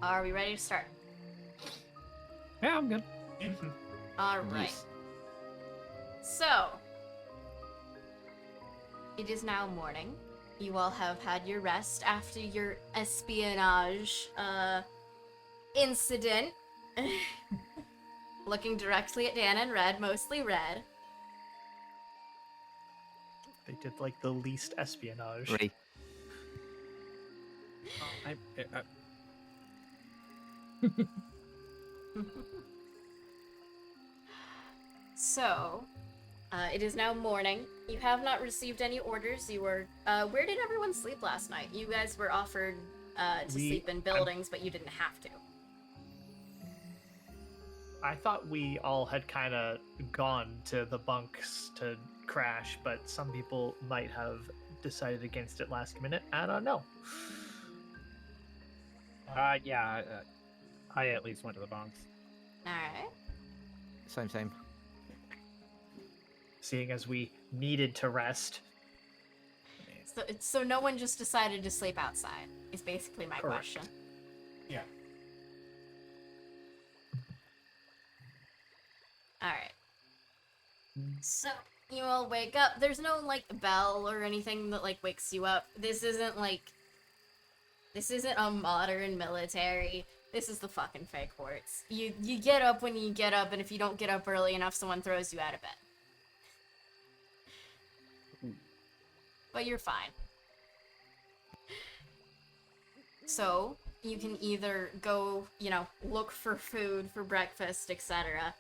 Are we ready to start? Yeah, I'm good. All right. Yes. So, it is now morning. You all have had your rest after your espionage incident. Looking directly at Dan and Red, mostly Red. They did like the least espionage. Ready? So, it is now morning. You have not received any orders. You were, where did everyone sleep last night? You guys were offered, to sleep in buildings, but you didn't have to. I thought we all had kind of gone to the bunks to crash, but some people might have decided against it last minute. I don't know. Yeah, I at least went to the bunks. Alright. Same. Seeing as we needed to rest. So no one just decided to sleep outside, is basically my Correct. question. Yeah. Alright. So, you all wake up. There's no, like, bell or anything that, like, wakes you up. This isn't a modern military. This is the fucking fake Hogwarts. You get up when you get up, and if you don't get up early enough, someone throws you out of bed. But you're fine. So, you can either go, look for food for breakfast, etc.,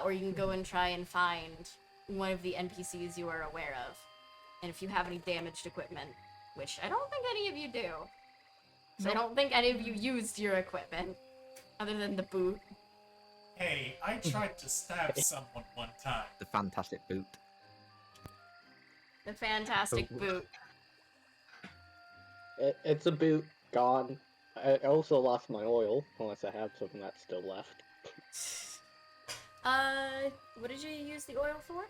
or you can go and try and find one of the NPCs you are aware of. And if you have any damaged equipment, which I don't think any of you do. So I don't think any of you used your equipment, other than the boot. Hey, I tried to stab someone one time. The fantastic boot. The fantastic boot. It's a boot, gone. I also lost my oil, unless I have some that's still left. What did you use the oil for?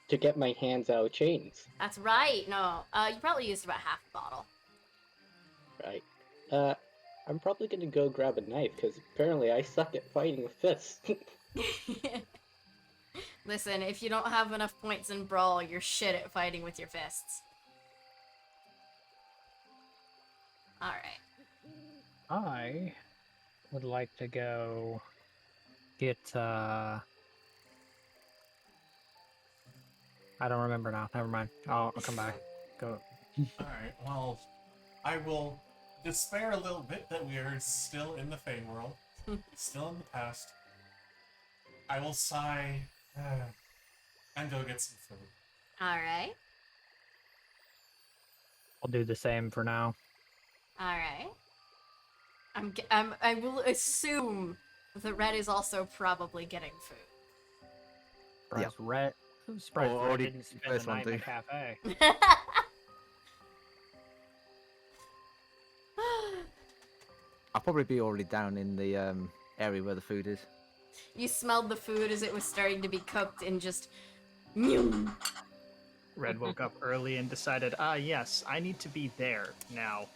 To get my hands out of chains. That's right, no. You probably used about half a bottle. Right. I'm probably gonna go grab a knife, because apparently I suck at fighting with fists. Listen, if you don't have enough points in Brawl, you're shit at fighting with your fists. Alright. I would like to go get, I don't remember now. Never mind. I'll come back. Go. Alright, well, I will despair a little bit that we are still in the Fey world. Still in the past. I will sigh and go get some food. Alright. I'll do the same for now. Alright. I will assume that Red is also probably getting food. Surprise Red. Surprise Oh, Red already didn't spend first the one night in the too. cafe. I'll probably be already down in the area where the food is. You smelled the food as it was starting to be cooked and just... Mew. Red woke up early and decided, yes, I need to be there now.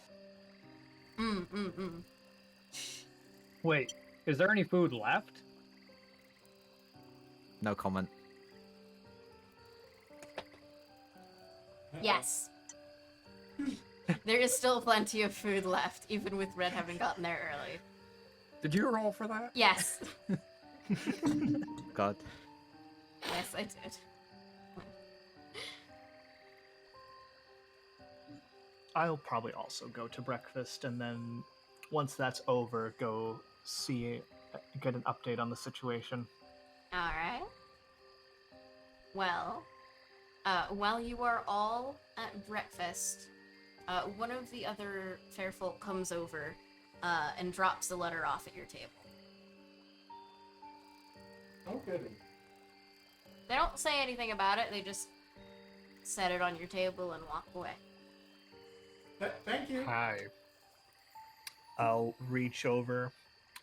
Wait, is there any food left? No comment. Yes. There is still plenty of food left, even with Red having gotten there early. Did you roll for that? Yes. God. Yes, I did. I'll probably also go to breakfast, and then once that's over, go get an update on the situation. Alright. Well, while you are all at breakfast, one of the other fair folk comes over and drops a letter off at your table. Oh, good. They don't say anything about it, they just set it on your table and walk away. Thank you. Hi. I'll reach over,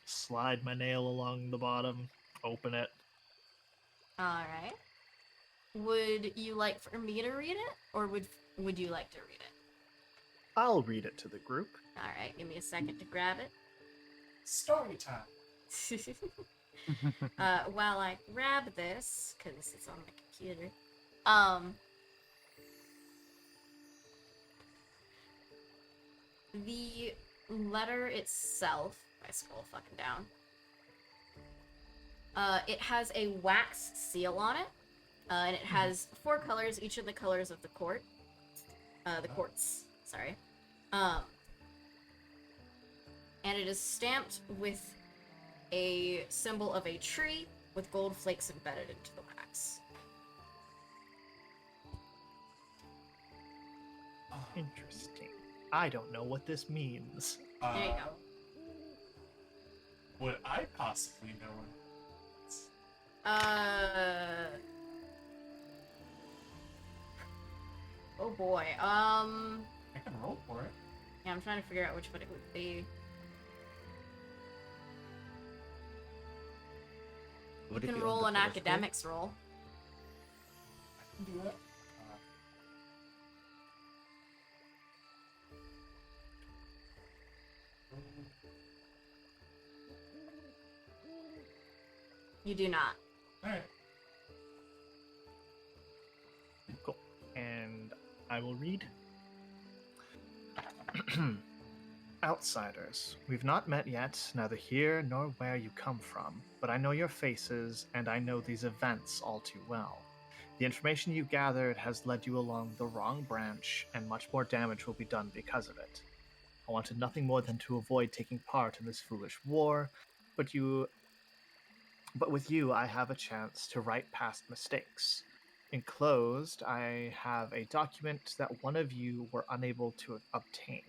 slide my nail along the bottom, open it. Alright. Would you like for me to read it, or would you like to read it? I'll read it to the group. Alright, give me a second to grab it. Story time. While I grab this, because it's on my computer, the letter itself, if I scroll fucking down, it has a wax seal on it, and it has 4 colors, each of the colors of the court. The courts, sorry. And it is stamped with a symbol of a tree with gold flakes embedded into the wax. Interesting. I don't know what this means. There you go. Would I possibly know what it's? Oh boy. I can roll for it. Yeah, I'm trying to figure out which one it would be. You Would it can be roll under an philosophy? academics roll. I can do that. You do not. Alright. Cool. And I will read. Outsiders, we've not met yet, neither here nor where you come from, but I know your faces, and I know these events all too well. The information you gathered has led you along the wrong branch, and much more damage will be done because of it. I wanted nothing more than to avoid taking part in this foolish war, but with you I have a chance to right past mistakes. Enclosed, I have a document that one of you were unable to obtain.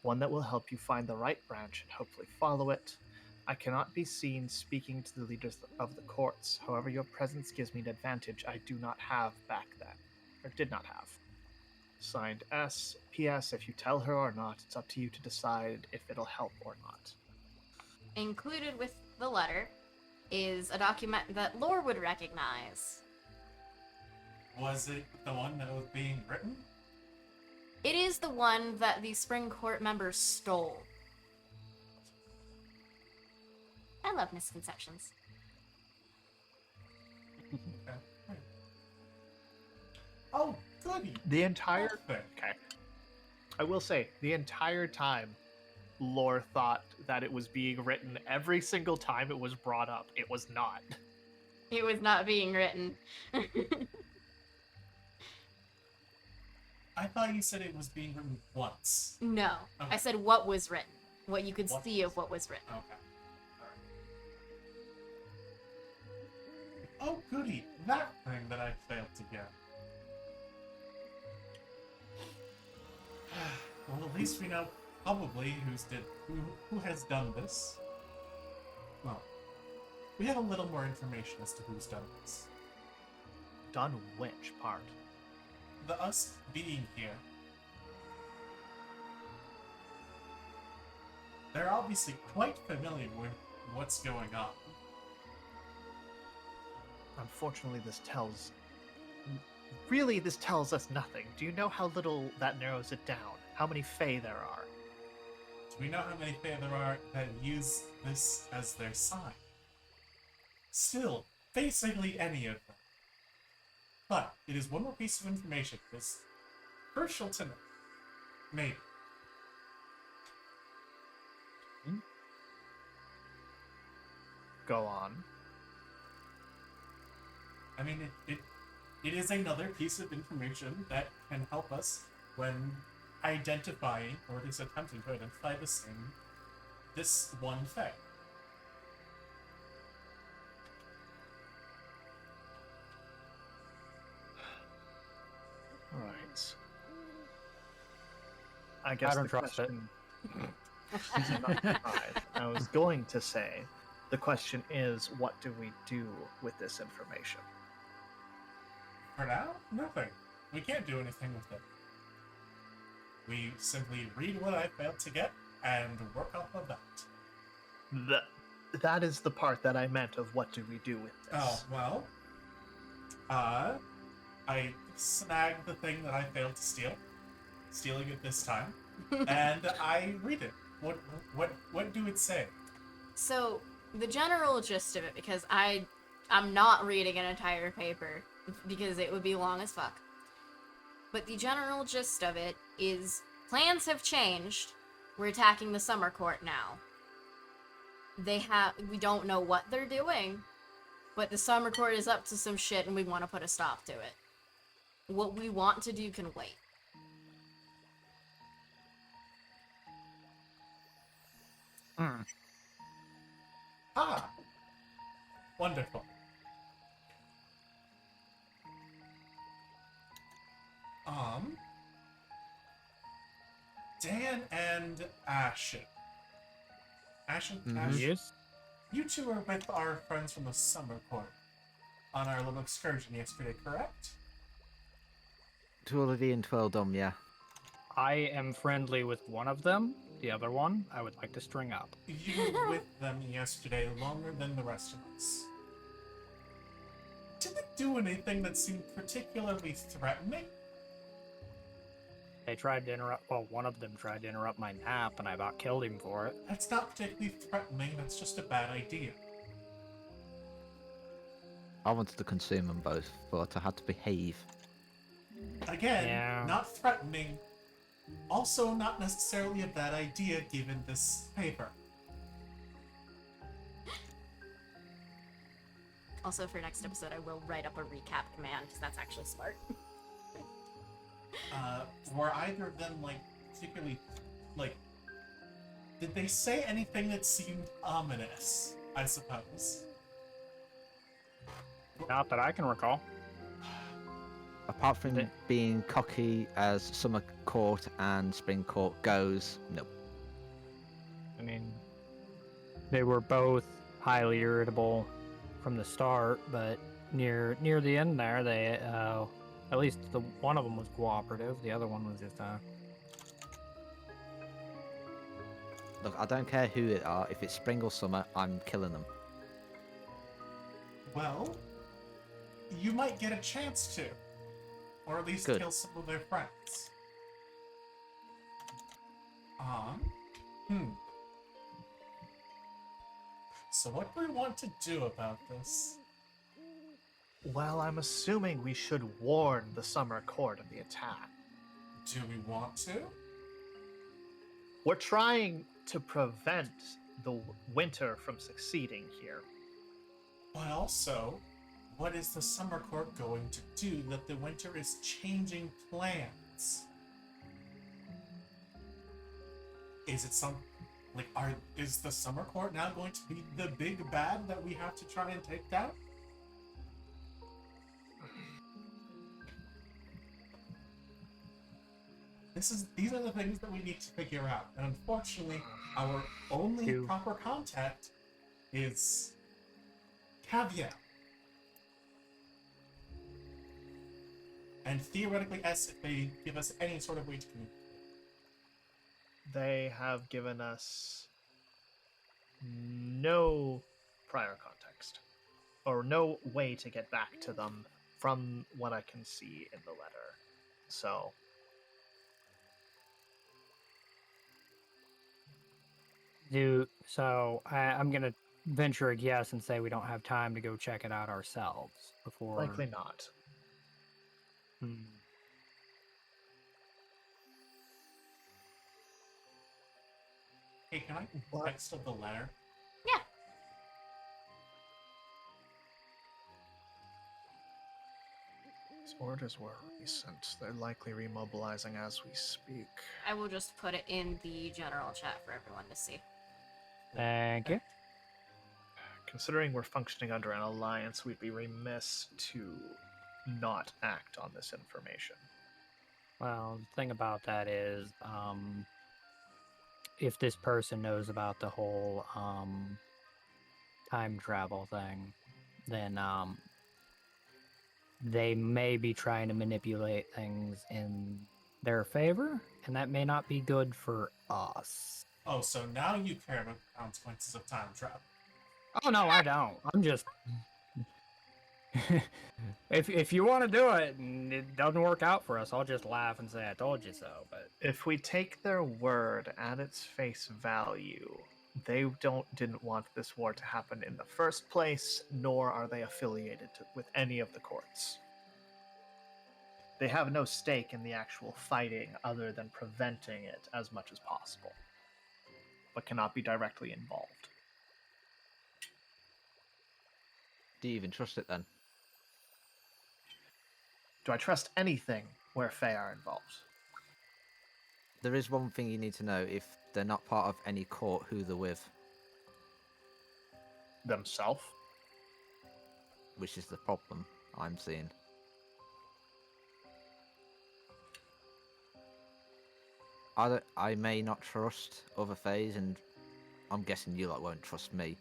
One that will help you find the right branch and hopefully follow it. I cannot be seen speaking to the leaders of the courts. However, your presence gives me an advantage I do not have back then, or did not have. Signed S. P.S. If you tell her or not, it's up to you to decide if it'll help or not. Included with the letter is a document that Lore would recognize. Was it the one that was being written? It is the one that the Spring Court members stole. I love misconceptions. Okay. Right. Oh, goody. The entire... Perfect. Okay. I will say, the entire time, Lore thought that it was being written every single time it was brought up. It was not. It was not being written. I thought you said it was being written once. No. Okay. I said what was written. What you could What see was- of what was written. Okay. Alright. Oh, goody. That thing that I failed to get. Well, at least we know probably who has done this. Well, we have a little more information as to who's done this. Done which part? The us being here. They're obviously quite familiar with what's going on. Unfortunately, this tells us nothing. Do you know how little that narrows it down? How many Fae there are? Do we know how many Fae there are that use this as their sign? Still, basically any of them. But it is one more piece of information that's crucial to know. Maybe. Go on. I mean, it is another piece of information that can help us when identifying, or at least attempting to identify this one Fae. Right. I guess I don't the trust it. question... I was going to say, the question is, what do we do with this information? For now, nothing. We can't do anything with it. We simply read what I failed to get and work off of that. That is the part that I meant of what do we do with this. Oh, well. I snagged the thing that I failed to steal. Stealing it this time. And I read it. What do it say? So, the general gist of it, because I'm not reading an entire paper, because it would be long as fuck. But the general gist of it is, plans have changed. We're attacking the summer court now. We don't know what they're doing, but the summer court is up to some shit and we want to put a stop to it. What we want to do can wait. Ah, wonderful. Dan and Ashen. Ashen, Ash, Yes. you two were with our friends from the summer court on our little excursion yesterday, correct? Twirly and Twirldum, yeah. I am friendly with one of them. The other one, I would like to string up. You were with them yesterday longer than the rest of us. Did they do anything that seemed particularly threatening? They tried to interrupt. Well, one of them tried to interrupt my nap, and I about killed him for it. That's not particularly threatening, that's just a bad idea. I wanted to consume them both, but I had to behave. Again, Yeah. not threatening, also not necessarily a bad idea given this paper. Also, for next episode, I will write up a recap command, because that's actually smart. Were either of them, particularly, did they say anything that seemed ominous, I suppose? Not that I can recall. Apart from being cocky as Summer Court and Spring Court goes, nope. I mean, they were both highly irritable from the start, but near the end there, they at least the one of them was cooperative. The other one was just Look, I don't care who it are. If it's Spring or Summer, I'm killing them. Well, you might get a chance to. Or at least Good. kill some of their friends. So what do we want to do about this? Well, I'm assuming we should warn the summer court of the attack. Do we want to? We're trying to prevent the winter from succeeding here. But also, what is the summer court going to do that the winter is changing plans? Is it is the summer court now going to be the big bad that we have to try and take down? These are the things that we need to figure out. And unfortunately, our only proper contact is Caveat. And theoretically, if they give us any sort of way to communicate. They have given us no prior context, or no way to get back to them from what I can see in the letter. So, I'm gonna venture a guess and say we don't have time to go check it out ourselves before. likely not. Hey, can I text of the letter? Yeah. These orders were recent. They're likely remobilizing as we speak. I will just put it in the general chat for everyone to see. Thank you. Considering we're functioning under an alliance, we'd be remiss to not act on this information. Well, the thing about that is, if this person knows about the whole time travel thing, then they may be trying to manipulate things in their favor, and that may not be good for us. Oh, so now you care about the consequences of time travel. Oh no, I don't. I'm just if you want to do it and it doesn't work out for us, I'll just laugh and say I told you so. But If we take their word at its face value, They didn't want this war to happen in the first place, nor are they affiliated with any of the courts. They have no stake in the actual fighting other than preventing it as much as possible, but cannot be directly involved. Do you even trust it then? Do I trust anything where Fae are involved? There is one thing you need to know: if they're not part of any court, who they're with, Themselves? which is the problem I'm seeing. I may not trust other Faes, and I'm guessing you lot won't trust me.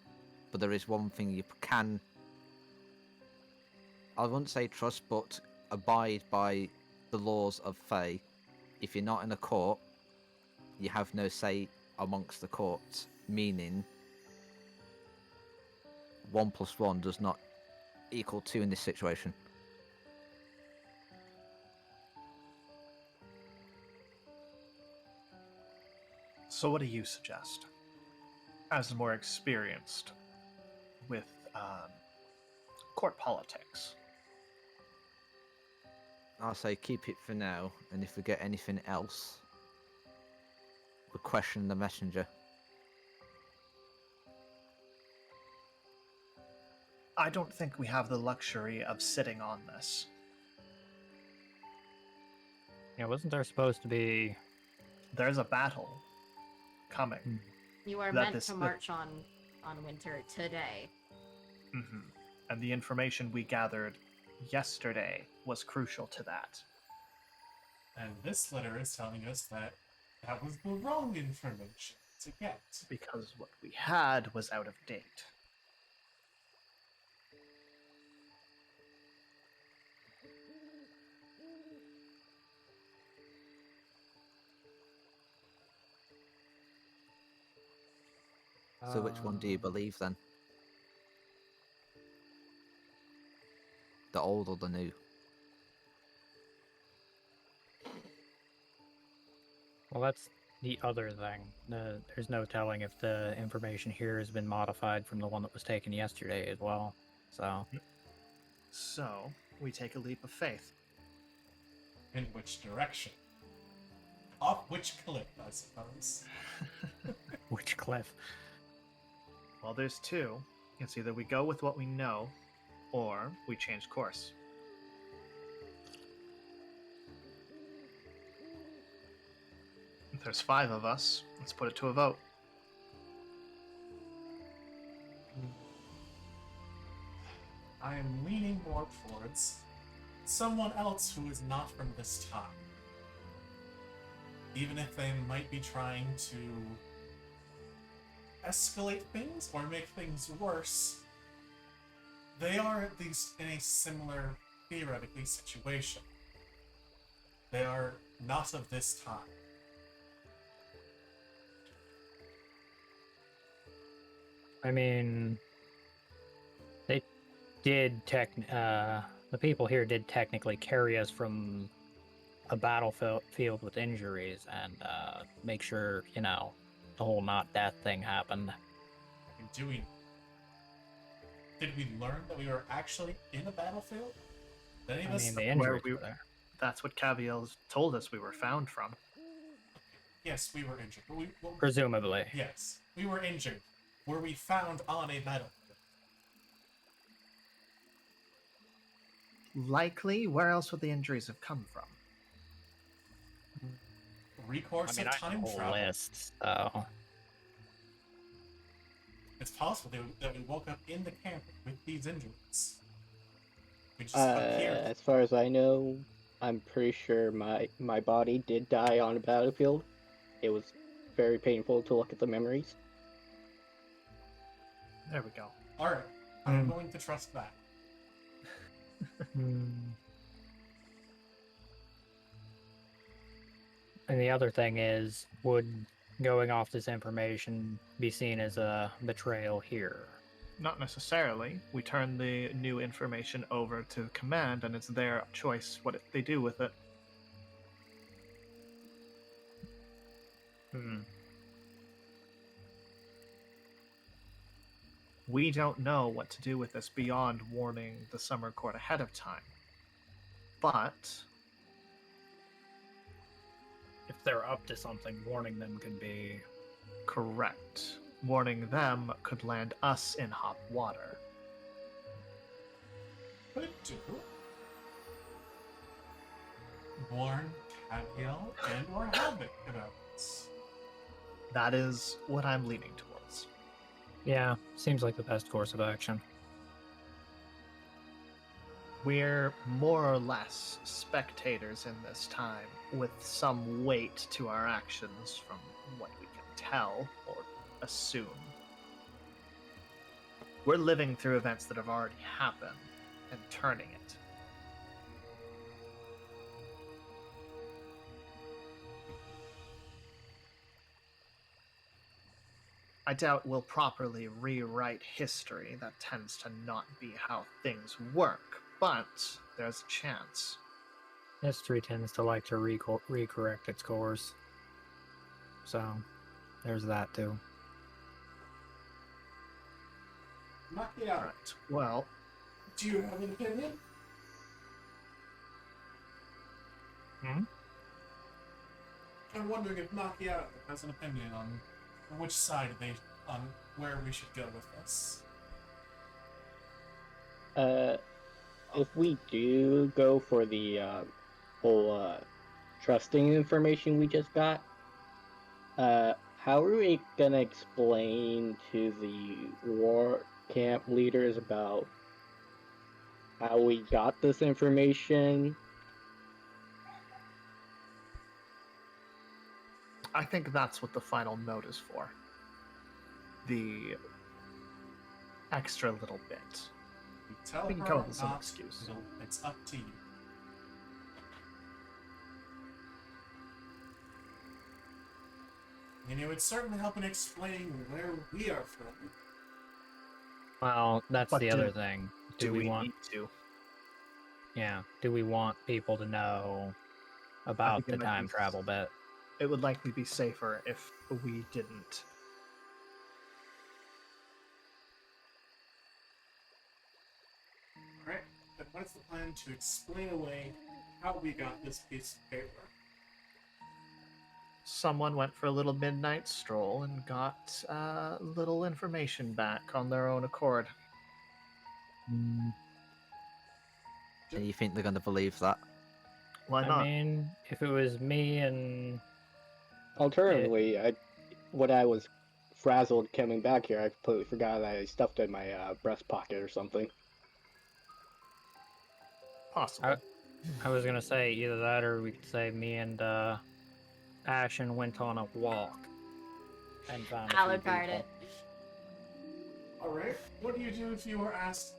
But there is one thing you can, I wouldn't say trust, but abide by the laws of Fae. If you're not in a court, you have no say amongst the courts, meaning 1 + 1 does not equal 2 in this situation. So what do you suggest? As more experienced with court politics. I'll say keep it for now, and if we get anything else, we'll question the messenger. I don't think we have the luxury of sitting on this. Yeah, wasn't there supposed to be? There's a battle coming. You are That meant to march on Winter today. Mm-hmm. And the information we gathered yesterday was crucial to that. And this letter is telling us that that was the wrong information to get. Because what we had was out of date. So which one do you believe then? The old or the new? Well, that's the other thing. There's no telling if the information here has been modified from the one that was taken yesterday as well. So, we take a leap of faith. In which direction? Off which cliff, I suppose. Which cliff? Well, there's two. It's either we go with what we know, or we change course. If there's 5 of us, let's put it to a vote. I am leaning more towards someone else who is not from this time. Even if they might be trying to escalate things or make things worse, they are at least in a similar, theoretically, situation. They are not of this time. I mean, they did the people here did technically carry us from a battlefield with injuries and make sure, the whole not death thing happened. And did we learn that we were actually in a battlefield? Did any of us? The injuries were there. That's what Caviel's told us we were found from. Yes, we were injured. But Presumably. yes, we were injured. Were we found on a battlefield? Likely, where else would the injuries have come from? Recourse I of have time a whole travel. list, so... It's possible that we woke up in the camp with these injuries. We just appeared. As far as I know, I'm pretty sure my body did die on a battlefield. It was very painful to look at the memories. There we go. Alright, I'm going to trust that. And the other thing is, would going off this information be seen as a betrayal here? Not necessarily. We turn the new information over to command, and it's their choice what they do with it. We don't know what to do with this beyond warning the Summer Court ahead of time. But If they're up to something, warning them could be. correct. Warning them could land us in hot water. Could do. Warn Caviel and or Havoc about this. That is what I'm leaning towards. Yeah, seems like the best course of action. We're more or less spectators in this time, with some weight to our actions from what we can tell or assume. We're living through events that have already happened and turning it. I doubt we'll properly rewrite history. That tends to not be how things work, but there's a chance. History tends to like to recorrect its course. So, there's that too. Knock it out. Alright, well, Do you have an opinion? I'm wondering if Knocky Out has an opinion on which side on where we should go with this. If we do go for the whole trusting information we just got, how are we gonna explain to the war camp leaders about how we got this information? I think that's what the final note is for. The extra little bit. You tell We can her come or up with some not, excuse. it's up to you. And it would certainly help in explaining where we are from. Well, that's But the do- other thing. Do we want? need to? Yeah. Do we want people to know about think it the might time be travel bit? It would likely be safer if we didn't. Alright, then what is the plan to explain away how we got this piece of paper? Someone went for a little midnight stroll and got little information back on their own accord. And you think they're going to believe that? Why I not? mean, if it was me and Alternatively, when I was frazzled coming back here, I completely forgot that I stuffed it in my breast pocket or something. Possible. I was gonna say either that or we could say me and Ashen went on a walk and found a few Alucard people. it. Alright, what do you do if you were asked,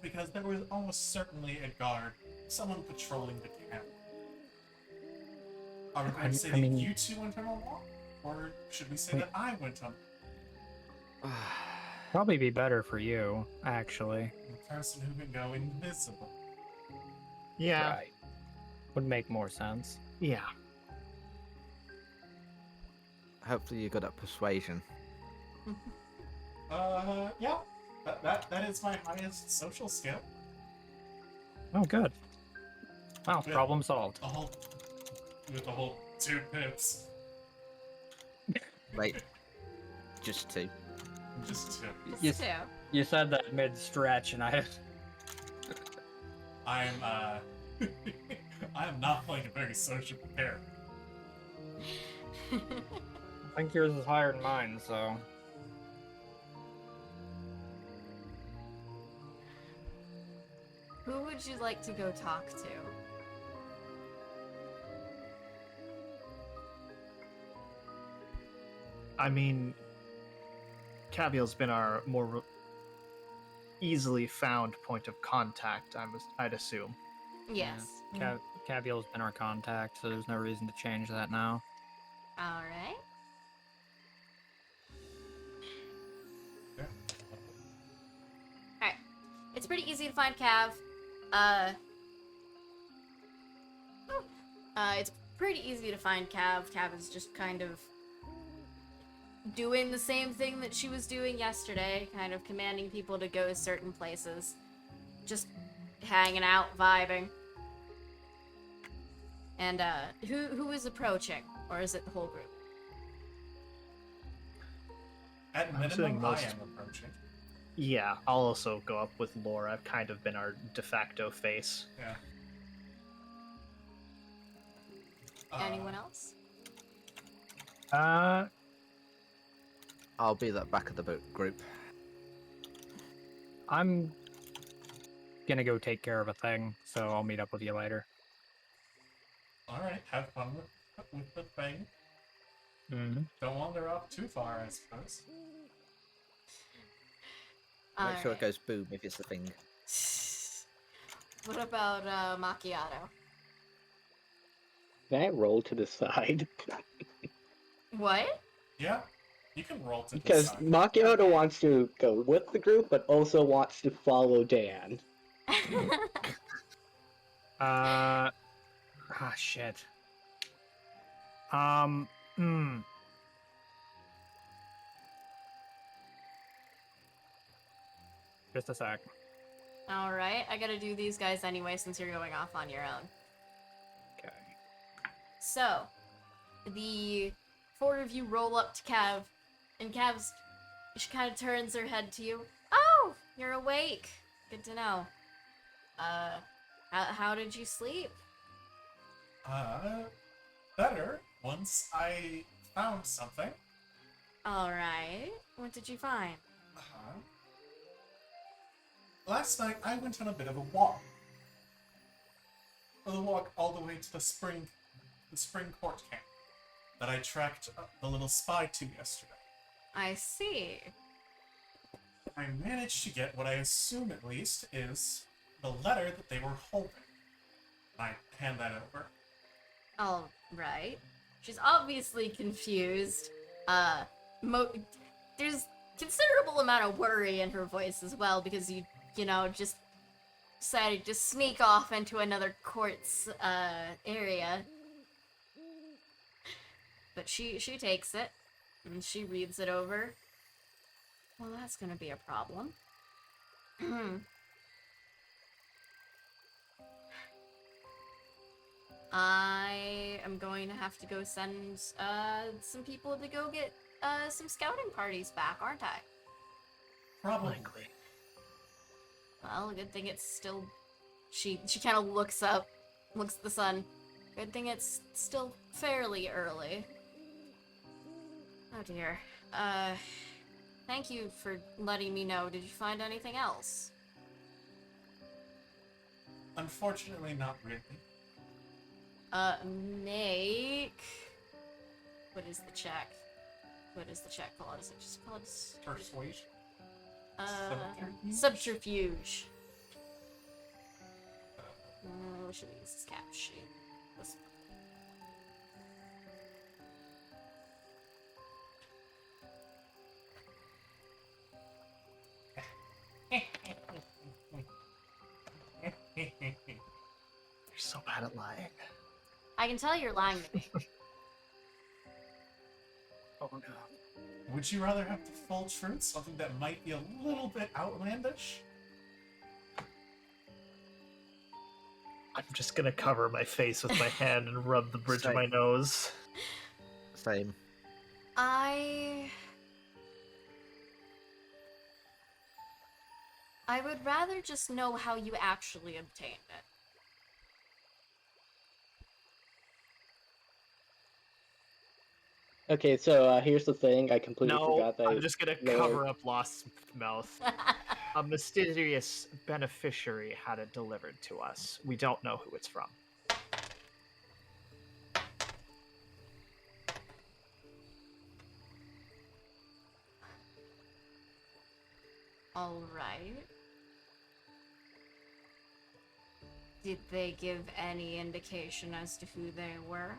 because there was almost certainly a guard, someone patrolling the camp. Are we going to say I that mean- you two went on a walk? Or should we say that I went on Probably be better for you, actually. the person who can go invisible? Yeah. Right. Would make more sense. Yeah. Hopefully you're good at persuasion. Yeah. That is my highest social skill. Oh, good. Wow, Yeah. problem solved. With the whole 2 pips. Wait, just two. Just 2. Yes. Two. You said that mid-stretch, and I I am not playing a very social character. think yours is higher than mine, so... Who would you like to go talk to? I mean, Caviel's been our more easily found point of contact, I'd assume. Yes. Caviel's been our contact, so there's no reason to change that now. Alright. Yeah. Alright. It's pretty easy to find Cav. It's pretty easy to find Cav. Cav is just kind of doing the same thing that she was doing yesterday, kind of commanding people to go certain places. Just hanging out, vibing. And, who is approaching? Or is it the whole group? At I'm assuming minimum, I most- am approaching. Yeah, I'll also go up with Laura. I've kind of been our de facto face. Yeah. Anyone else? Uh, I'll be that back of the boat group. I'm gonna go take care of a thing, so I'll meet up with you later. Alright, have fun with the thing. Mm-hmm. Don't wander off too far, I suppose. Make sure it Alright. goes boom if it's the thing. What about, macchiato? Can I roll to the side? What? Yeah, you can roll to Because decide. Macchiato wants to go with the group, but also wants to follow Dan. Shit. Just a sec. Alright, I gotta do these guys anyway since you're going off on your own. Okay. So, the four of you roll up to Cav, and she kind of turns her head to you. Oh, you're awake. Good to know. How did you sleep? Better once I found something. Alright, what did you find? Uh-huh. Last night I went on a bit of a walk. A walk all the way to the spring court camp that I tracked the little spy to yesterday. I see. I managed to get what I assume at least is the letter that they were holding. I hand that over. Alright. She's obviously confused. There's considerable amount of worry in her voice as well because you know, just decided to sneak off into another court's, area. But she takes it, and she reads it over. Well, that's gonna be a problem. I am going to have to go send, some people to go get, some scouting parties back, aren't I? Probably. Well, good thing it's still... She kind of looks up, looks at the sun. Good thing it's still fairly early. Oh dear. Thank you for letting me know. Did you find anything else? Unfortunately, not really. Make... What is the check? What is the check called? Is it just called... Persuasion? Subterfuge. What should we use this cap sheet? This You're so bad at lying. I can tell you're lying to me. Oh no. Would you rather have the full truth, something that might be a little bit outlandish? I'm just gonna cover my face with my hand and rub the bridge of my nose. Same. I would rather just know how you actually obtained it. Okay, so here's the thing. I completely No, forgot that. I'm just gonna cover up Lost's mouth. A mysterious beneficiary had it delivered to us. We don't know who it's from. Alright. Did they give any indication as to who they were?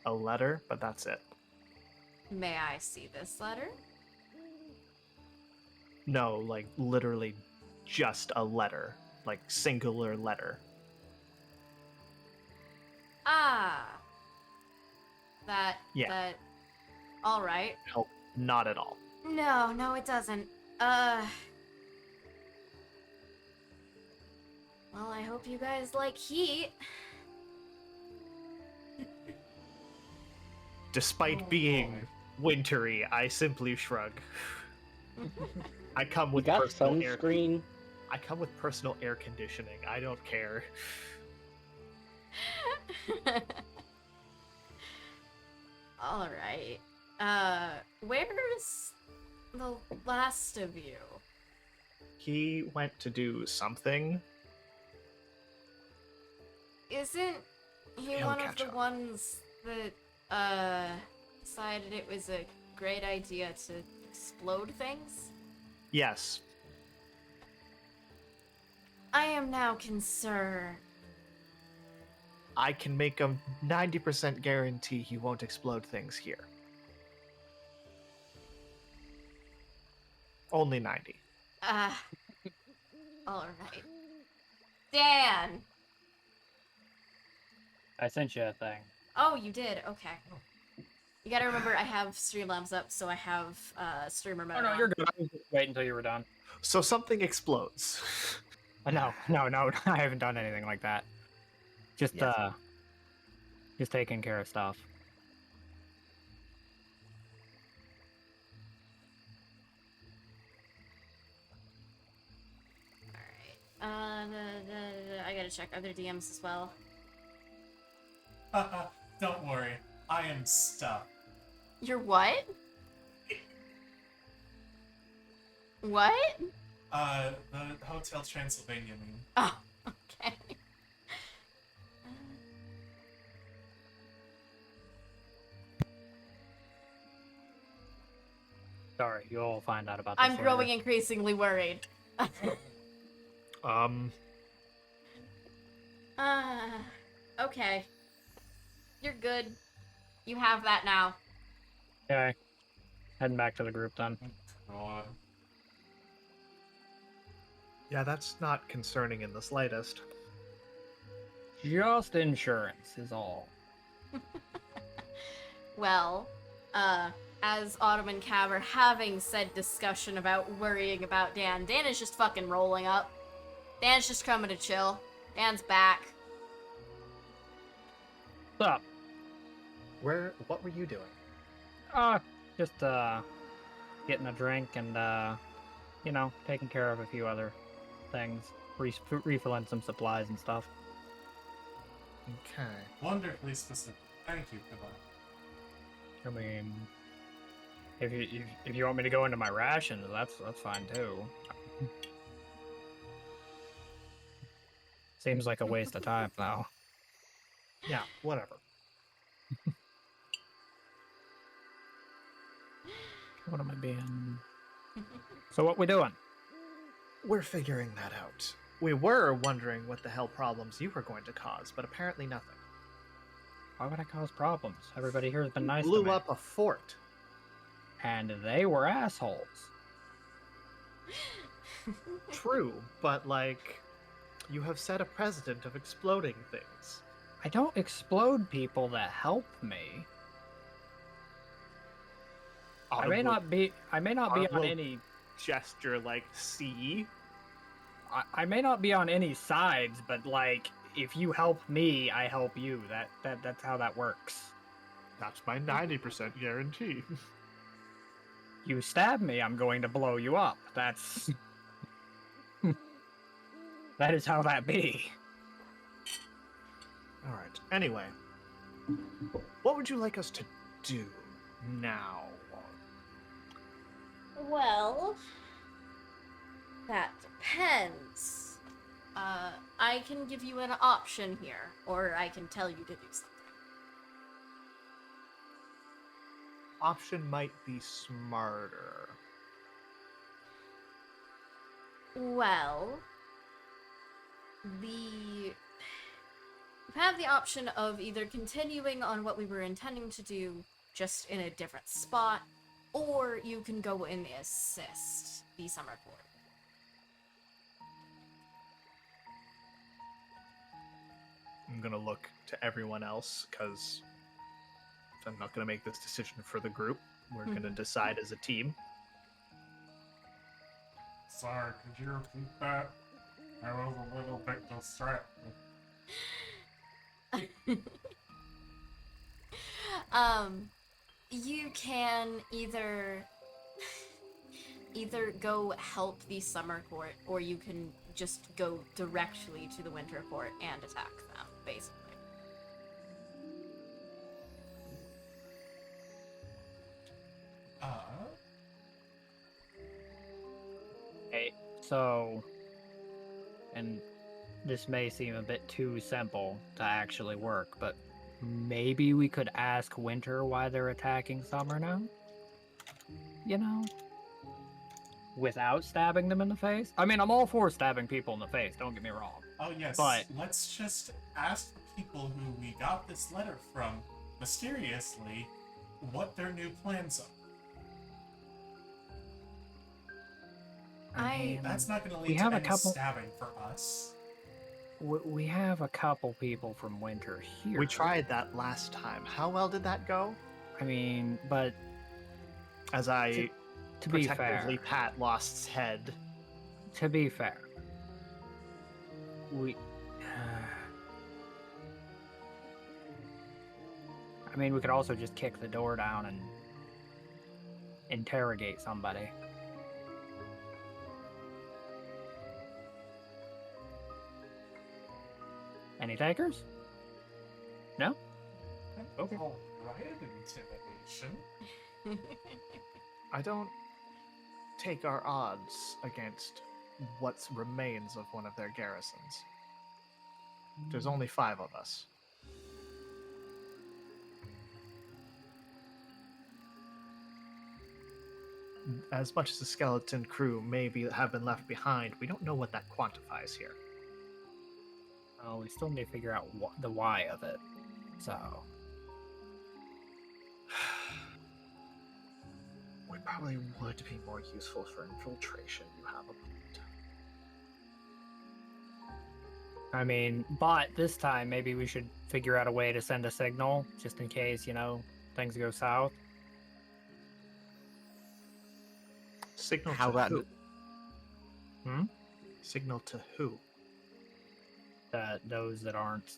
A letter, but that's it. May I see this letter? No, like literally just a letter. Like singular letter. Ah! That, Yeah. that All right. Help, not at all. No, it doesn't. Well, I hope you guys like heat. Despite Oh, being boy. wintry, I simply shrug. I come We with got personal air. sunscreen. I come with personal air conditioning. I don't care. All right. Where's the last of you? He went to do something. Isn't he He'll one of catch the up. ones that decided it was a great idea to explode things? Yes. I am now concerned. I can make a 90% guarantee he won't explode things here. Only 90. All right. Dan! I sent you a thing. Oh, you did? Okay. You gotta remember, I have Streamlabs up, so I have streamer mode Oh no, on. you're good. I was just waiting until you were done. So something explodes. No, I haven't done anything like that. Just Yes. just taking care of stuff. Alright. I gotta check other DMs as well. Don't worry, I am stuck. You're what? What? The Hotel Transylvania meme. Oh, okay. Sorry, you'll find out about this I'm later. growing increasingly worried. Okay. You're good. You have that now. Okay. Heading back to the group then. God. Yeah, that's not concerning in the slightest. Just insurance is all. Well, as Autumn and Cav are having said discussion about worrying about Dan, Dan is just fucking rolling up. Dan's just coming to chill. Dan's back. What's up? What were you doing? Just getting a drink and taking care of a few other things. Refilling some supplies and stuff. Okay. Wonderfully specific. Thank you for that. I mean, if you want me to go into my rations, that's fine too. Seems like a waste of time though. Yeah, whatever. What am I being? So what we doing? We're figuring that out. We were wondering what the hell problems you were going to cause, but apparently nothing. Why would I cause problems? Everybody here has been nice to Blew me. up a fort. And they were assholes. True, but you have set a precedent of exploding things. I don't explode people that help me. I may not be on Autumn will- any. Gesture see. I may not be on any sides, but if you help me, I help you. That's how that works. That's my 90% guarantee. You stab me, I'm going to blow you up. That's that is how that be. Alright, anyway. What would you like us to do now? Well, that depends. I can give you an option here, or I can tell you to do something. Option might be smarter. Well, you have the option of either continuing on what we were intending to do, just in a different spot, or you can go and assist the summer court. I'm gonna look to everyone else, because I'm not gonna make this decision for the group. we're gonna decide as a team. Sorry, could you repeat that? I was a little bit distracted. You can either go help the summer court, or you can just go directly to the winter court and attack them, basically. Hey, so, and this may seem a bit too simple to actually work, but maybe we could ask Winter why they're attacking Summer now? You know? Without stabbing them in the face? I mean, I'm all for stabbing people in the face, don't get me wrong. Oh yes, But- let's just ask the people who we got this letter from, mysteriously, what their new plans are. That's not going to lead to any stabbing for us. We have a couple people from Winter here. We tried that last time. How well did that go? I mean, but As I to be fair, protectively pat Lost's head. to be fair, we. I mean, we could also just kick the door down and interrogate somebody. Any takers? No? Okay. All right, intimidation. I don't take our odds against what remains of one of their garrisons. There's only 5 of us. As much as the skeleton crew have been left behind, we don't know what that quantifies here. Oh, we still need to figure out the why of it. So, We probably would be more useful for infiltration. You have a point. I mean, but this time maybe we should figure out a way to send a signal just in case, things go south. Signal How to about who? Signal to who? Those that aren't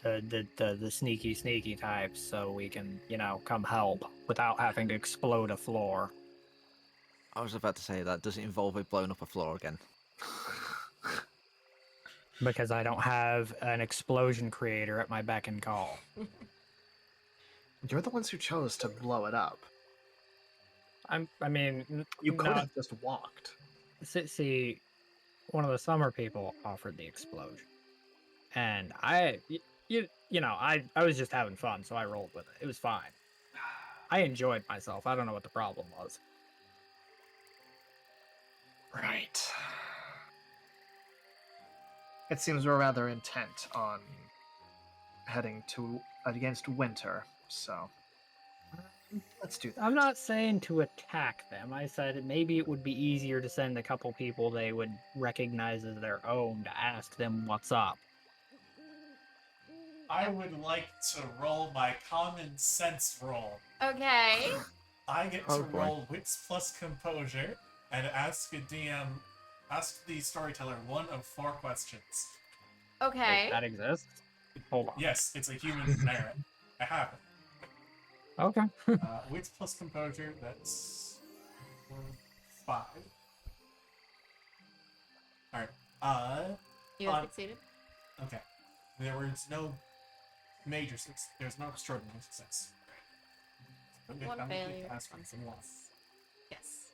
the sneaky types, so we can, come help without having to explode a floor. I was about to say that doesn't involve it blowing up a floor again. Because I don't have an explosion creator at my beck and call. You're the ones who chose to blow it up. I mean, You could no, have just walked. see, one of the summer people offered the explosion, and I was just having fun, so I rolled with it. It was fine. I enjoyed myself. I don't know what the problem was. Right. It seems we're rather intent on heading against Winter, so let's do that. I'm not saying to attack them. I said maybe it would be easier to send a couple people they would recognize as their own to ask them what's up. I would like to roll my common sense roll. Okay. I get Oh, to boy. roll wits plus composure and ask the storyteller one of 4 questions. Okay. Wait, that exists? Hold on. Yes, it's a human merit. I have it. Okay. Wits plus composure, that's 5. Alright, You have Uh, succeeded. okay. There was no major success. There's no extraordinary success. Okay, One I'm gonna failure, ask one for one. success. Yes.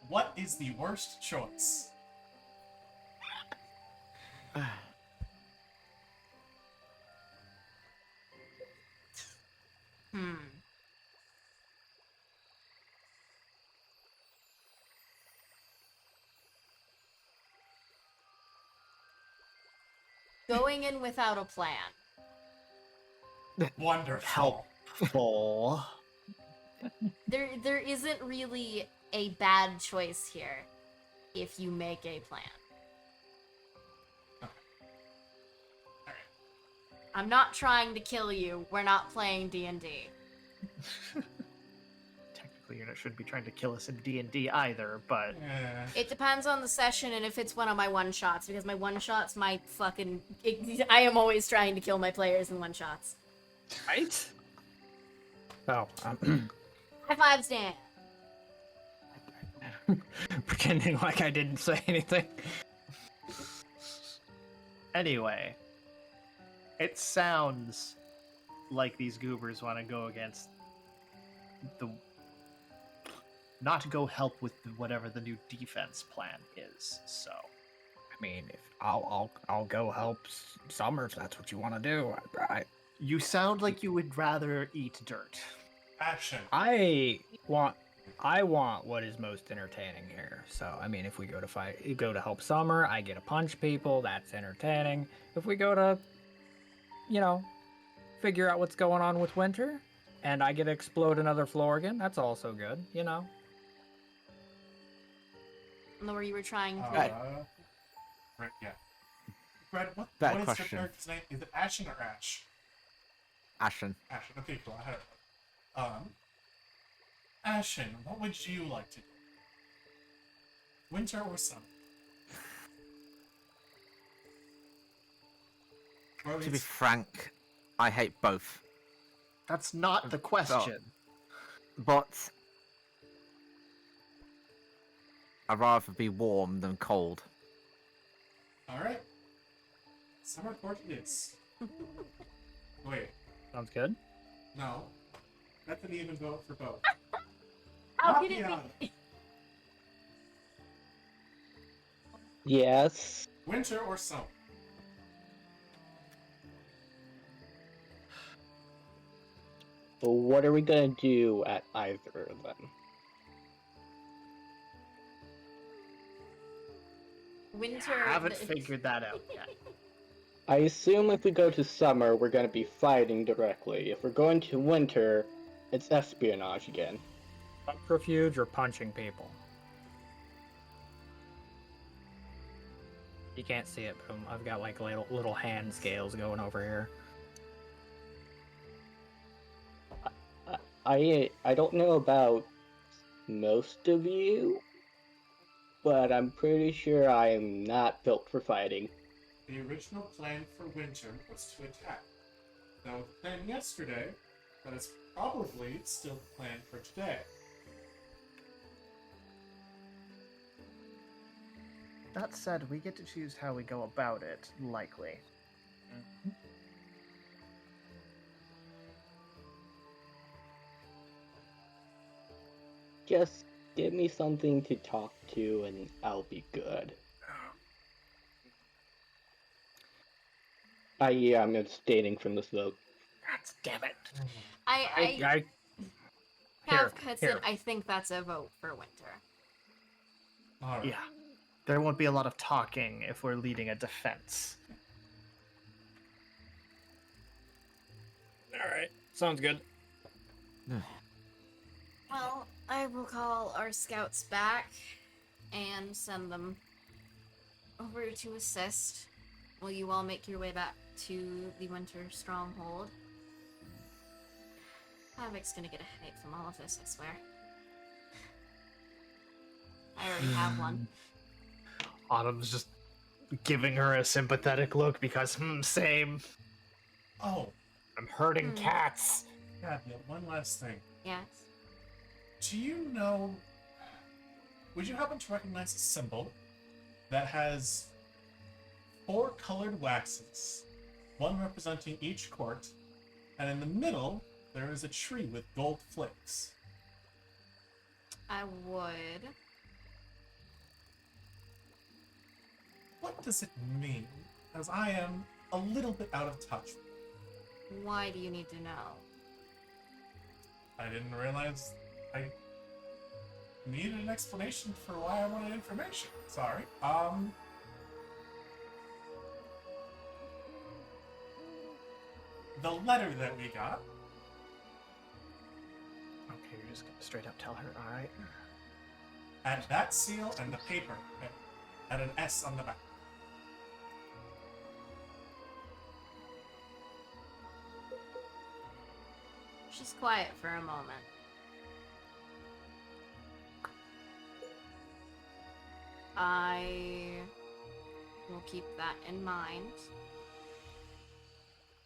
What is the worst choice? Hmm. Going in without a plan. Wonderful. Helpful. There isn't really a bad choice here if you make a plan. I'm not trying to kill you. We're not playing D&D. Technically, you shouldn't be trying to kill us in D&D either, but Yeah. It depends on the session and if it's one of my one-shots, because my one-shots might fucking... I am always trying to kill my players in one-shots. Right? Oh, High five, Stan! pretending like I didn't say anything. anyway, it sounds like these goobers want to go against the... not go help with whatever the new defense plan is, so... I mean, if I'll go help Summer if that's what you want to do. You sound like you would rather eat dirt. Action. I want what is most entertaining here. So I mean, if we go to help Summer, I get to punch people. That's entertaining. If we go to, figure out what's going on with Winter, and I get to explode another floor again, that's also good. Or you were trying to... Right, yeah. Brad, what Bad is your question. character's name? Is it Ashen or Ash? Ashen. Ashen. Okay, cool. I had it. Ashen, what would you like to do? Winter or summer? Or at To be least- frank, I hate both. That's not the question. But I'd rather be warm than cold. Alright. Summer court it is. Wait, Sounds good. no. That didn't even vote for both. How Not could it Diana. be? Yes. Winter or summer? But what are we gonna do at either of them? Winter... Haven't figured that out yet. I assume if we go to summer, we're gonna be fighting directly. If we're going to winter, it's espionage again. Subterfuge or punching people. You can't see it, but I've got like little hand scales going over here. I don't know about most of you, but I'm pretty sure I am not built for fighting. The original plan for winter was to attack. Now, with the plan yesterday, that is probably still the plan for today. That said, we get to choose how we go about it, likely. Just give me something to talk to and I'll be good. Yeah, I'm abstaining from this vote. God damn it. I Here, Kav here. said, I think that's a vote for Winter. Alright. Yeah. There won't be a lot of talking if we're leading a defense. All right, sounds good. Well, I will call our scouts back and send them over to assist. Will you all make your way back to the Winter Stronghold? Havoc's gonna get a headache from all of this, I swear. I already have one. Autumn's just giving her a sympathetic look because, same. Oh, I'm hurting cats. yeah, one last thing. Yes. Do you know... Would you happen to recognize a symbol that has 4 colored waxes, one representing each court, and in the middle, there is a tree with gold flakes? I would. What does it mean? As I am a little bit out of touch. Why do you need to know? I didn't realize I needed an explanation for why I wanted information. Sorry. The letter that we got, Okay, you're just gonna straight up tell her, alright? and that seal and the paper had an S on the back. She's quiet for a moment. I will keep that in mind.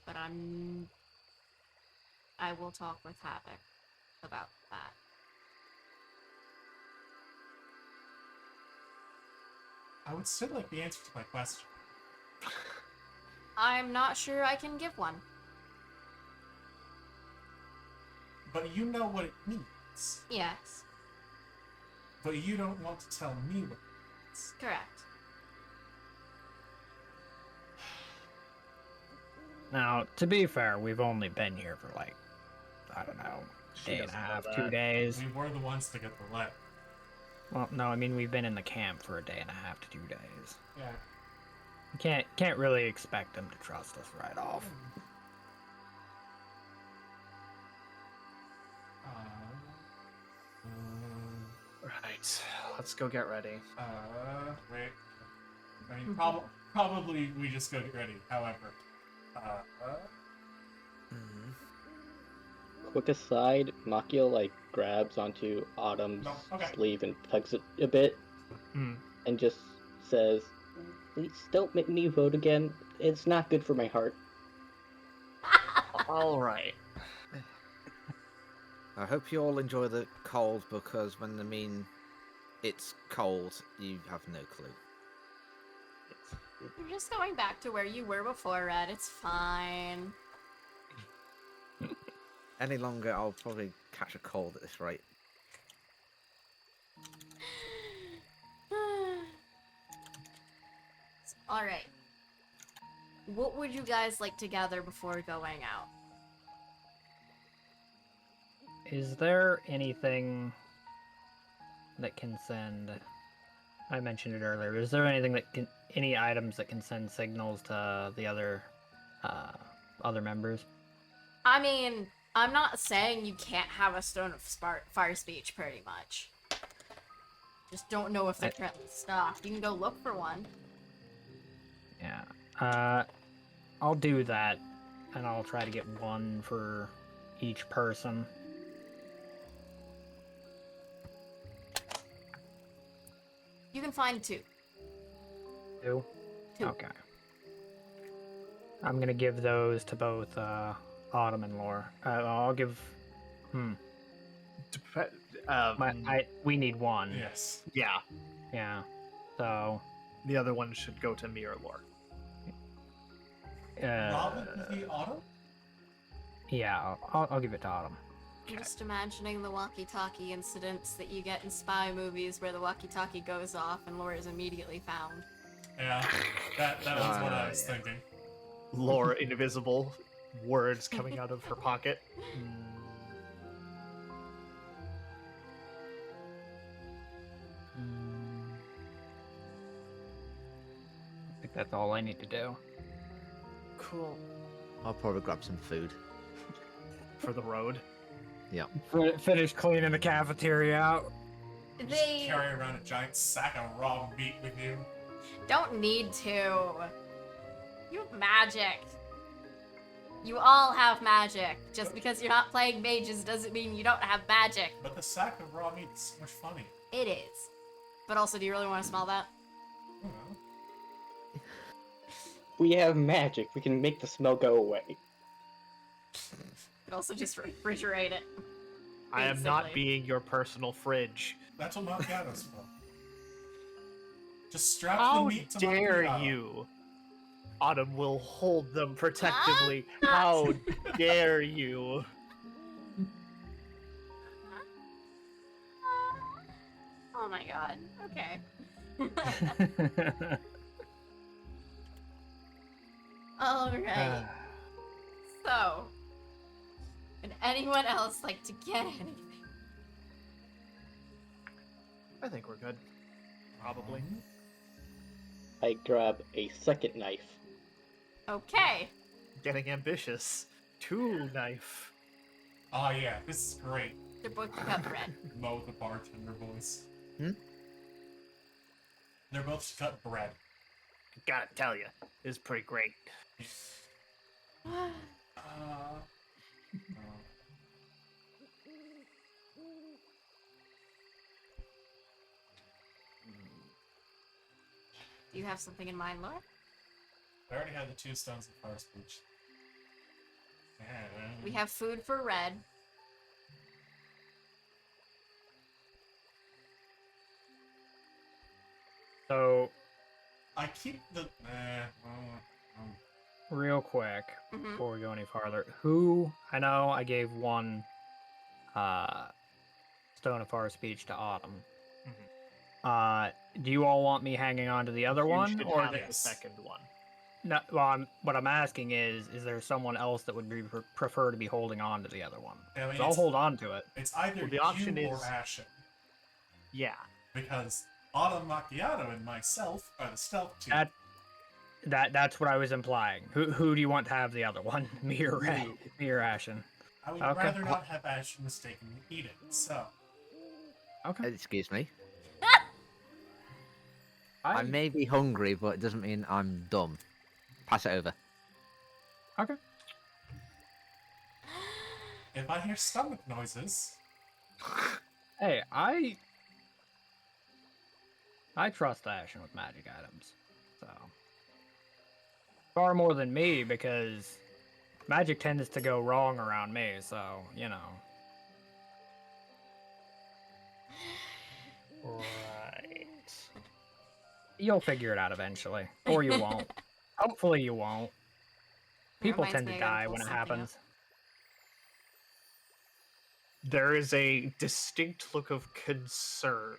But I will talk with Havoc about that. I would still like the answer to my question. I'm not sure I can give one. But you know what it means. Yes, But you don't want to tell me what it means. correct. Now, to be fair, we've only been here for like, I don't know, She day and a doesn't know half, that. 2 days. We were the ones to get the letter. Well, no, I mean we've been in the camp for a day and a half to 2 days. Yeah. You can't really expect them to trust us right off. Right, let's go get ready. Wait. I mean, probably we just go get ready. However, Quick aside, Makio like grabs onto Autumn's No, okay. sleeve and tugs it a bit, Hmm. and just says, "Please don't make me vote again. It's not good for my heart." All right. I hope you all enjoy the cold because when I mean it's cold, you have no clue. You're just going back to where you were before, Red. It's fine. Any longer, I'll probably catch a cold at this rate. Alright. What would you guys like to gather before going out? Is there anything that can send? I mentioned it earlier. Is there anything that can, any items that can send signals to the other members? I mean, I'm not saying you can't have a stone of fire speech, pretty much. Just don't know if they're currently stocked. You can go look for one. Yeah. I'll do that, and I'll try to get one for each person. You can find two. Two? Two. Okay. I'm gonna give those to both Autumn and Laura. I'll give. We need one. yes. Yeah, Yeah. So. the other one should go to me or Lore. Probably Autumn? Yeah, I'll give it to Autumn. I'm just imagining the walkie-talkie incidents that you get in spy movies where the walkie-talkie goes off and Laura is immediately found. Yeah. That was what I was yeah. thinking. Lore invisible, words coming out of her pocket. I think that's all I need to do. Cool. I'll probably grab some food. For the road. Finish cleaning the cafeteria out. Just They carry around a giant sack of raw meat with you. don't need to. You have magic. You all have magic. Just because you're not playing mages doesn't mean you don't have magic. But the sack of raw meat is so much funny. It is. But also, do you really want to smell that? I don't know. We have magic. We can make the smell go away. You could also just refrigerate it. I am not Basically. being your personal fridge. That's what macchiato's for. Just strap How the meat to dare macchiato. you? Autumn will hold them protectively. How dare you? Oh my god. Okay. Alright. So, would anyone else like to get anything? I think we're good. Probably. I grab a second knife. Okay. Getting ambitious. 2 knife. Oh yeah, this is great. They're both cut bread. Mo the bartender voice. Hmm? They're both cut bread. Gotta tell you, this is pretty great. Do you have something in mind, Laura? I already had the 2 stones of fire speech. We have food for Red. So, I keep the. real quick, Mhm. before we go any farther, I know I gave one Stone of Far Speech to Autumn. Do you all want me hanging on to the other You one, should or have the Yes. second one. no? Well, what I'm asking is there someone else that would prefer to be holding on to the other one? I mean, 'Cause I'll hold on to it. It's either Well, the option you or is- Ashen. Yeah. Because Autumn Macchiato and myself are the stealth team. That's what I was implying. Who do you want to have the other one? Me or Ray? You. Me or Ashen? I would okay. rather not have Ashen mistakenly eat it, so. Okay. Excuse me. I may be hungry, but it doesn't mean I'm dumb. Pass it over. Okay. If I hear stomach noises, Hey, I trust Ashen with magic items, so far more than me because magic tends to go wrong around me. So you know. Right. You'll figure it out eventually, or you won't. Hopefully, you won't. That People reminds tend me, to I gotta die pull when it something up. happens. There is a distinct look of concern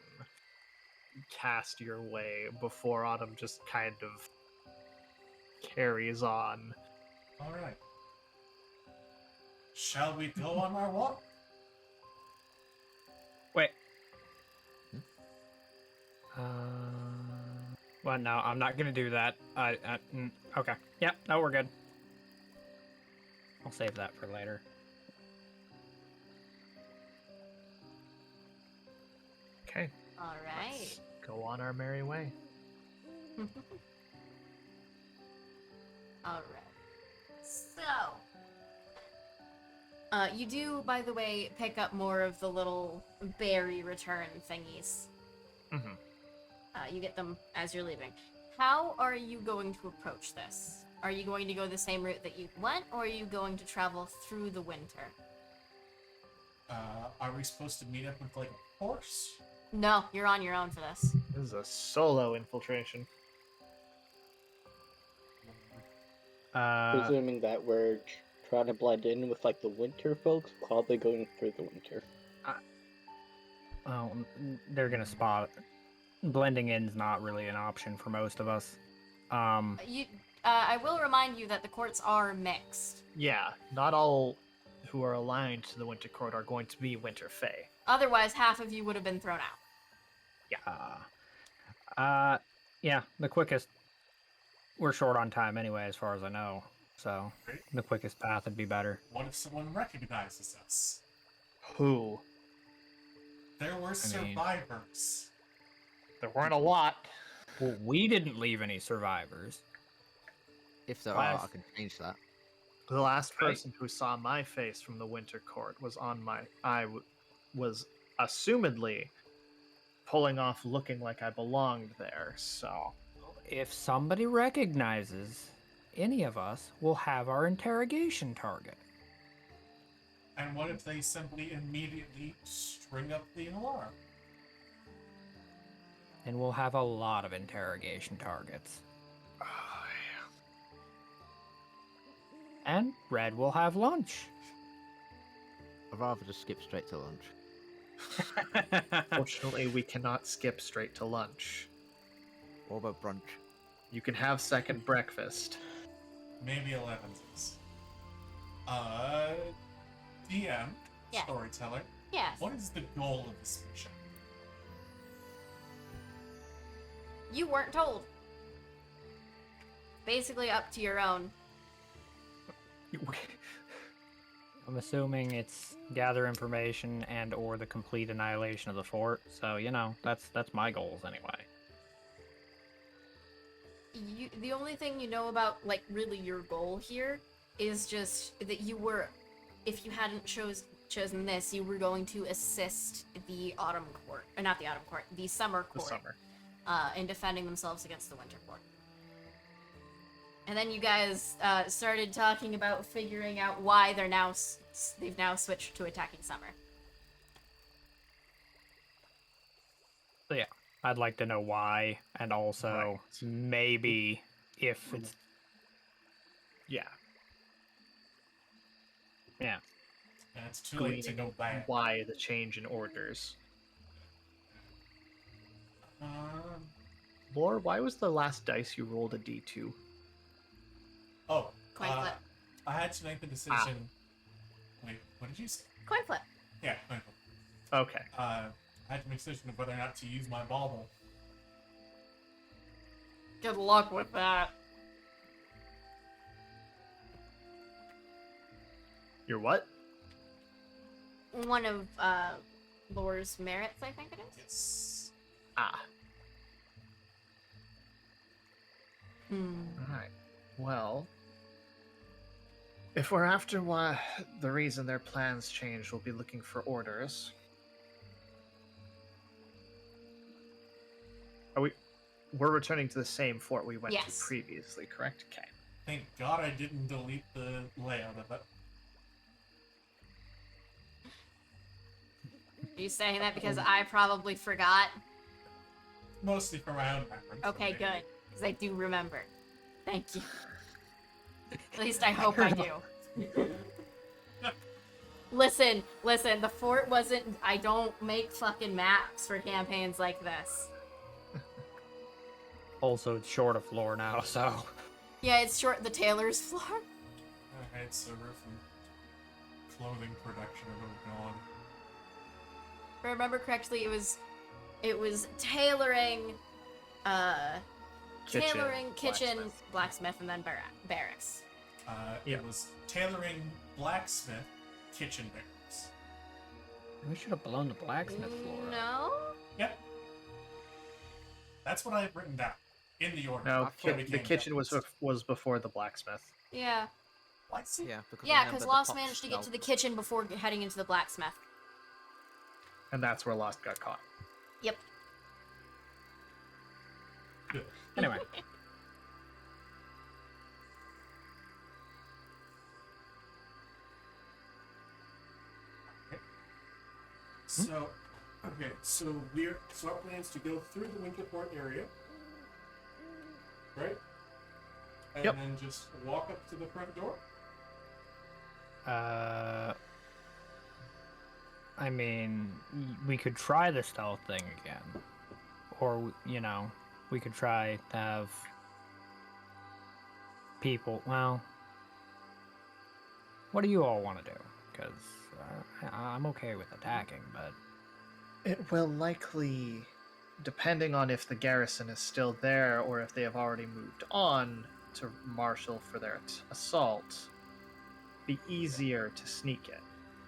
cast your way before Autumn just kind of carries on. alright. Shall we go on our walk? Wait. Well, no, I'm not gonna do that. Okay. Yeah, no, we're good. I'll save that for later. Okay, All right. let's go on our merry way. All right. So, you do, by the way, pick up more of the little berry return thingies. Mm-hmm. You get them as you're leaving. How are you going to approach this? Are you going to go the same route that you went, or are you going to travel through the winter? Are we supposed to meet up with, like, a horse? No, you're on your own for this. This is a solo infiltration. Presuming that we're trying to blend in with like the winter folks, probably going through the winter. Oh, they're gonna spot. Blending in's not really an option for most of us. I will remind you that the courts are mixed. Yeah, not all who are aligned to the Winter Court are going to be Winter Fae. Otherwise, half of you would have been thrown out. Yeah, the quickest. We're short on time anyway, as far as I know. So Great. the quickest path would be better. What if someone recognizes us? Who? There were mean- survivors. There weren't a lot. Well, we didn't leave any survivors. If there are, I Last- can change that. The last Right. person who saw my face from the Winter Court was on my. Was assumedly pulling off looking like I belonged there, so. If somebody recognizes any of us, we'll have our interrogation target. And what if they simply immediately string up the alarm? And we'll have a lot of interrogation targets. And Red will have lunch. I'd rather just skip straight to lunch. Fortunately, we cannot skip straight to lunch. What about brunch? You can have second breakfast. Maybe 11s. DM, Yeah. storyteller, Yes. what is the goal of this mission? You weren't told. Basically up to your own. I'm assuming it's gather information and or the complete annihilation of the fort. So, you know, that's my goals anyway. The only thing you know about, like, really your goal here is just that you were, if you hadn't chosen this, you were going to assist the Autumn Court, or not the Autumn Court, the Summer The Court. summer. in defending themselves against the Winter Horde. And then you guys started talking about figuring out why they've now switched to attacking summer. So yeah, I'd like to know why, and also Right. maybe if it's Yeah. yeah. And it's too late to go back. Why the change in orders? Lore, why was the last dice you rolled a D2? Oh, Coin flip. I had to make the decision. Wait, what did you say? Coin flip. Yeah, coin flip. Okay. I had to make a decision of whether or not to use my bauble. Good luck with that. Your what? One of Lore's merits, I think it is. Yes. Ah. Hmm. Alright. Well, if we're after why the reason their plans changed, we'll be looking for orders. We're returning to the same fort we went Yes. to previously, correct? Okay. Thank God I didn't delete the layout of it. Are you saying that because I probably forgot? Mostly for my own reference. Okay, good. Because I do remember. Thank you. At least I hope I do. Listen, the fort wasn't... I don't make fucking maps for campaigns like this. Also, it's short of floor now, so Yeah, it's short the tailor's floor. Alright, so roof and clothing production are both gone. If I remember correctly, it was tailoring, kitchen, blacksmith, and then barracks. It was tailoring, blacksmith, kitchen barracks. we should have blown the blacksmith floor up. No? Yep. That's what I've written down. In the order. No, before we the came kitchen down. was before the blacksmith. Yeah. What's Yeah, because Yeah, remember because the Lost pots managed to get to smell. the kitchen before heading into the blacksmith. And that's where Lost got caught. Yep. Good. Anyway, So, okay, so our plan is to go through the Winterport area, right? And Yep. then just walk up to the front door. I mean, we could try the stealth thing again, or we could try to have people. Well, what do you all want to do? Because I'm okay with attacking, but It will likely, depending on if the garrison is still there or if they have already moved on to marshal for their assault, be easier to sneak in.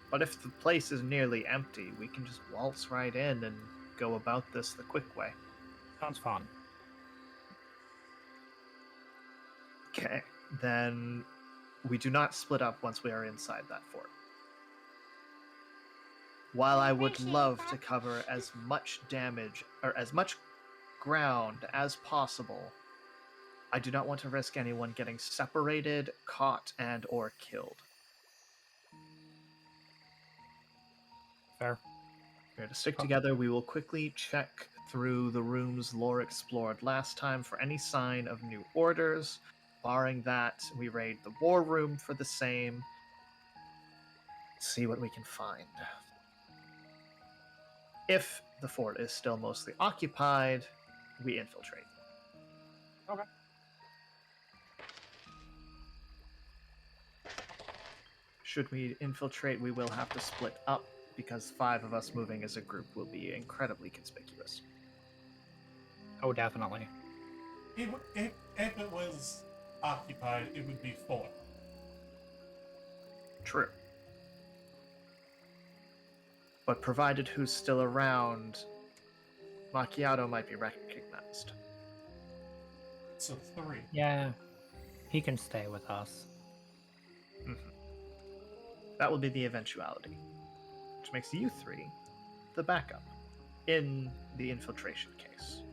But if the place is nearly empty, we can just waltz right in and go about this the quick way. sounds fun. Okay, then we do not split up once we are inside that fort. While I would love to cover as much damage or as much ground as possible, I do not want to risk anyone getting separated, caught, and or killed. Fair. We are to stick together. We will quickly check through the rooms Lore explored last time for any sign of new orders. Barring that, we raid the war room for the same. See what we can find. If the fort is still mostly occupied, we infiltrate. Okay. Should we infiltrate, we will have to split up because 5 of us moving as a group will be incredibly conspicuous. Oh, definitely. If it was occupied, it would be 4. True. But provided who's still around, Macchiato might be recognized. So 3. Yeah, he can stay with us. That will be the eventuality, which makes you 3 the backup in the infiltration case.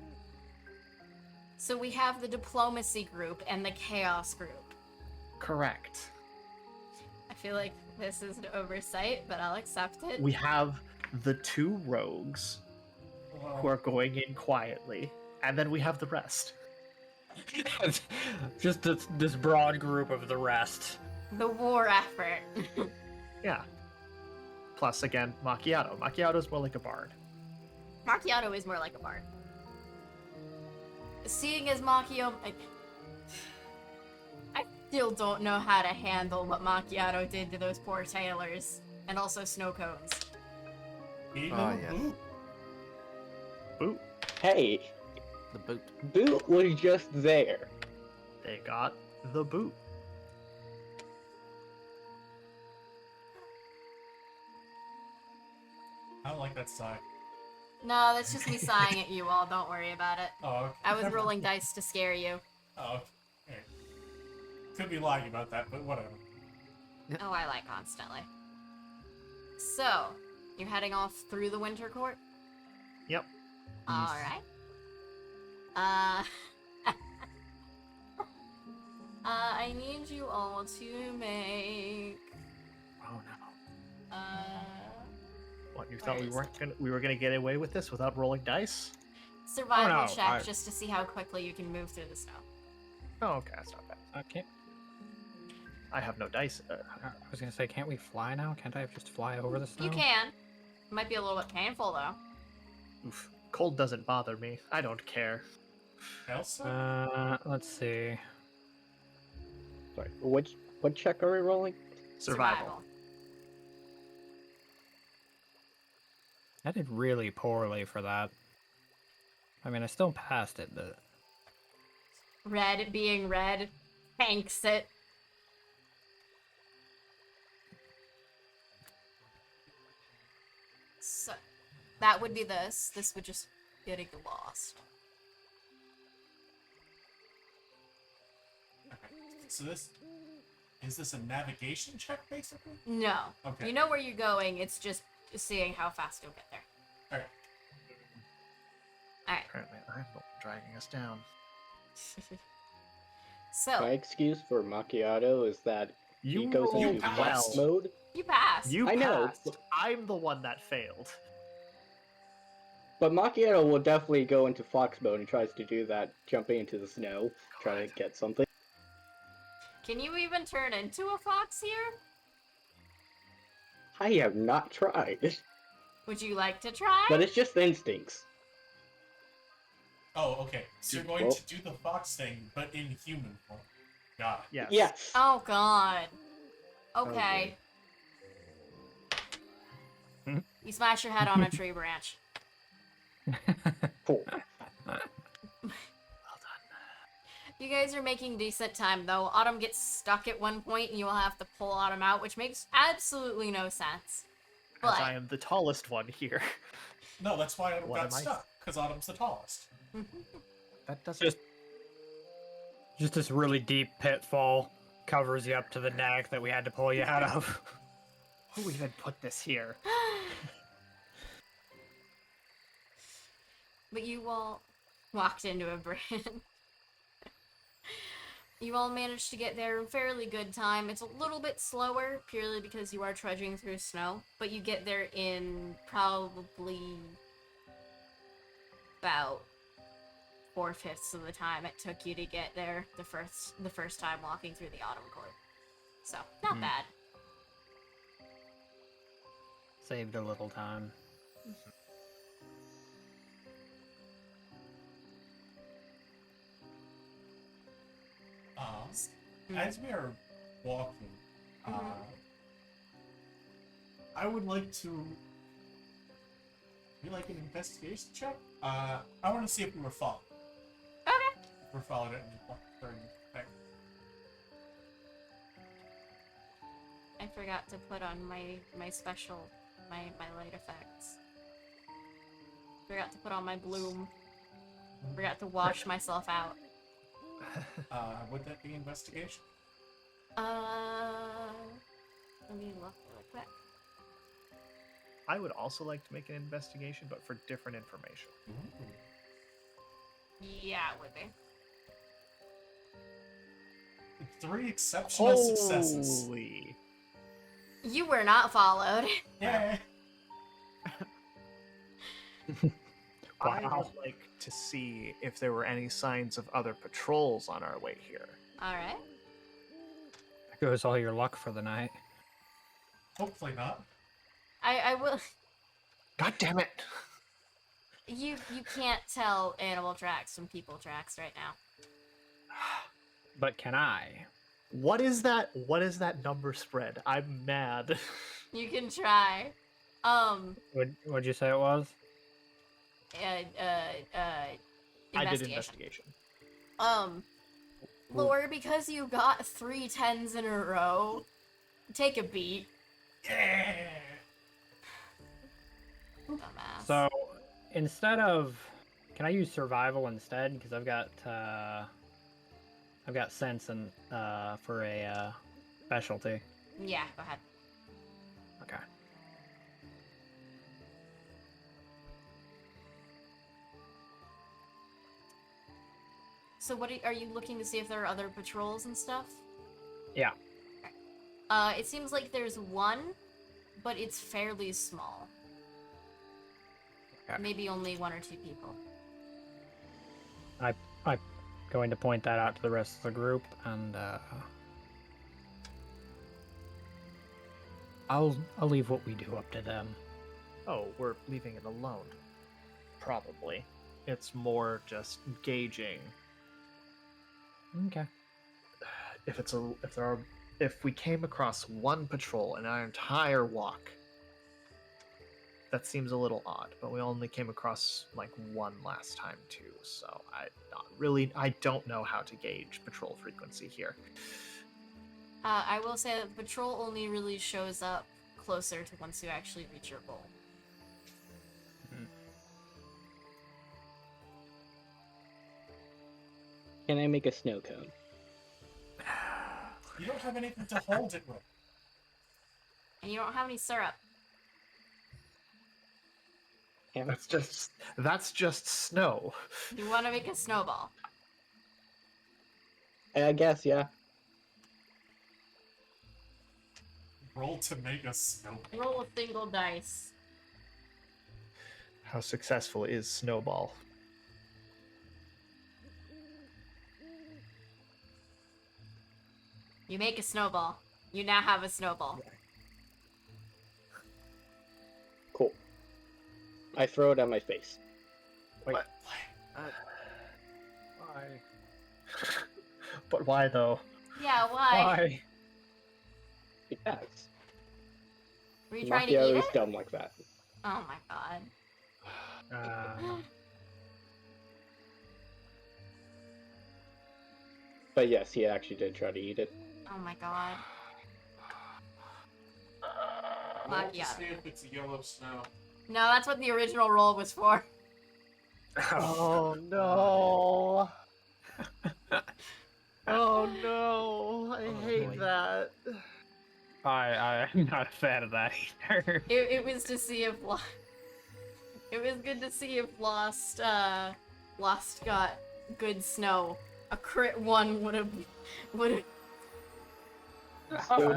So we have the diplomacy group and the chaos group. Correct. I feel like this is an oversight, but I'll accept it. We have the 2 rogues who are going in quietly, and then we have the rest. Just this broad group of the rest. The war effort. Yeah. Plus, again, Macchiato. Macchiato's more like a bard. Macchiato is more like a bard. Seeing as Macchiato... I still don't know how to handle what Macchiato did to those poor tailors. And also snow cones. yes. Boot. Hey, The boot. Boot was just there. They got the boot. I don't like that sigh. No, that's just me sighing at you all. Don't worry about it. Oh, okay. I was rolling dice to scare you. Oh, okay. Could be lying about that, but whatever. Oh, I lie constantly. So, you're heading off through the Winter Court? Yep. Alright. I need you all to make... Oh no. What, you Where thought is we were gonna get away with this without rolling dice? survival no, check just to see how quickly you can move through the snow. Oh, okay, that's not bad. Can't. I have no dice. I was gonna say, can't we fly now? Can't I just fly over the snow? You can. It might be a little bit painful though. Oof. Cold doesn't bother me. I don't care. Elsa? Let's see. Sorry, what check are we rolling? Survival. I did really poorly for that. I mean, I still passed it, but Red being red, tanks it. So, that would be this. This would just getting lost. Okay. So is this a navigation check, basically? No. Okay. You know where you're going, it's just seeing how fast you'll get there. Alright. Alright. Apparently, I'm the one dragging us down. So, My excuse for macchiato is that he You goes rolled into passed. fast mode. you passed. You I know. passed. I'm the one that failed. But macchiato will definitely go into fox mode and tries to do that, jumping into the snow, trying to get something. Can you even turn into a fox here? I have not tried, Would you like to try? but it's just instincts. Oh, okay. So you're going Well- to do the fox thing, but in human form. Got it. Yes. Yes. Oh god. Okay. Hmm? You smash your head on a tree branch. Cool. Well done. You guys are making decent time though. Autumn gets stuck at one point and you will have to pull Autumn out, which makes absolutely no sense. As But I am the tallest one here. No, that's why Autumn What got am I- stuck, because Autumn's the tallest. That doesn't. just this really deep pitfall covers you up to the neck that we had to pull you out of. Who even put this here? But you all walked into a brand. You all managed to get there in fairly good time. It's a little bit slower, purely because you are trudging through snow, but you get there in probably about 4/5 of the time it took you to get there the first time walking through the Autumn Court. So, not bad. Saved a little time. As we are walking, I would like to be like an investigation check. I want to see if we were followed. Okay. If we're followed at any point during the thing. I forgot to put on my special, my light effects. Forgot to put on my bloom. Forgot to wash myself out. Would that be investigation? Let me look really quick. I would also like to make an investigation, but for different information. Yeah, it would be. 3 exceptional successes. Holy. You were not followed. Yay! I Wow. would like to see if there were any signs of other patrols on our way here. Alright. There goes all your luck for the night. Hopefully not. I will. God damn it! You can't tell animal tracks from people tracks right now. But can I? What is that? What is that number spread? I'm mad. You can try. What'd you say it was? I did Investigation. investigation. Lore, because you got 3 10s in a row, take a beat. Yeah! Dumbass. So instead of, can I use survival instead? Because I've got sense and for a specialty. Yeah, go ahead. Okay. So what are you looking to see if there are other patrols and stuff? Yeah. It seems like there's one, but it's fairly small. Okay. Maybe only 1 or 2 people. I'm going to point that out to the rest of the group, and I'll leave what we do up to them. Oh, we're leaving it alone. Probably. It's more just gauging. Okay. If we came across one patrol in our entire walk, that seems a little odd. But we only came across like one last time too, so I don't know how to gauge patrol frequency here. I will say that patrol only really shows up closer to once you actually reach your goal. Can I make a snow cone? You don't have anything to hold it with. And you don't have any syrup. Damn it. That's just snow. You want to make a snowball. I guess, yeah. Roll to make a snowball. Roll a single dice. How successful is Snowball? You make a snowball. You now have a snowball. Cool. I throw it at my face. Wait, Why? Why? but why though? Yeah, why? Yes. Were you trying to Mafia eat is it? dumb like that. Oh my god. But yes, he actually did try to eat it. Oh my god. Roll Fuck to yeah. see if it's yellow snow. No, that's what the original roll was for. Oh no! Oh no! I Oh, hate boy. that. I'm not a fan of that either. It was to see if it was good to see if Lost got good snow. A crit 1 would have It would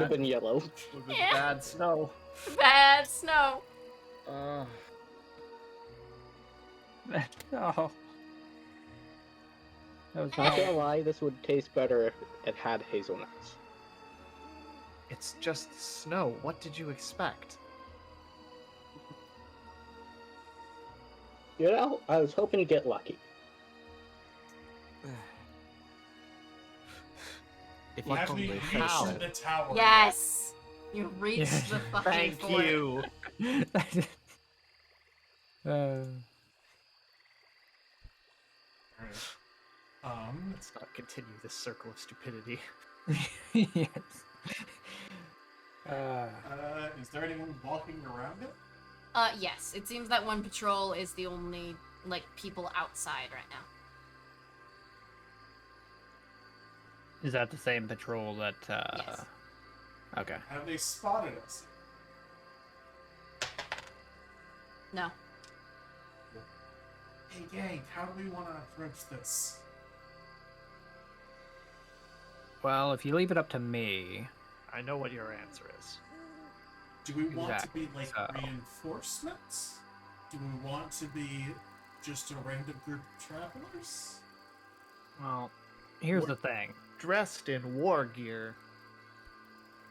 have been yellow. Would've been Yeah. bad snow. bad snow. No. That was Not not. gonna lie, this would taste better if it had hazelnuts. It's just snow. What did you expect? You know, I was hoping to get lucky. If you Have we humbly reached face how? it, the tower? Yes. You reached Yeah. the fucking Thank fort. you. Let's not continue this circle of stupidity. Yes. Is there anyone walking around it? Yes. It seems that one patrol is the only like people outside right now. Is that the same patrol that? Yes. Okay. Have they spotted us? No. Hey gang, how do we want to approach this? Well, if you leave it up to me, I know what your answer is. Do we want Exactly, to be like so- reinforcements? Do we want to be just a random group of travelers? well, here's What- the thing. Dressed in war gear.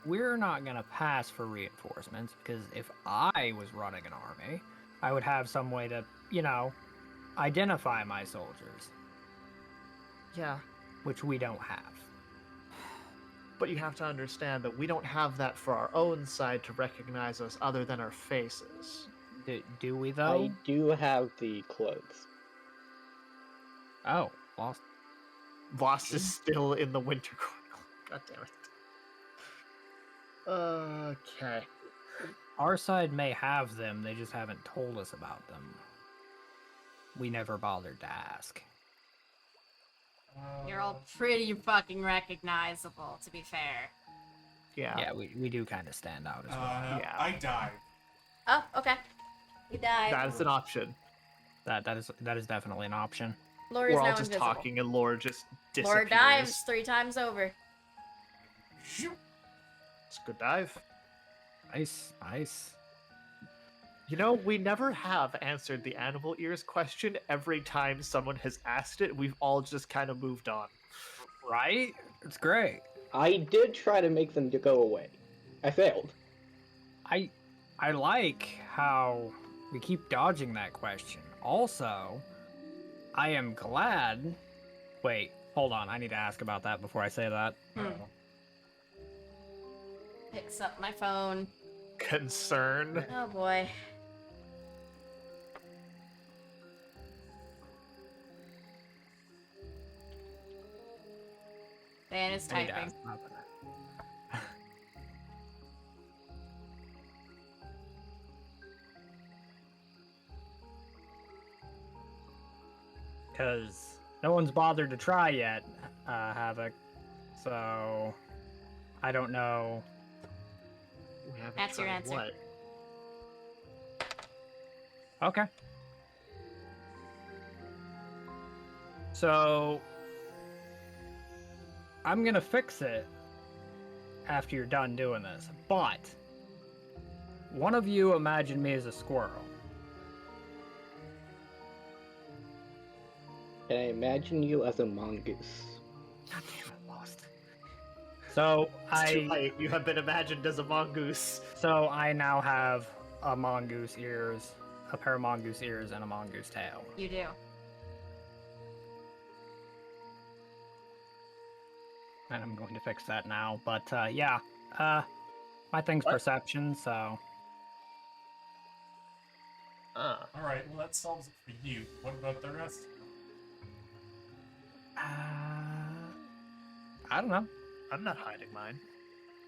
We're not gonna pass for reinforcements because if I was running an army, I would have some way to, identify my soldiers, Yeah. which we don't have. But you have to understand that we don't have that for our own side to recognize us other than our faces. Do we though? I do have the clothes. Oh, lost. Voss is still in the Winter Chronicle. God damn it. Okay. Our side may have them, they just haven't told us about them. We never bothered to ask. You're all pretty fucking recognizable, to be fair. Yeah. Yeah, we do kind of stand out as well. Yeah. I died. Oh, okay. You died. That is an option. That is definitely an option. Lori's We're all now just invisible. talking and Lore just disappears. Lore dives 3 times over. Shoot. It's a good dive. Nice, nice. You know, we never have answered the animal ears question. Every time someone has asked it, we've all just kind of moved on. Right? It's great. I did try to make them to go away. I failed. I like how we keep dodging that question. Also, I am glad. Wait, hold on. I need to ask about that before I say that. Picks up my phone. Concern. Oh boy. Dan is I need to typing. ask about that. Because no one's bothered to try yet, Havoc. So I don't know. We haven't That's your tried answer. What? Okay. So I'm gonna fix it after you're done doing this, but one of you imagine me as a squirrel. Can I imagine you as a mongoose? God damn it, lost. So It's too late. You have been imagined as a mongoose. So I now have a mongoose ears, a pair of mongoose ears, and a mongoose tail. You do. And I'm going to fix that now. But yeah, my thing's What? perception, so Alright, well that solves it for you. What about the rest? I don't know. I'm not hiding mine.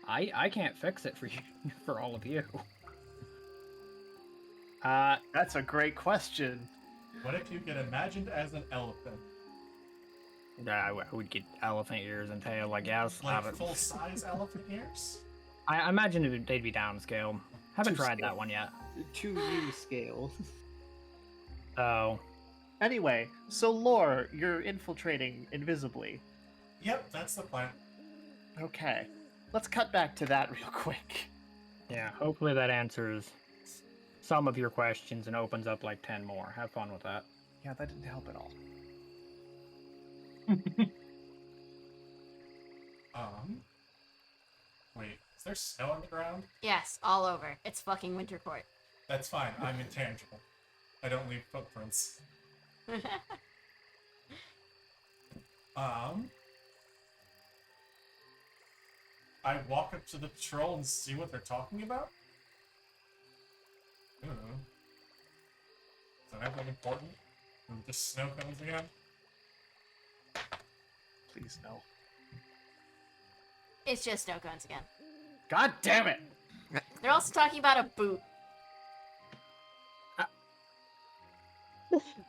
I can't fix it for you, for all of you. That's a great question. What if you get imagined as an elephant? I would get elephant ears and tail, I guess. Like full-size elephant ears? I imagine they'd be downscaled. Haven't To tried scale. that one yet. To you scale. So Anyway, so Lore, you're infiltrating invisibly. Yep, that's the plan. Okay. Let's cut back to that real quick. yeah, hopefully that answers some of your questions and opens up like 10 more. Have fun with that. Yeah, that didn't help at all. Wait, is there snow on the ground? Yes, all over. It's fucking winter court. That's fine, I'm intangible. I don't leave footprints. I walk up to the patrol and see what they're talking about? I don't know. Is that anything important? And the snow comes again? Please, no. It's just snow cones again. God damn it! They're also talking about a boot.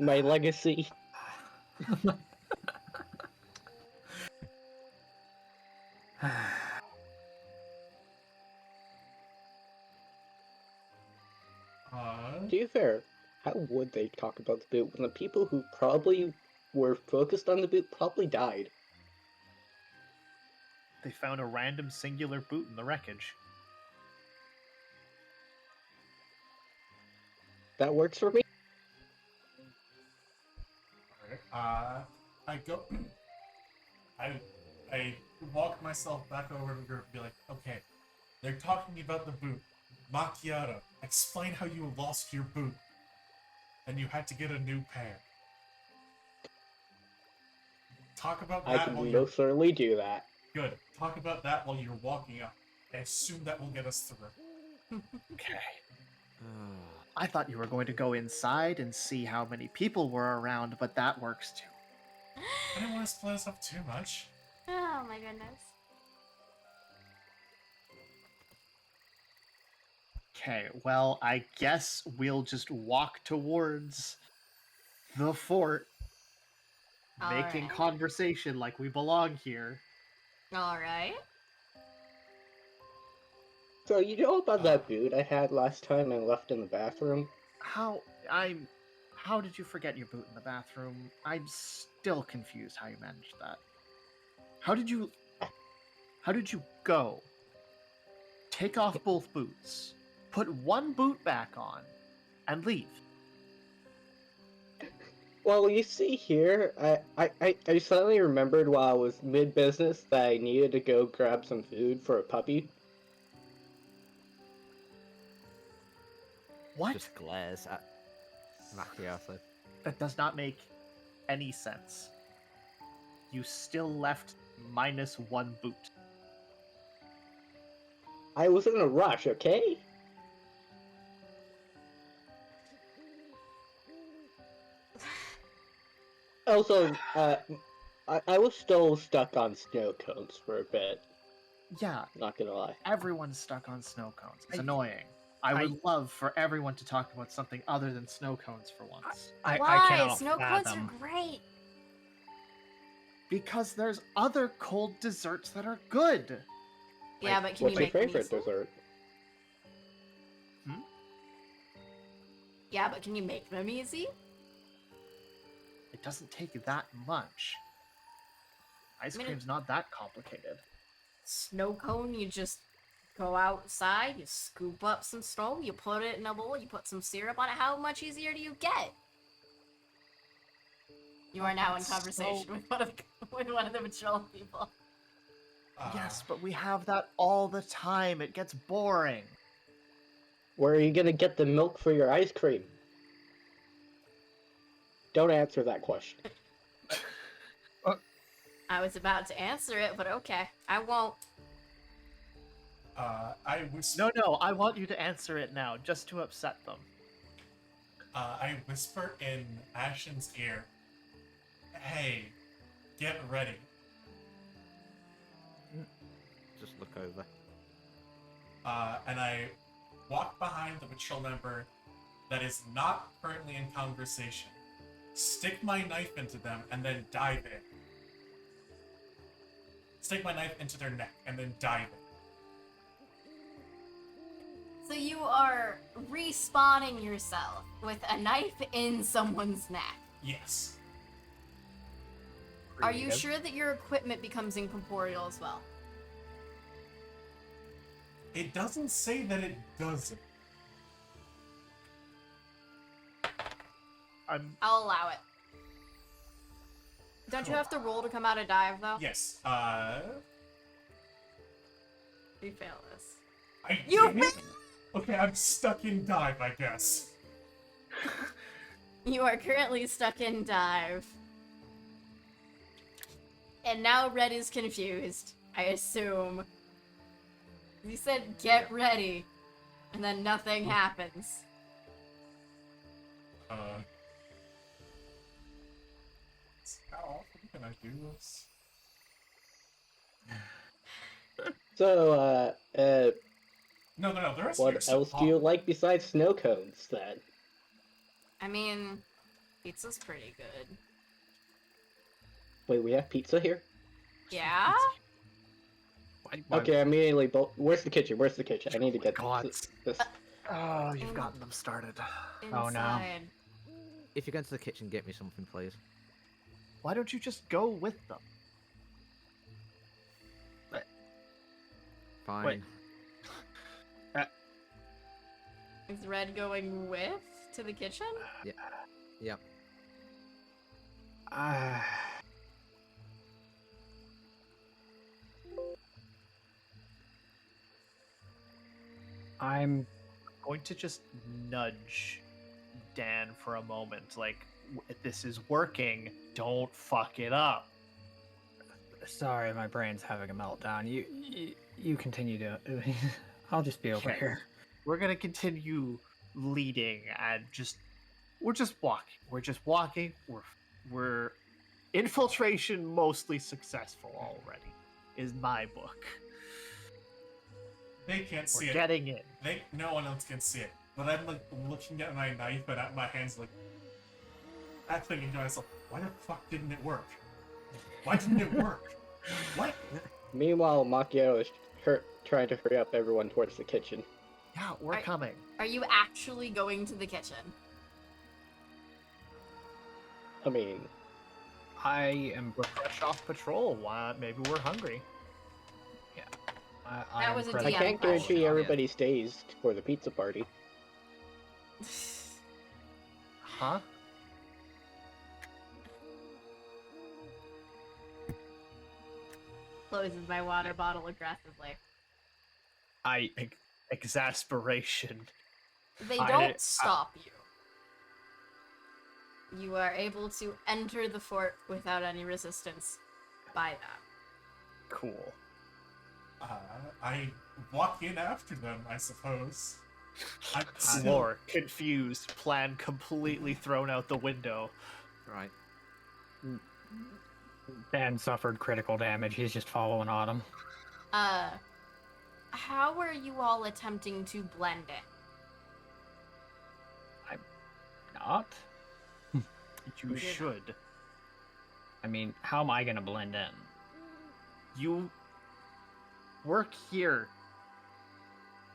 My legacy. To be fair, how would they talk about the boot when the people who probably were focused on the boot probably died? They found a random singular boot in the wreckage. That works for me. Alright, I go... I walk myself back over to the group and be like, okay, they're talking about the boot. Macchiato, explain how you lost your boot. And you had to get a new pair. Talk about I that can while you're... most certainly do that. Good. Talk about that while you're walking up. I assume that will get us through. Okay. I thought you were going to go inside and see how many people were around, but that works too. I didn't want to split us up too much. Oh my goodness. Okay, well, I guess we'll just walk towards the fort, making Alright. conversation like we belong here. Alright. So you know about that boot I had last time I left in the bathroom? How did you forget your boot in the bathroom? I'm still confused how you managed that. How did you go? Take off both boots, put one boot back on, and leave. Well, you see here, I suddenly remembered while I was mid-business that I needed to go grab some food for a puppy. What? Just glares at Macchiato. That does not make any sense. You still left minus one boot. I was in a rush, okay? Also, I was still stuck on snow cones for a bit, Yeah, not gonna lie. everyone's stuck on snow cones. It's annoying. I would love for everyone to talk about something other than snow cones for once. I Why? cannot Snow cones fathom. are great. Because there's other cold desserts that are good. Yeah, but can What's you your make them favorite easily? dessert? Yeah, but can you make them easy? It doesn't take that much. Ice I mean, cream's not that complicated. Snow cone, you just go outside, you scoop up some snow, you put it in a bowl, you put some syrup on it. How much easier do you get? You are now in That's conversation so- with one of the patrol people. Yes, but we have that all the time. It gets boring. Where are you gonna get the milk for your ice cream? Don't answer that question. I was about to answer it, but okay, I won't. I whisper. No, I want you to answer it now, just to upset them. I whisper in Ashen's ear. Hey, get ready. Just look over. And I walk behind the patrol member that is not currently in conversation. Stick my knife into them and then dive in. Stick my knife into their neck and then dive in. So you are respawning yourself with a knife in someone's neck. Yes. Are you sure that your equipment becomes incorporeal as well? It doesn't say that it doesn't. I'll allow it. Don't you have to roll to come out of dive, though? Yes. You fail this. You Okay, I'm stuck in dive, I guess. You are currently stuck in dive. And now Red is confused, I assume. You said, get ready. And then nothing happens. How often can I do this? So, No, the rest of what else do you like besides snow cones, then? I mean, pizza's pretty good. Wait, we have pizza here? Yeah? Okay, immediately, where's the kitchen? Where's the kitchen? I need to get God. this. Oh, you've gotten them started. Oh, no. Inside. If you go into the kitchen, get me something, please. Why don't you just go with them? Fine. Wait. Is Red going with to the kitchen? Yep. I'm Going to just nudge Dan for a moment. Like, this is working. Don't fuck it up. sorry, my brain's having a meltdown. You continue to. I'll just be over Okay. here. We're gonna continue leading and we're just walking. We're just walking. We're infiltration mostly successful already. Is my book. They can't see We're it. getting in. No one else can see it. But I'm like looking at my knife and at my hands like I'm thinking to myself, why the fuck didn't it work? Why didn't it work? What? Meanwhile, Macchiato is trying to hurry up everyone towards the kitchen. Yeah, we're Alright. coming. Are you actually going to the kitchen? I mean, I am. We're fresh off patrol. Maybe we're hungry. I That am was a present. I DM can't question. guarantee everybody stays for the pizza party. Huh? Closes my water bottle aggressively. I Exasperation. They I don't did- stop you. You are able to enter the fort without any resistance by them. Cool. I walk in after them, I suppose. I'm still... Lore, confused, plan completely thrown out the window. Right. Dan suffered critical damage. He's just following Autumn. How are you all attempting to blend in? Not. You should. I mean, how am I gonna blend in? You work here.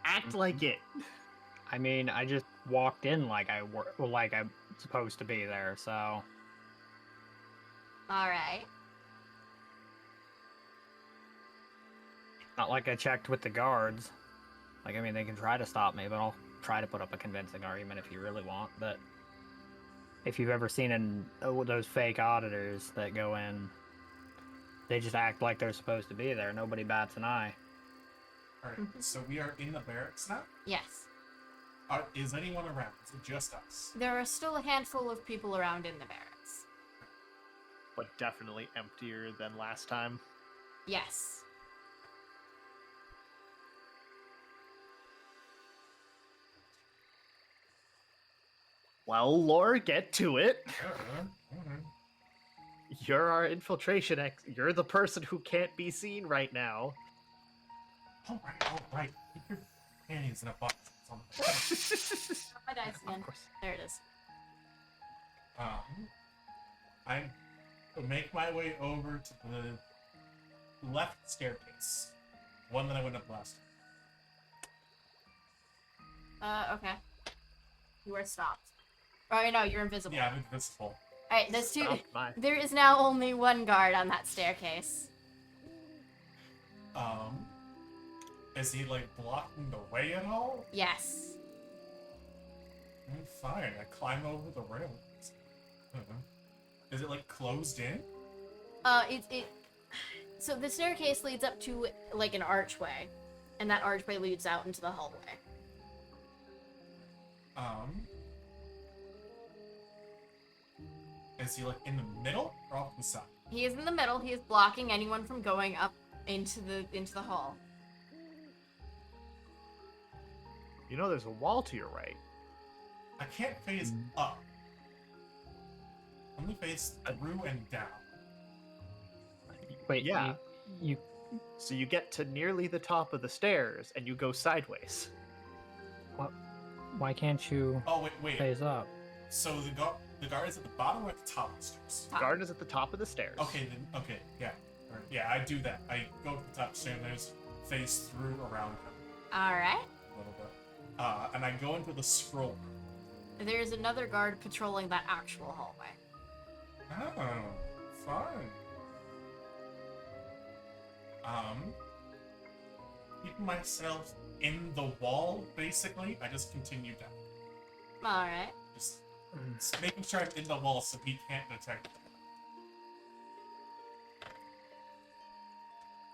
Act like it. I mean, I just walked in like I'm supposed to be there. So Alright. not like I checked with the guards. Like, I mean, they can try to stop me, but I'll try to put up a convincing argument if you really want. But if you've ever seen those fake auditors that go in, they just act like they're supposed to be there. Nobody bats an eye. Alright, so we are in the barracks now? Yes. Is anyone around? Is it just us? There are still a handful of people around in the barracks. But definitely emptier than last time. Yes. Well, Lore, get to it. Mhm. You're our infiltration You're the person who can't be seen right now. Alright. Keep your panties in a box. It's on the Got my dice again. Of course. There it is. I make my way over to the left staircase. One that I went up last time. Okay. You are stopped. Oh, no, you're invisible. Yeah, I'm invisible. Alright, there's two. Oh, my. There is now only one guard on that staircase. Is he like blocking the way at all? Yes. Fine, I climb over the railings. Is it like closed in? So the staircase leads up to like an archway, and that archway leads out into the hallway. Is he like in the middle or off to the side? He is in the middle. He is blocking anyone from going up into the hall. You know there's a wall to your right. I can't phase up. Only phase through and down. Wait, Yeah. You So you get to nearly the top of the stairs and you go sideways. why can't you Oh wait. phase up? So the guard is at the bottom or at the top of the stairs? Top. Garden is at the top of the stairs. Yeah. Alright, yeah, I do that. I go to the top of the stairs and I just phase through around him Alright. a little bit. And I go into the scroll room. There's another guard patrolling that actual hallway. Oh, fun. keeping myself in the wall, basically. I just continue down. Alright. Just making sure I'm in the wall so he can't detect me.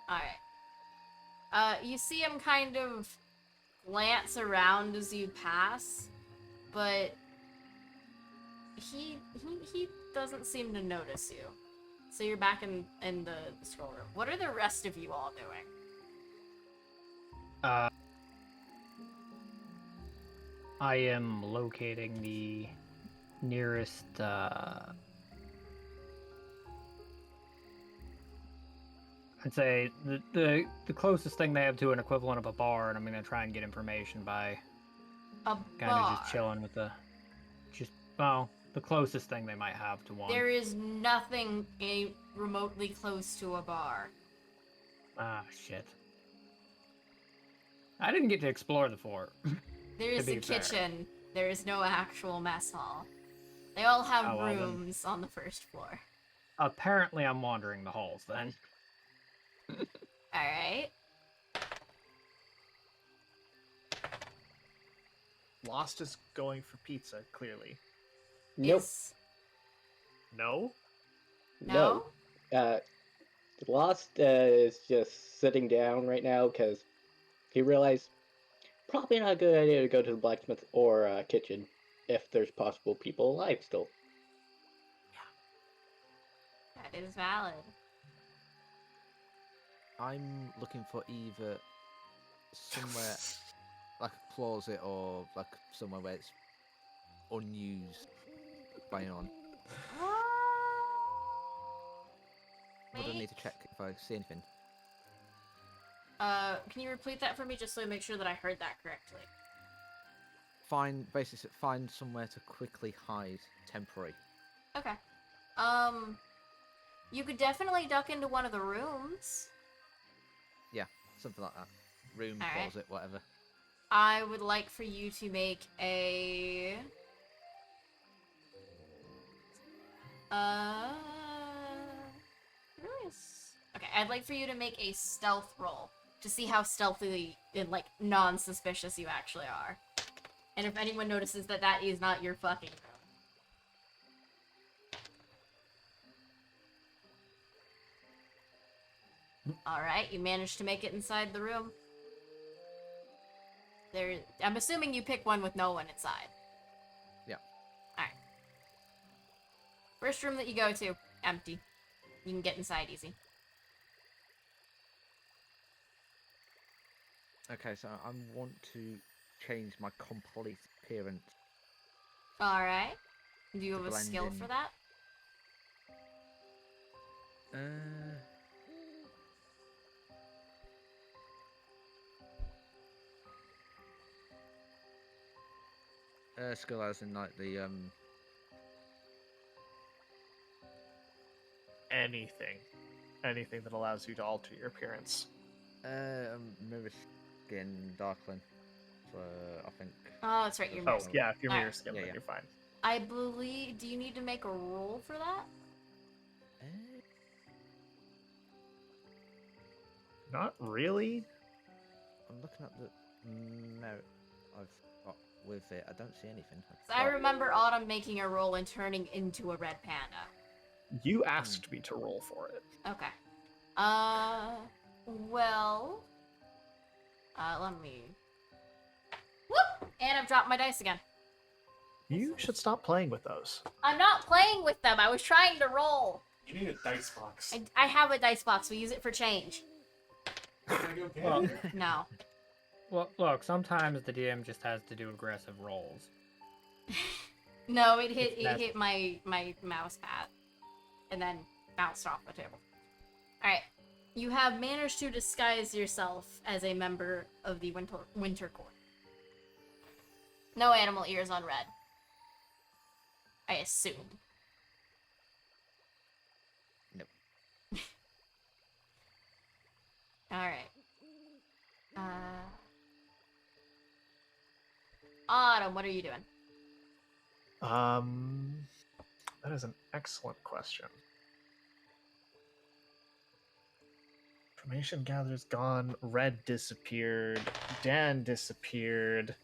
Alright. You see him kind of glance around as you pass, but he doesn't seem to notice you. So you're back in the scroll room. What are the rest of you all doing? I am locating the nearest I'd say the closest thing they have to an equivalent of a bar, and I'm gonna try and get information by A kind bar. of just chilling with the the closest thing they might have to one. There is nothing remotely close to a bar. Ah, shit. I didn't get to explore the fort. There is a be fair. kitchen. There is no actual mess hall. They all have Oh, well, then. rooms on the first floor. Apparently, I'm wandering the halls then. Alright. Lost is going for pizza, clearly. Nope. No? No? Lost is just sitting down right now because he realized probably not a good idea to go to the blacksmith or kitchen if there's possible people alive still. That is valid. I'm looking for either somewhere like a closet or like somewhere where it's unused by anyone. Would I need to check if I see anything? Can you repeat that for me just so I make sure that I heard that correctly? Find somewhere to quickly hide temporary. Okay. You could definitely duck into one of the rooms. Yeah, something like that. Room, Alright. closet, whatever. I would like for you to make a... Okay, I'd like for you to make a stealth roll to see how stealthy and, like, non-suspicious you actually are. And if anyone notices that that is not your fucking room. Alright, you managed to make it inside the room. I'm assuming you pick one with no one inside. Yeah. Alright. First room that you go to, empty. You can get inside easy. Okay, so I want to change my complete appearance. Alright. Do you To have a blend skill in. for that? Skill as in like the Anything that allows you to alter your appearance. mirror skin darkling. So I think. Oh, that's right, you're Oh, missing. yeah, if you're Alright. mirror skin, Yeah, then yeah. you're fine. I believe... Do you need to make a roll for that? Not really. I'm looking at the merit I've got with it. I don't see anything. So I remember Autumn making a roll and turning into a red panda. You asked me to roll for it. Okay. Well... let me... Whoop! And I've dropped my dice again. You should stop playing with those. I'm not playing with them, I was trying to roll. You need a dice box. I have a dice box, we use it for change. Can I go get Well, it? No. well, look, sometimes the DM just has to do aggressive rolls. No, it hit That's- my mouse pad. And then bounced off the table. Alright. You have managed to disguise yourself as a member of the Winter Court. No animal ears on red. I assume. Nope. Alright. Autumn, what are you doing? That is an excellent question. Information gather's gone. Red disappeared. Dan disappeared.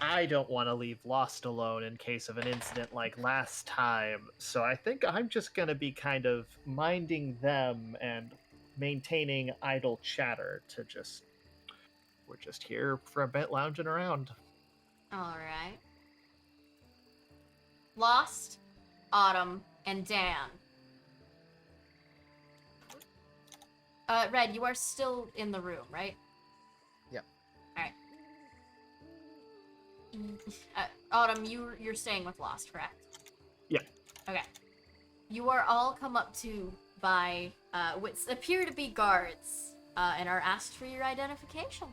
I don't want to leave Lost alone in case of an incident like last time, so I think I'm just going to be kind of minding them and maintaining idle chatter to just... We're just here for a bit, lounging around. Alright. Lost, Autumn, and Dan. Red, you are still in the room, right? Yep. Alright. Autumn, you're staying with Lost, correct? Yeah. Okay. You are all come up to by what appear to be guards, and are asked for your identification.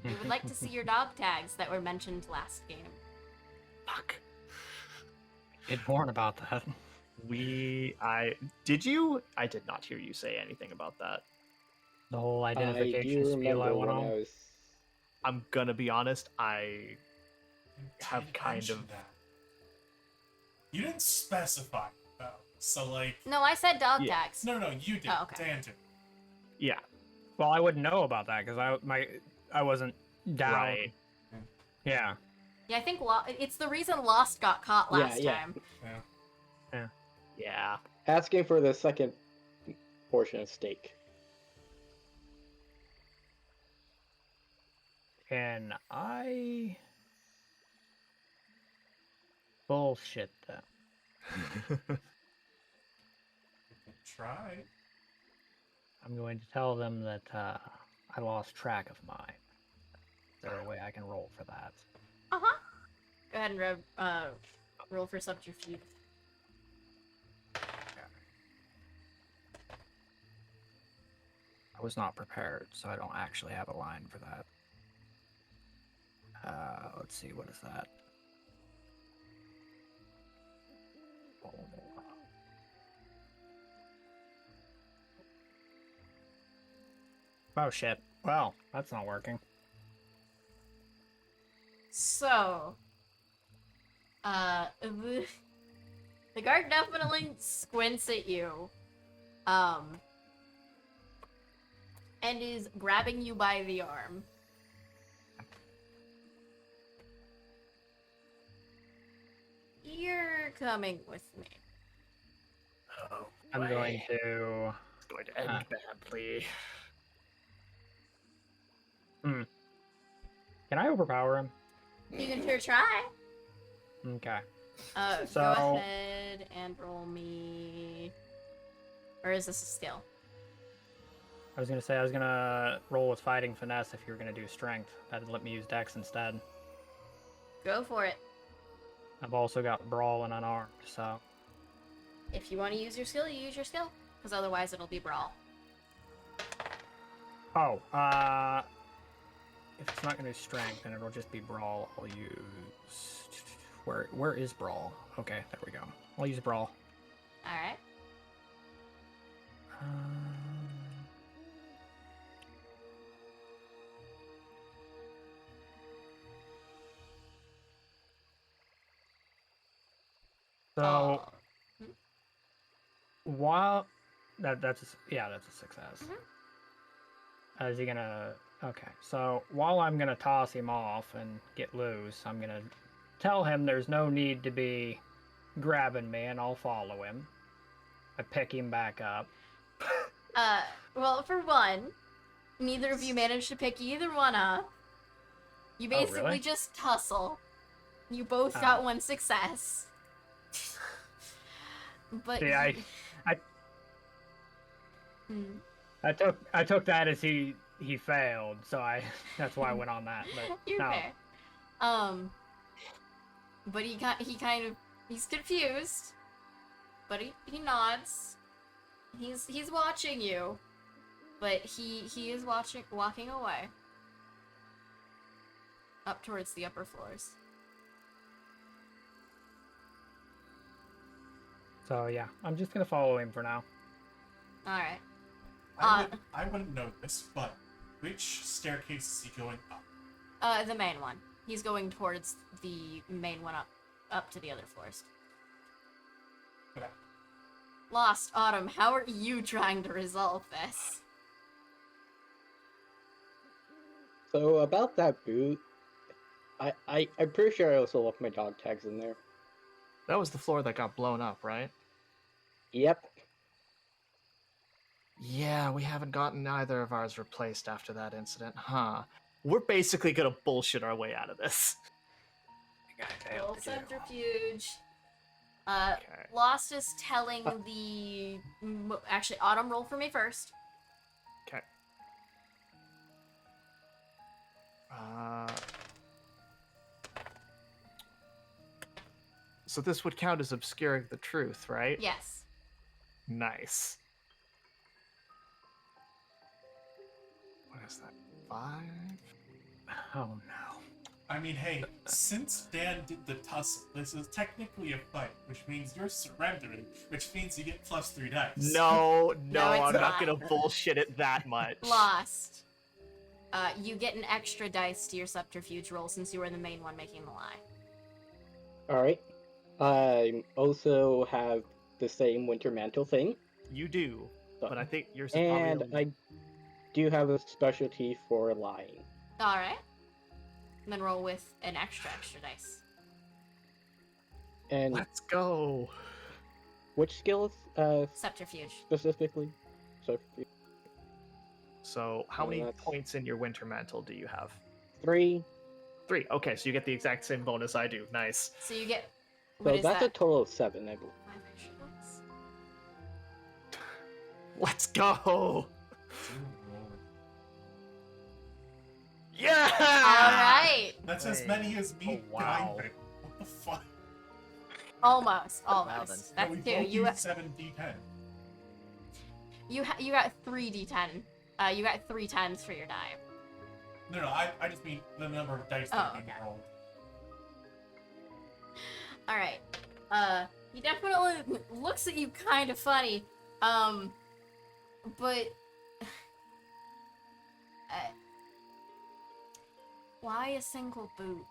We would like to see your dog tags that were mentioned last game. Fuck. Did warn about that. Did you? I did not hear you say anything about that. The whole I identification do spiel I remember went when on. I was. I'm gonna be honest, I You have didn't kind mention of... that. You didn't specify, though. So, like... No, I said dog Yeah. tags. No, you did. Oh, okay. Dan did. Yeah, Well, I wouldn't know about that because I wasn't down. right. Yeah. Yeah, I think it's the reason Lost got caught last Yeah. time. Yeah. Asking for the second portion of steak. Can I bullshit them? You can try. I'm going to tell them that I lost track of mine. Is there a way I can roll for that? Uh-huh. Go ahead and roll for subterfuge. I was not prepared, so I don't actually have a line for that. Let's see, what is that? Oh shit. Well, that's not working. So, the guard definitely squints at you, and is grabbing you by the arm. You're coming with me. Oh, I'm boy. going to... It's going to end badly. Can I overpower him? You can sure try. Okay. Go ahead and roll me. Or is this a skill? I was gonna say I was gonna roll with fighting finesse if you were gonna do strength. That'd let me use dex instead. Go for it. I've also got brawl and unarmed, so If you want to use your skill, you use your skill. Because otherwise it'll be brawl. oh, if it's not gonna do strength, then it'll just be brawl. I'll use where is brawl? Okay, there we go. I'll use brawl. Alright. So while that's a success. Mhm. Is he gonna? Okay, so while I'm gonna toss him off and get loose, I'm gonna tell him there's no need to be grabbing me, and I'll follow him. I pick him back up. Well, for one, neither of you managed to pick either one up. You Oh, basically really? just tussle. You both Oh. got one success. But See, I Hmm. I took that as he failed, so that's why I went on that. But You're no. fair. But he's confused. But he nods. He's watching you. But he is walking away. Up towards the upper floors. So yeah, I'm just gonna follow him for now. Alright. I wouldn't know this, but which staircase is he going up? The main one. He's going towards the main one up to the other floors. Okay. Lost, Autumn, how are you trying to resolve this? So about that boot, I'm pretty sure I also left my dog tags in there. That was the floor that got blown up, right? Yep. Yeah, we haven't gotten either of ours replaced after that incident, huh? We're basically gonna bullshit our way out of this. Roll subterfuge. Okay. Lost is telling the... Actually, Autumn, roll for me first. Okay. So this would count as obscuring the truth, right? Yes. Nice. What is that? 5? Oh no. I mean, hey, since Dan did the tussle, this is technically a fight, which means you're surrendering, which means you get +3 dice. No, No, it's I'm not not. gonna bullshit it that much. Lost. You get an extra dice to your subterfuge roll since you were the main one making the lie. Alright. I also have the same winter mantle thing. You do, So- but I think yours is And probably... I do have a specialty for lying. Alright. Then roll with an extra dice. And Let's go. which skill Subterfuge. specifically? So So how Oh, many that's- points in your winter mantle do you have? 3. 3. Okay, so you get the exact same bonus I do. Nice. So you get... So What is that's a that? total of 7, I believe. 5 extra points? Let's go. Ooh, Yeah. Alright! that's as many as me. Oh, wow. grinding. What the fuck? Almost. then. Almost. No, That's we 2. both You, used 7d10. you got 3 d10. You got 3 times for your die. No, I just mean the number of dice that Oh, are being okay. rolled. Alright. He definitely looks at you kind of funny. But... why a single boot?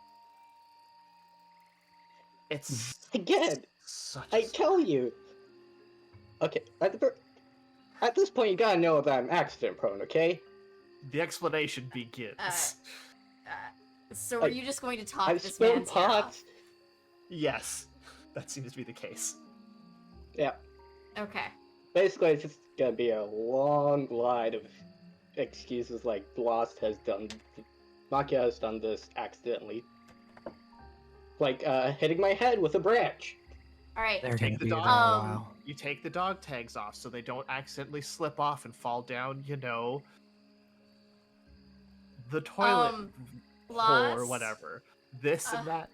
It's Again, such I tell you. Okay, at this point, you gotta know that I'm accident prone, okay? the explanation begins. So are you just going to talk I've this spilled man's ear off? pots. Yes, that seems to be the case. Yeah, Okay. basically, it's just gonna be a long line of excuses like Lost has done, Makia has done this accidentally. Like, hitting my head with a branch. Alright. They're Take gonna the be there a dog. while. You take the dog tags off so they don't accidentally slip off and fall down, the toilet hole or Lost. whatever. This and that.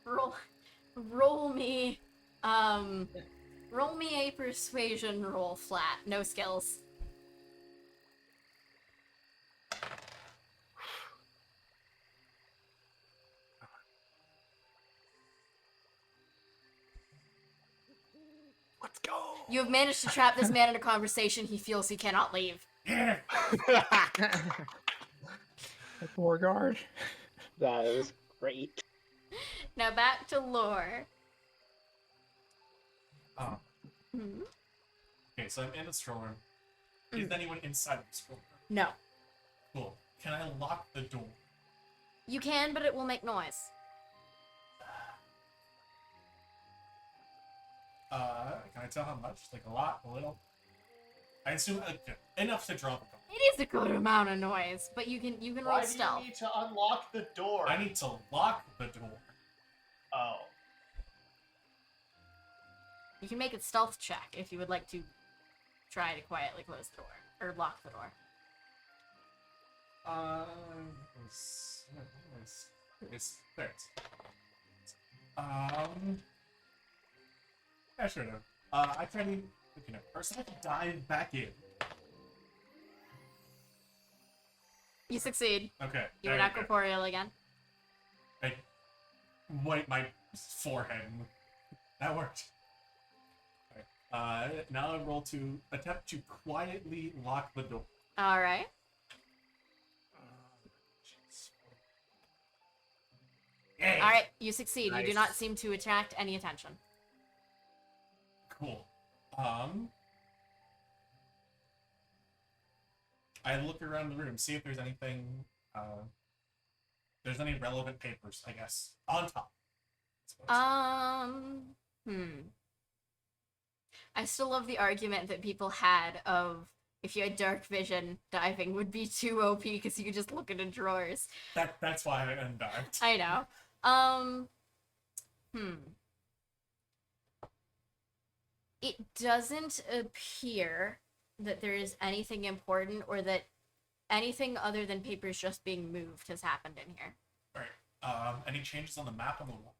Roll me a persuasion roll flat. No skills. Let's go. You have managed to trap this man in a conversation he feels he cannot leave. Yeah! Poor guard. That is great. Now back to lore. Oh. Hmm? Okay, so I'm in the storeroom. Is anyone inside the storeroom? No. Cool. Can I lock the door? You can, but it will make noise. Can I tell how much? Like a lot? A little? I assume enough to draw the gun. It is a good amount of noise, but you can roll Why do stealth. you need to unlock the door? I need to lock the door. Oh. You can make a stealth check if you would like to try to quietly close the door or lock the door. It's there. Yeah, sure. No. I try to. Okay, no. First, I have to dive back in. You succeed. Okay. You there are not go. corporeal again. I wipe my forehead. That worked. Alright. Now I roll to attempt to quietly lock the door. All right. Yay! All right. You succeed. You do Nice. not seem to attract any attention. Cool. I look around the room, see if there's anything, there's any relevant papers, I guess, on top. I suppose. I still love the argument that people had of if you had dark vision, diving would be too OP because you could just look into drawers. That's why I undived. I know. It doesn't appear that there is anything important or that anything other than papers just being moved has happened in here. Alright. Any changes on the map on the wall?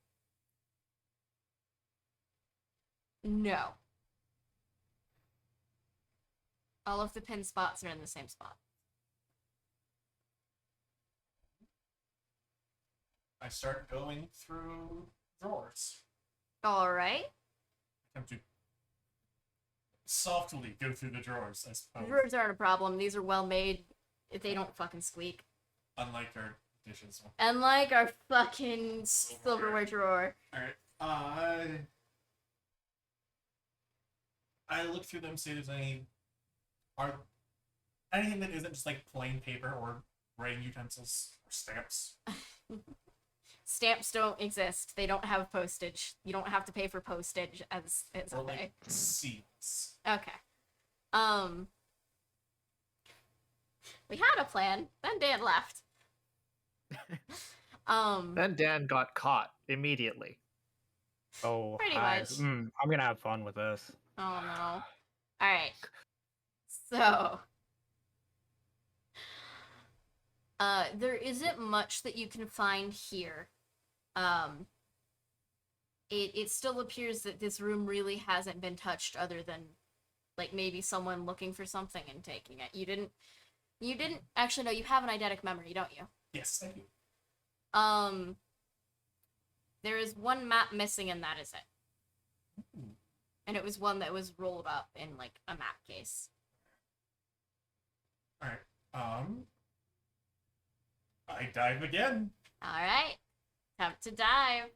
No. All of the pin spots are in the same spot. I start going through drawers. Alright. Attempt to softly go through the drawers, I suppose. Drawers aren't a problem. These are well made. They don't fucking squeak. Unlike our dishes. Unlike our fucking silverware drawer. Alright, I look through them, see if there's anything that isn't just like plain paper or writing utensils or stamps. Stamps don't exist. They don't have postage. You don't have to pay for postage as Or a like thing. seals. Okay. We had a plan. Then Dan left. Then Dan got caught immediately. Oh, Pretty much. I'm gonna have fun with this. Oh no. Alright. So. There isn't much that you can find here. It still appears that this room really hasn't been touched other than, like, maybe someone looking for something and taking it. You didn't actually, no, you have an eidetic memory, don't you? Yes, I do. There is one map missing and that is it. Ooh. And it was one that was rolled up in, like, a map case. Alright, I dive again. Alright. Time to dive.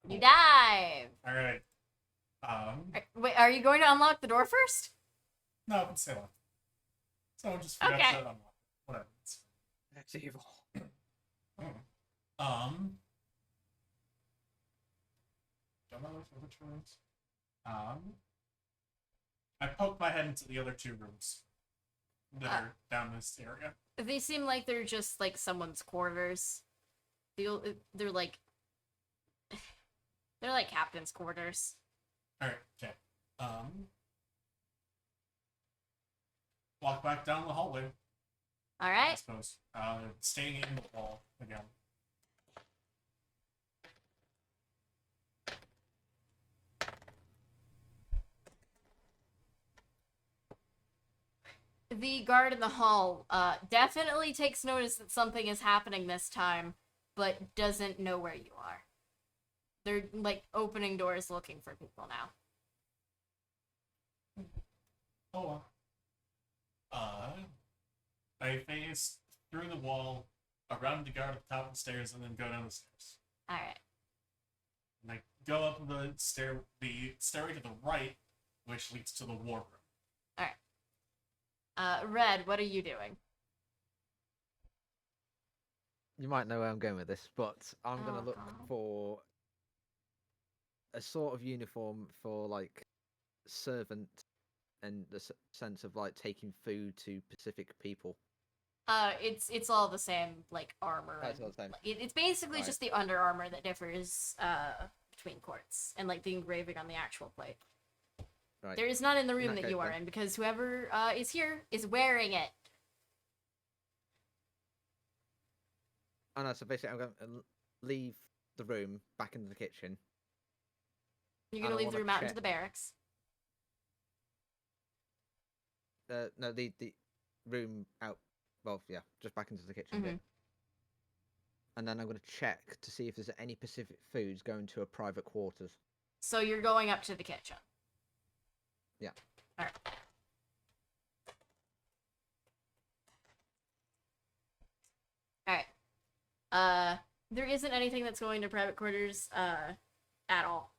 You dive! Alright. Wait, are you going to unlock the door first? No, it's still on. Someone just forgot Okay. to unlock it. Whatever. That's evil. Don't know which rooms. I poke my head into the other two rooms that are down this area. They seem like they're just, like, someone's quarters. They're like... They're like captain's quarters. Alright, okay. Walk back down the hallway, I Alright? suppose. Staying in the wall again. The guard in the hall definitely takes notice that something is happening this time, but doesn't know where you are. They're, like, opening doors looking for people now. Oh well. I phase through the wall, around the guard at the top of the stairs, and then go down the stairs. Alright. And I go up the stairway to the right, which leads to the war room. Red, what are you doing? You might know where I'm going with this, but I'm gonna Oh, look God. for a sort of uniform for like servant and the sense of like taking food to Pacific people. It's all the same, like, armor. That's all the same. It's basically Right. just the under armor that differs, between courts, and, like, the engraving on the actual plate. Right. There is none in the room that that you case, are then. in, because whoever, is here is wearing it. Oh no, so basically I'm going to leave the room back into the kitchen. You're gonna I leave the wanna room out into check. the barracks. No, the room out. Well, yeah, just back into the kitchen bit. And then I'm going to check to see if there's any Pacific foods going to a private quarters. So you're going up to the kitchen. Yeah. Alright. Alright. there isn't anything that's going to private quarters at all.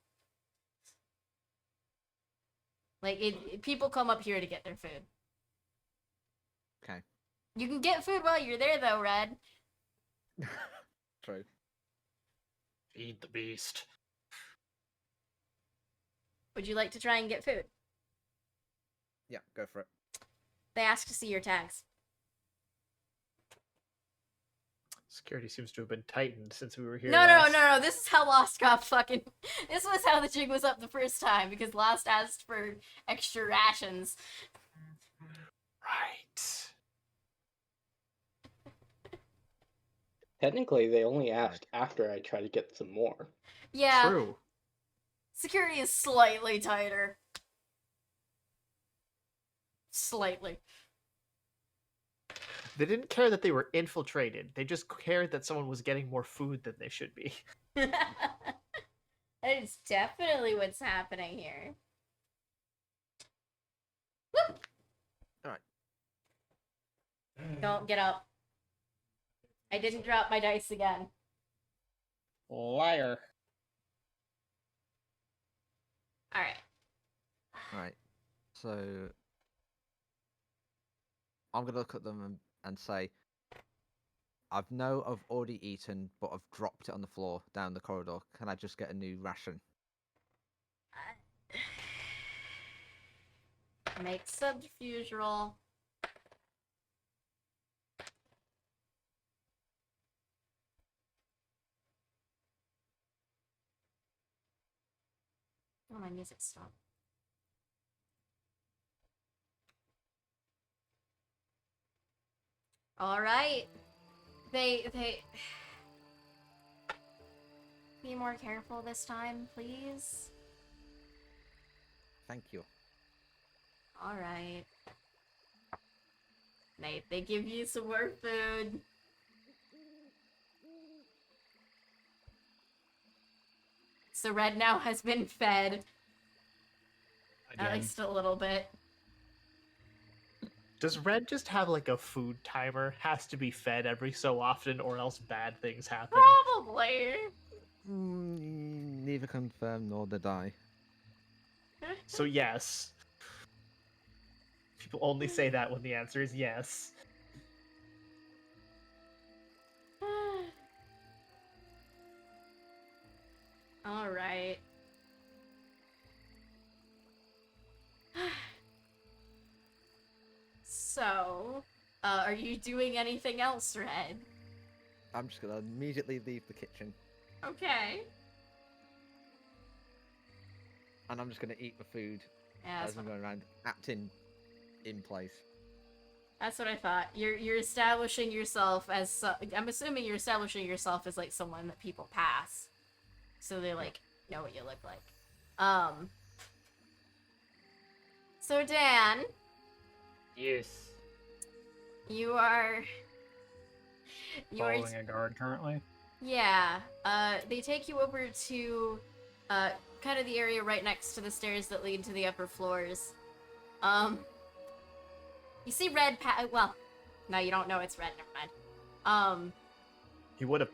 Like people come up here to get their food. Okay. You can get food while you're there though, Red. True. Feed the beast. Would you like to try and get food? Yeah, go for it. They ask to see your tags. Security seems to have been tightened since we were here. No, last. no. This is how Lost got fucking. This was how the jig was up the first time because Lost asked for extra rations. Right. Technically, they only asked after I tried to get some more. Yeah. True. Security is slightly tighter. Slightly. They didn't care that they were infiltrated. They just cared that someone was getting more food than they should be. That is definitely what's happening here. Whoop! Alright. Don't get up. I didn't drop my dice again. Liar. Alright. Alright. So I'm gonna look at them and say, I've already eaten, but I've dropped it on the floor down the corridor. Can I just get a new ration? Make subterfuge roll. Oh, my music stopped. All right. They be more careful this time, please. Thank you. All right. They give you some more food. So Red now has been fed. At Again. least a little bit. Does Red just have like a food timer? Has to be fed every so often, or else bad things happen. Probably. Neither confirmed nor did I. So yes. People only say that when the answer is yes. All right. So, are you doing anything else, Red? I'm just gonna immediately leave the kitchen Okay. and I'm just gonna eat the food Yeah, as I'm going around, acting in place. that's what I thought. You're establishing yourself as I'm assuming you're establishing yourself as like someone that people pass, so they like know what you look like. So Dan, Yes. you are Following a guard currently. yeah. They take you over to kind of the area right next to the stairs that lead to the upper floors. You see Red well, no, you don't know it's Red, never mind. He would have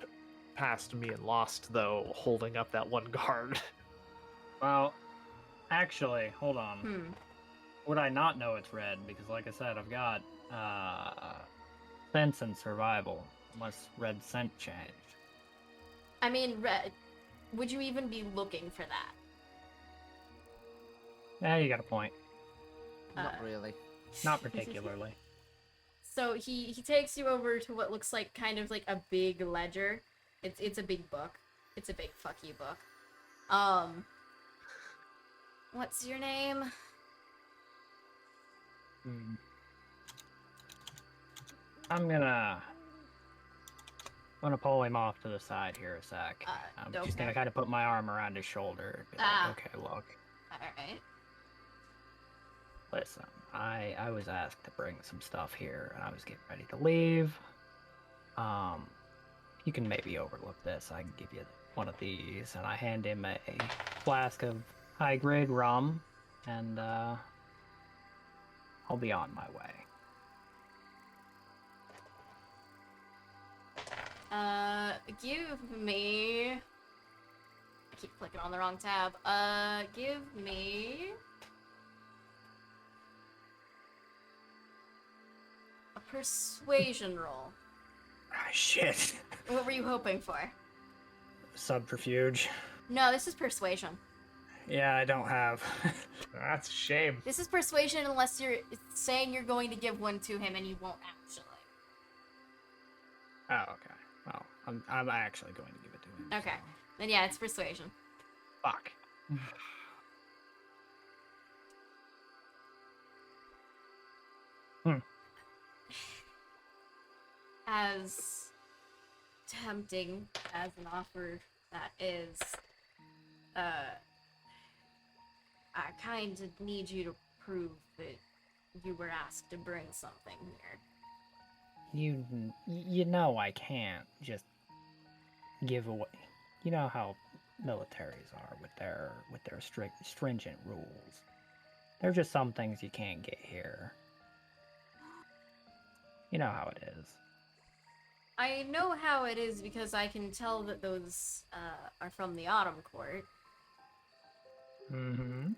passed me and lost, though, holding up that one guard. Well, actually, hold on. Would I not know it's red? Because, like I said, I've got sense and survival. Unless red scent changed. I mean, Red, would you even be looking for that? Yeah, you got a point. Not really. Not particularly. So he takes you over to what looks like kind of like a big ledger. It's a big book. It's a big fuck you book. What's your name? I'm gonna pull him off to the side here a sec. I'm just gonna okay. kind of put my arm around his shoulder and be like, okay, look. Alright. Listen, I was asked to bring some stuff here, and I was getting ready to leave. You can maybe overlook this. I can give you one of these, and I hand him a flask of high-grade rum, and I'll be on my way. Give me... I keep clicking on the wrong tab. Give me... a persuasion roll. Ah, shit. What were you hoping for? Subterfuge. No, this is persuasion. Yeah, I don't have. That's a shame. This is persuasion unless you're saying you're going to give one to him and you won't actually. Oh, okay. Well, I'm actually going to give it to him. Okay. so- Then yeah, it's persuasion. Fuck. As tempting as an offer that is, I kind of need you to prove that you were asked to bring something here. You know I can't just give away. You know how militaries are with their stringent rules. There are just some things you can't get here. You know how it is. I know how it is because I can tell that those are from the Autumn Court. Mm-hmm.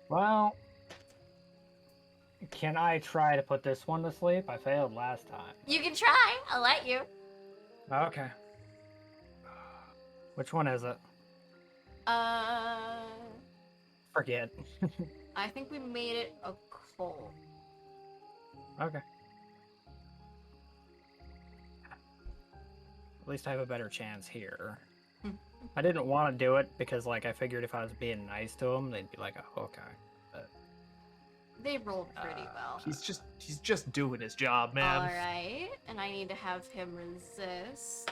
Well, can I try to put this one to sleep? I failed last time. You can try. I'll let you. Okay. Which one is it? Forget. I think we made it a coal. Okay. At least I have a better chance here. I didn't want to do it because, like, I figured if I was being nice to them, they'd be like, "Oh, okay." But They rolled pretty well. He's just doing his job, man. All right, and I need to have him resist.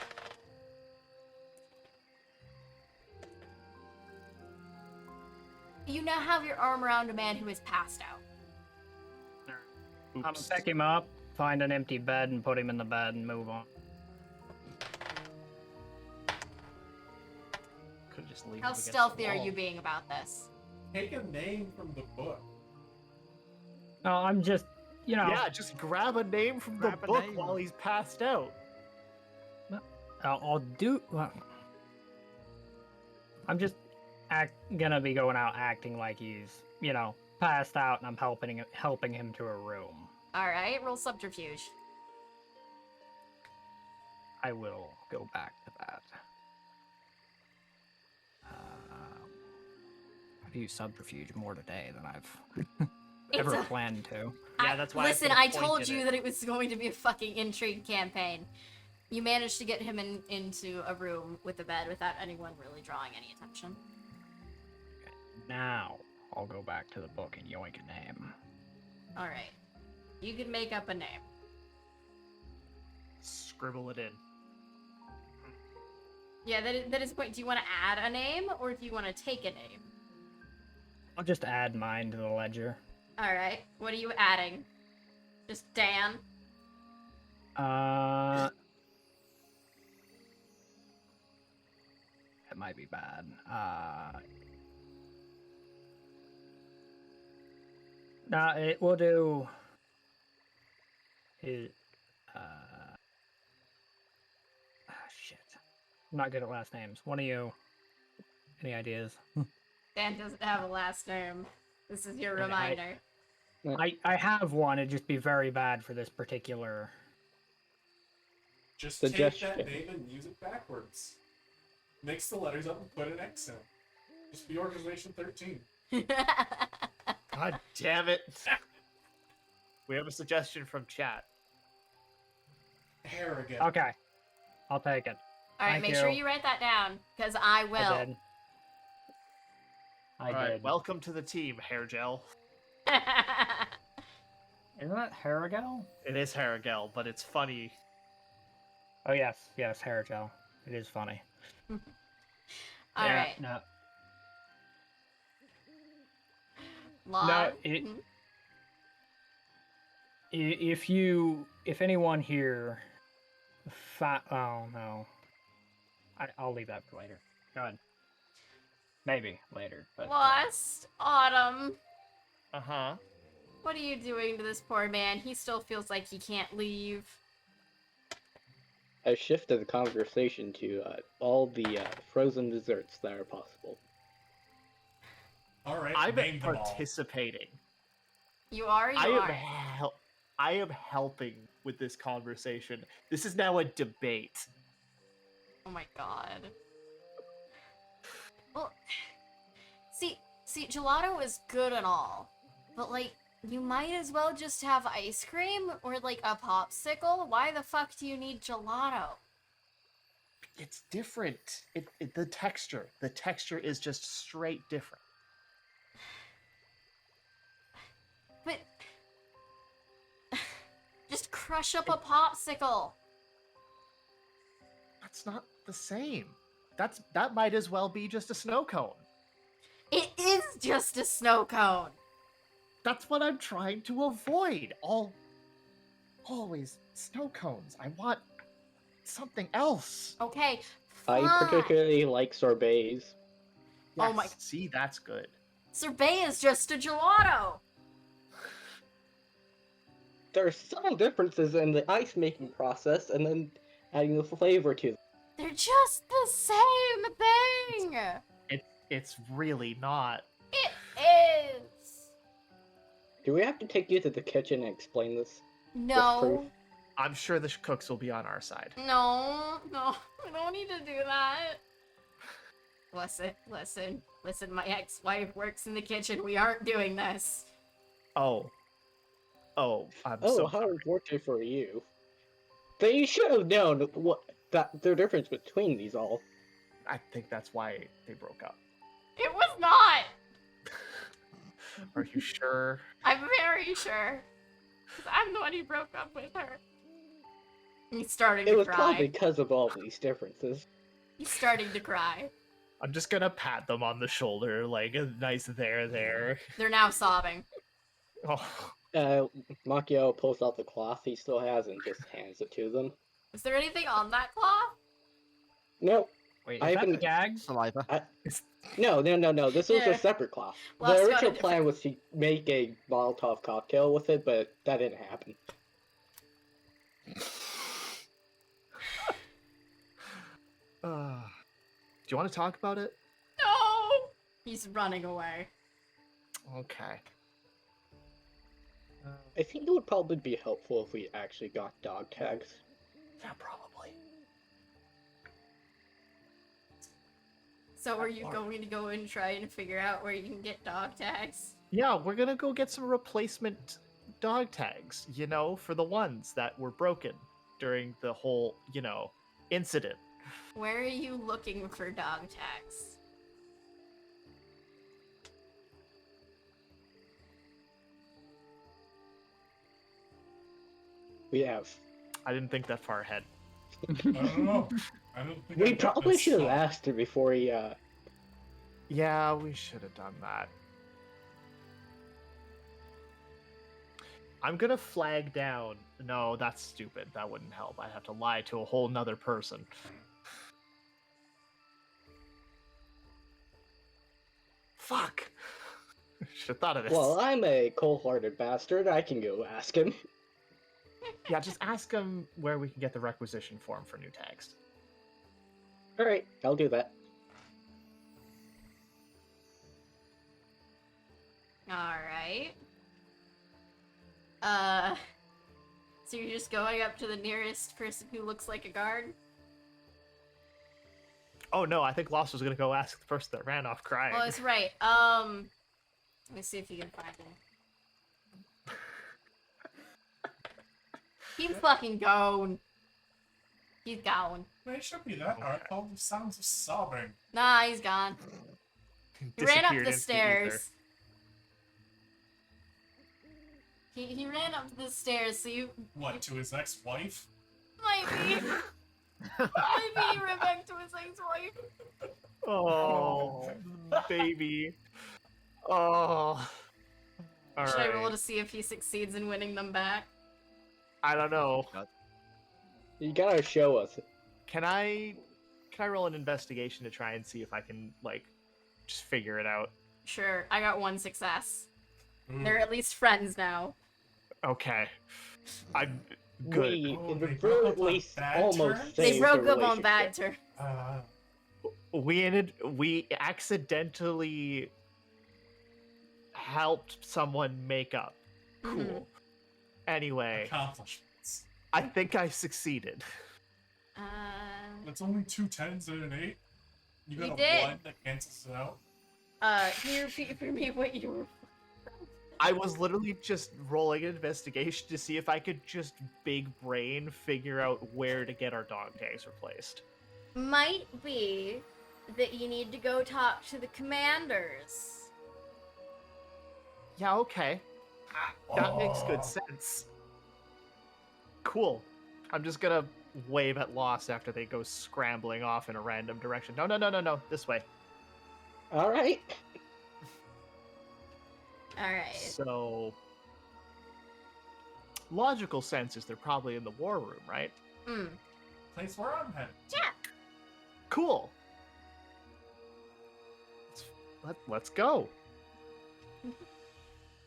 You now have your arm around a man who is passed out. I'm gonna Oops. pick him up, find an empty bed, and put him in the bed and move on. Could just leave. How him against the stealthy are wall. you being about this? Take a name from the book. No, I'm just, you know, Yeah, just grab a name from Grab the a book name. while he's passed out. I'll do. Well, I'm just gonna be going out acting like he's, you know, passed out, and I'm helping him to a room. All right, roll subterfuge. I will go back to that. I've used subterfuge more today than I've ever a- planned to. Yeah, that's why I Listen, put a I point told in you it. that it was going to be a fucking intrigue campaign. You managed to get him into a room with a bed without anyone really drawing any attention. Now I'll go back to the book and yoink a name. All right, you can make up a name. Scribble it in. Yeah, that is a point. Do you want to add a name or do you want to take a name? I'll just add mine to the ledger. All right, what are you adding? Just Dan. That might be bad. Nah, it will do. Shit. I'm not good at last names. One of you. Any ideas? Dan doesn't have a last name. This is your Okay, reminder. I have one. It'd just be very bad for this particular. Just Suggestion. take that name and use it backwards. Mix the letters up and put an X in. Just be Organization 13. God damn it. We have a suggestion from chat. Hair again. Okay, I'll take it. All right, Thank make sure you. you write that down, because I will. I did. I All right, did. welcome to the team, Hair Gel. Isn't that Harrigal? It is Hair Gel, but it's funny. Oh yes, hair gel. It is funny. All Yeah, right. No, Log. it- Mhm. if anyone here, oh no, I'll leave that for later. Go ahead. Maybe later, but Lost Autumn. Uh-huh. What are you doing to this poor man? He still feels like he can't leave. I shifted the conversation to all the frozen desserts that are possible. All right, I'm name them all. participating. You are. I am helping with this conversation. This is now a debate. Oh my god. Well, see, gelato is good and all, but like, you might as well just have ice cream or like a popsicle. Why the fuck do you need gelato? It's different. The texture is just straight different. But just crush up a popsicle. That's not the same. That might as well be just a snow cone. It is just a snow cone. That's what I'm trying to avoid. Always snow cones. I want something else. Okay, I fine. particularly like sorbets. Oh Yes, my- see, that's good. Sorbet is just a gelato. There are subtle differences in the ice making process, and then adding the flavor to them. They're just the same thing. It's really not. It is. Do we have to take you to the kitchen and explain this? No. I'm sure the cooks will be on our side. No, we don't need to do that. Listen, my ex-wife works in the kitchen. We aren't doing this. Oh, I'm Oh, so how sorry. unfortunate for you. They should have known the difference between these all. I think that's why they broke up. It was not. Are you sure? I'm very sure. 'Cause I'm the one who broke up with her. He's starting It to was cry. probably because of all these differences. He's starting to cry. I'm just gonna pat them on the shoulder, like a nice there. They're now sobbing. Oh, Macchio pulls out the cloth he still has and just hands it to them. Is there anything on that cloth? Nope. wait, I is that the haven't- gags? Saliva. No. This was Yeah. a separate cloth. Lost The got a original different- plan was to make a Molotov cocktail with it, but that didn't happen. do you want to talk about it? No! He's running away. Okay. I think it would probably be helpful if we actually got dog tags. Yeah, probably. So are you going to go and try and figure out where you can get dog tags? Yeah, we're gonna go get some replacement dog tags, for the ones that were broken during the whole, incident. Where are you looking for dog tags? We have. I didn't think that far ahead. I don't know. I don't think We I got probably this should have far. asked her before he. Yeah, we should have done that. I'm gonna flag down. No, that's stupid. That wouldn't help. I'd have to lie to a whole nother person. Fuck. Should have thought of this. Well, I'm a cold-hearted bastard. I can go ask him. Yeah, just ask him where we can get the requisition form for new tags. All right, I'll do that. Alright. So you're just going up to the nearest person who looks like a guard? Oh no, I think Lost was gonna go ask the person that ran off crying. Well, that's right. Let me see if you can find him. He's fucking gone. He's gone. It shouldn't be that hard. All the sounds of sobbing. Nah, he's gone. He ran up Disappeared the into ether. stairs. He ran up the stairs, so you What, to his ex-wife? might be. Maybe he ran back to his ex-wife. Oh, baby. Oh. All Should I roll right. to see if he succeeds in winning them back? I don't know. You gotta show us. Can I roll an investigation to try and see if I can just figure it out. Sure, I got one success. Ooh. They're at least friends now. Okay. I'm good. We Oh, they at broke up on least bad almost terms? They saved broke the up on bad relationship. terms. We accidentally helped someone make up. Cool. Mhm. Anyway, Accomplishments. I think I succeeded. It's only 2 10s and an 8. You got You a did. 1 that cancels it out. Can you repeat for me what you were? I was literally just rolling an investigation to see if I could just big brain figure out where to get our dog tags replaced. Might be that you need to go talk to the commanders. Yeah, okay. That makes good sense. Cool. I'm just gonna wave at Lost after they go scrambling off in a random direction. No, this way. All right. All right. So, logical sense is they're probably in the war room, right? Mm. Place where I'm headed. Cool. Let's go.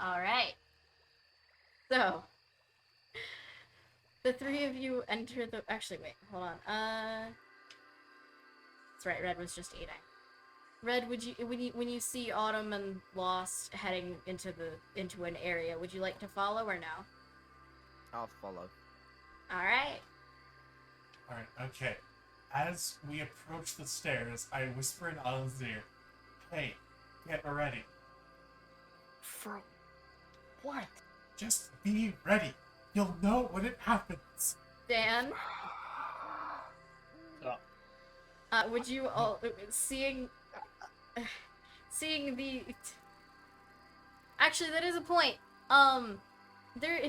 All right. So, the three of you enter the. Actually, wait. Hold on. That's right. Red was just eating. Red, would you when you see Autumn and Lost heading into an area, would you like to follow or no? I'll follow. All right. Alright, okay. As we approach the stairs, I whisper in Autumn's ear, "Hey, get ready. For what? Just be ready. You'll know when it happens." Dan. Would you all seeing the? Actually, that is a point. There.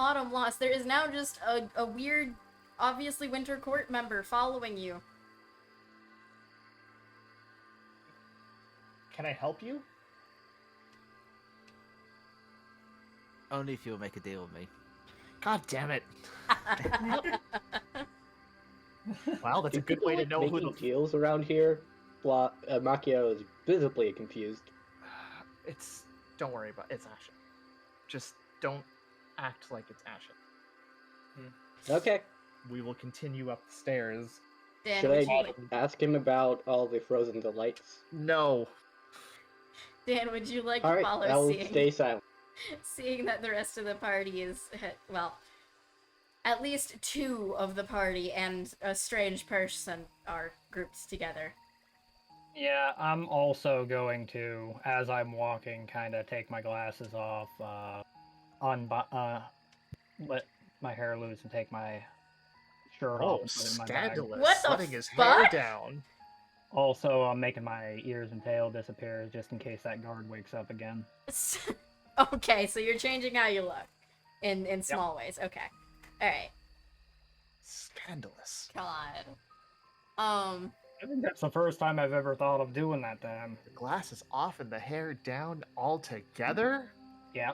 Autumn Lost. There is now just a weird, obviously Winter Court member following you. Can I help you? Only if you'll make a deal with me. God damn it. Well, that's Do a good people way to like know who making the deals around here? Makio is visibly confused. It's don't worry about it's Ashen. Just don't act like it's Ashen. Okay. We will continue up the stairs. Dan, Should would I you ask him about all the frozen delights? No. Dan, would you like All to right, follow I'll seeing stay silent. seeing that the rest of the party is well, at least two of the party and a strange person are grouped together. Yeah, I'm also going to, as I'm walking, kind of take my glasses off, let my hair loose and take my shirt off Oh, and put it in my bag. scandalous. What the Letting his hair fuck? down. Also, I'm making my ears and tail disappear just in case that guard wakes up again. Okay, so you're changing how you look in small ways. Okay. All right. Scandalous. God. I think that's the first time I've ever thought of doing that to him. The glasses off and the hair down altogether? Yeah.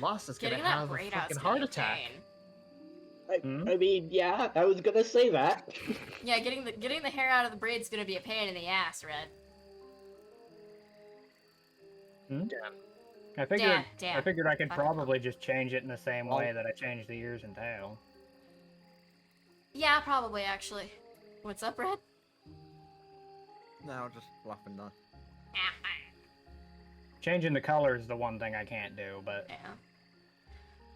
Lost is gonna Getting that have a braid out's fucking gonna heart be attack. pain. I mean, yeah, I was gonna say that. Yeah, getting the hair out of the braid's gonna be a pain in the ass, Red. Damn. I figured Dan. I figured I could Fucking probably just change it in the same Well- way that I changed the ears and tail. Yeah, probably actually. What's up, Red? No, I'll just laugh and nod. Changing the color is the one thing I can't do, but Yeah.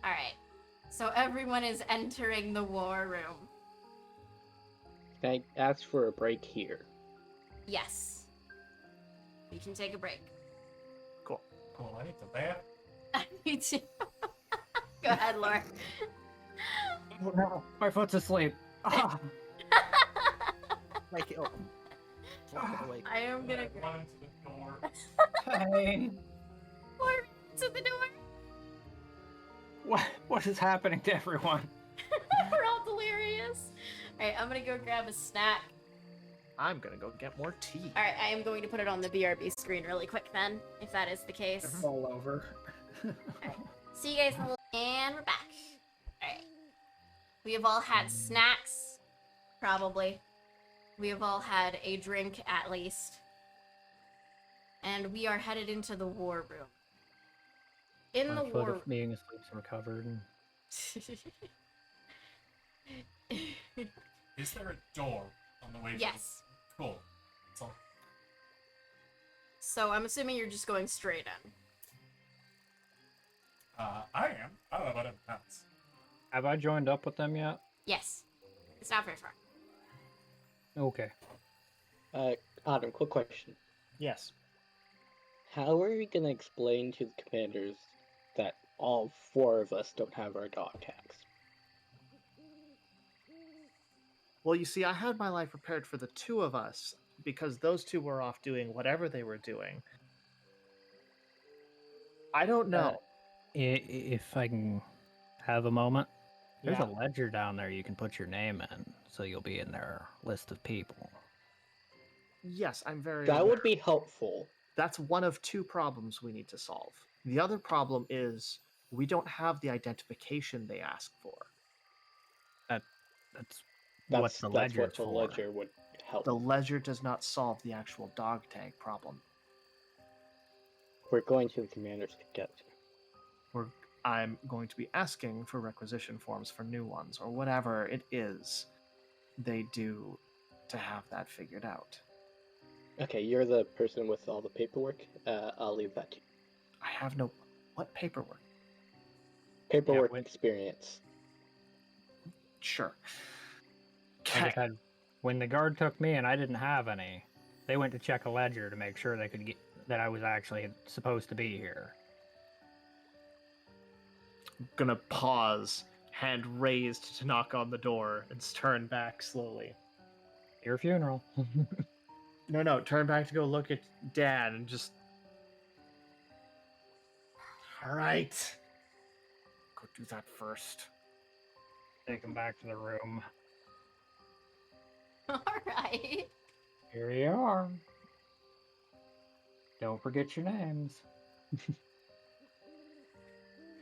All right. So everyone is entering the war room. Can I ask for a break here? Yes. You can take a break. Cool. Cool, I need the bath. Me too. Go ahead, Laura. oh no, my foot's asleep. Ah. Wake it up. Slap it awake. I am gonna Run into the door. Pain. Laura to the door. What is happening to everyone? We're all delirious. All right, I'm gonna go grab a snack. I'm gonna go get more tea. All right, I am going to put it on the BRB screen really quick then, if that is the case. All over. See you guys in a little, and we're back. All right. We have all had snacks, probably. We have all had a drink at least. and we are headed into the war room. In My the foot war of being asleep's recovered. And Is there a door on the way? Yes. Cool. So, So I'm assuming you're just going straight in. I am. I don't know about everyone else. have I joined up with them yet? Yes. It's not very far. Okay. Adam, quick question. Yes. How are we gonna explain to the commanders that all 4 of us don't have our dog tags? Well, you see, I had my life prepared for the 2 of us because those 2 were off doing whatever they were doing. I don't know. If I can have a moment, there's Yeah. a ledger down there you can put your name in, so you'll be in their list of people. Yes, I'm very That aware. would be helpful. That's one of 2 problems we need to solve. The other problem is we don't have the identification they ask for. That's That's what the what ledger's the for. ledger would help. The ledger does not solve the actual dog tag problem. We're going to the commanders to get to. I'm going to be asking for requisition forms for new ones, or whatever it is they do to have that figured out. Okay, you're the person with all the paperwork. I'll leave that to you. I have no... What paperwork? Paperwork when- experience. Sure. I just had, when the guard took me and I didn't have any, they went to check a ledger to make sure they could get that I was actually supposed to be here. Gonna pause, hand raised to knock on the door, and turn back slowly. Your funeral. No, turn back to go look at Dad and just... Alright. Go do that first. Take him back to the room. Alright. Here you are. Don't forget your names.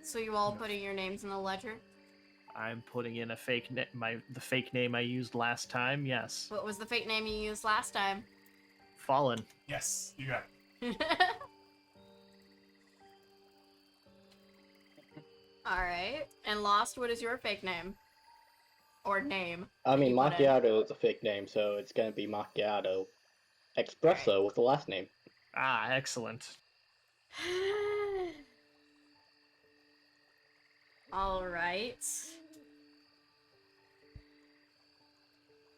So you all putting your names in the ledger? I'm putting in a fake the fake name I used last time, yes. What was the fake name you used last time? Fallen. Yes, you got it. Alright. And Lost, what is your fake name? Or name? I mean, you put in. Macchiato is a fake name, so it's gonna be Macchiato Espresso with the last name. Ah, excellent. Alright.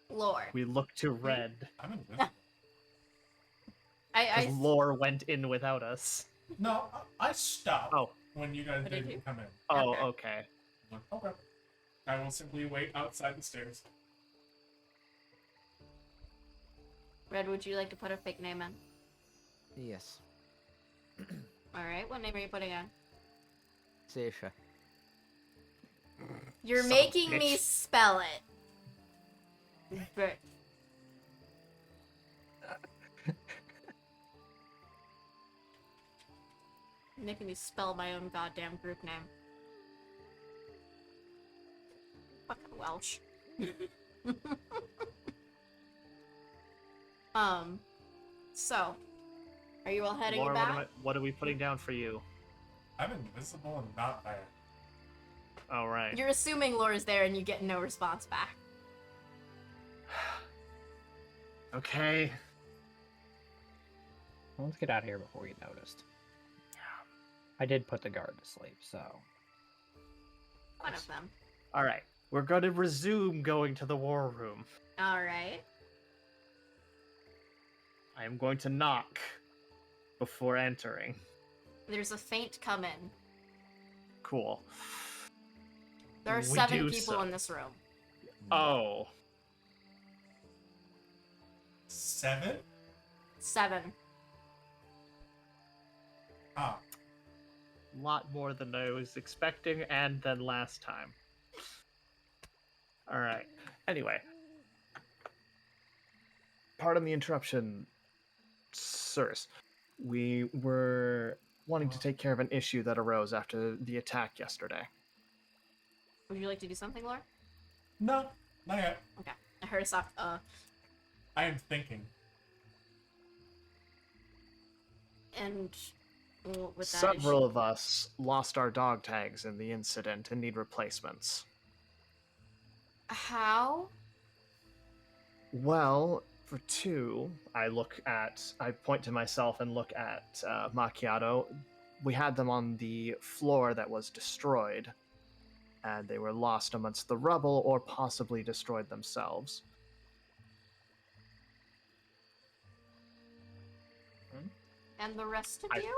Lore. We look to red. I'm invisible. I Because Lore went in without us. No, I stopped Oh. when you guys What did you- didn't come in. Oh, Okay. okay. I'm like, okay. I will simply wait outside the stairs. Red, would you like to put a fake name in? Yes. Alright, what name are you putting in? Seisha. You're Son of a making me bitch. spell it. But making me spell my own goddamn group name. Fucking Welsh. So, are you all heading Lore, back? what are we putting down for you? I'm invisible and not there. Alright. You're assuming Laura's there and you get no response back. Okay. Let's get out of here before you noticed. I did put the guard to sleep, so. One of them. Alright. We're going to resume going to the war room. Alright. I am going to knock before entering. There's a faint come in. Cool. There are We 7 do people so. in this room. Oh. 7? 7. Ah, Lot more than I was expecting and than last time. Alright. Anyway. Pardon the interruption, sirs. We were wanting to take care of an issue that arose after the attack yesterday. Would you like to do something, Laura? no, not yet. Okay. I heard a soft I am thinking. And with that Several issue, of us lost our dog tags in the incident and need replacements. how? Well, for two, I point to myself and look at Macchiato. We had them on the floor that was destroyed, and they were lost amongst the rubble or possibly destroyed themselves. And the rest of I- you?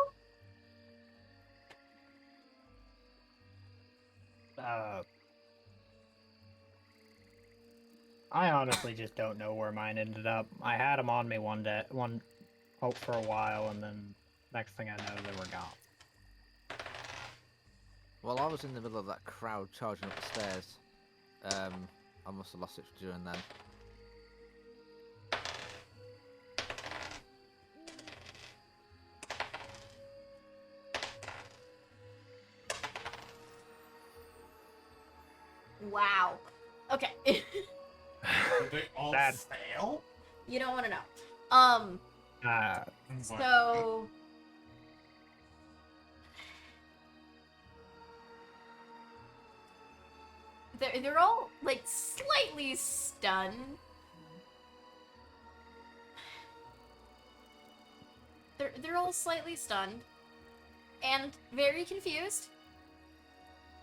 I honestly just don't know where mine ended up. I had them on me one hope for a while, and then next thing I know, they were gone. Well, I was in the middle of that crowd charging up the stairs. I must have lost it during then. Wow. Okay. Did they all That- fail? You don't want to know. Uh, So they're all like slightly stunned. They're all slightly stunned and very confused.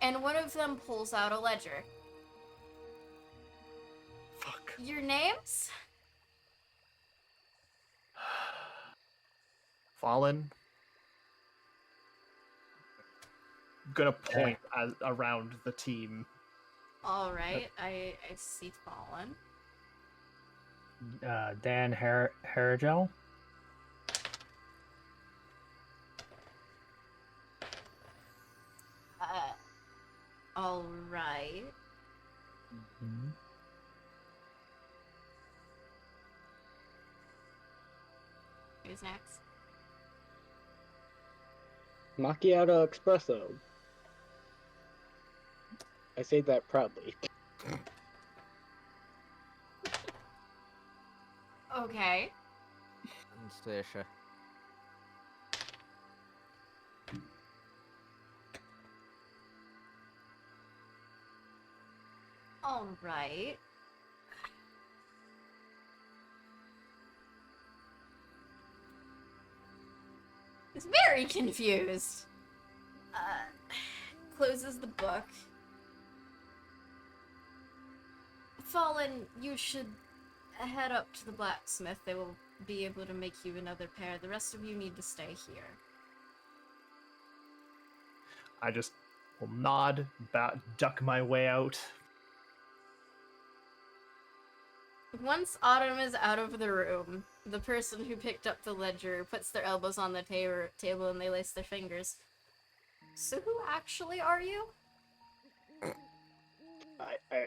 And one of them pulls out a ledger. Fuck. Your names? Fallen. I'm gonna point around the team. All right, I see Fallen. Dan Harigel. All right. Mm-hmm. Who's next? Macchiato Espresso. I say that proudly. Okay. Anastasia. All right. He's very confused. Closes the book. Fallen, you should head up to the blacksmith. They will be able to make you another pair. The rest of you need to stay here. I just will nod, duck my way out. Once Autumn is out of the room, the person who picked up the ledger puts their elbows on the table and they lace their fingers. So who actually are you?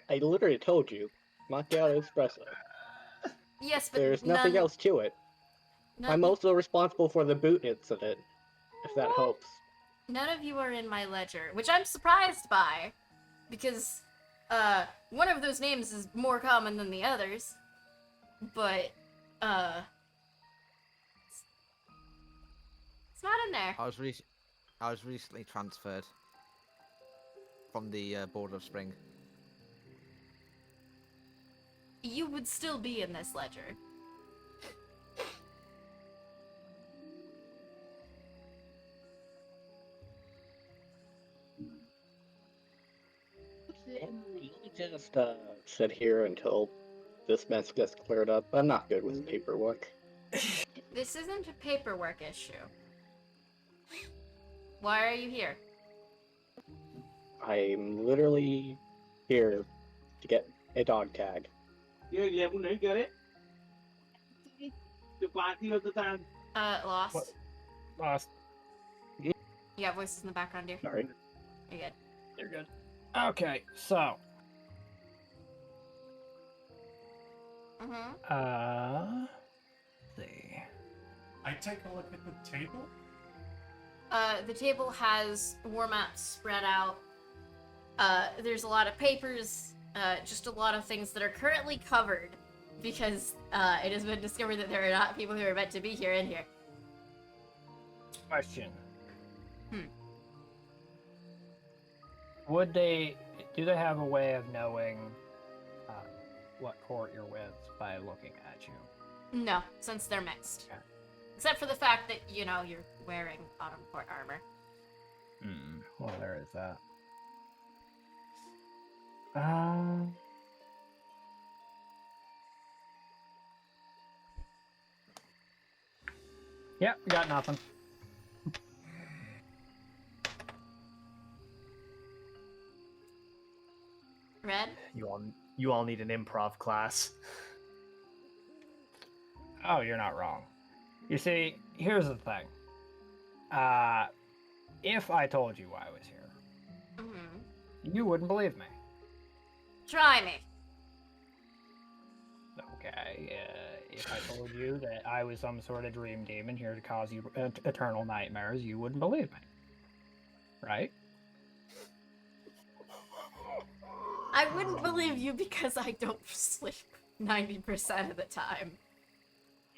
I literally told you, Macchiato Espresso. Yes, but There's nothing else to it. I'm also responsible for the boot incident, if that helps. None of you are in my ledger, which I'm surprised by, because one of those names is more common than the others. But it's not in there. I was recently transferred from the Border of Spring. You would still be in this ledger. We just sit here until this mess gets cleared up. I'm not good with paperwork. This isn't a paperwork issue. Why are you here? I'm literally here to get a dog tag. Lost. What? Lost. You got voices in the background, dear. Sorry. You're good. You're good. Okay, so Mm-hmm. let's see. I take a look at the table. The table has war maps spread out. There's a lot of papers, just a lot of things that are currently covered because it has been discovered that there are not people who are meant to be here in here. Question. Hmm. Do they have a way of knowing what court you're with by looking at you? No, since they're mixed. Okay. Except for the fact that, you know, you're wearing autumn court armor. Well, there is that. Yeah, got nothing. Red? You all need an improv class. Oh, you're not wrong. You see, here's the thing. If I told you I was here, Mm-hmm. you wouldn't believe me. Try me. Okay, if I told you that I was some sort of dream demon here to cause you eternal nightmares, you wouldn't believe me. Right? I wouldn't believe you because I don't sleep 90% of the time.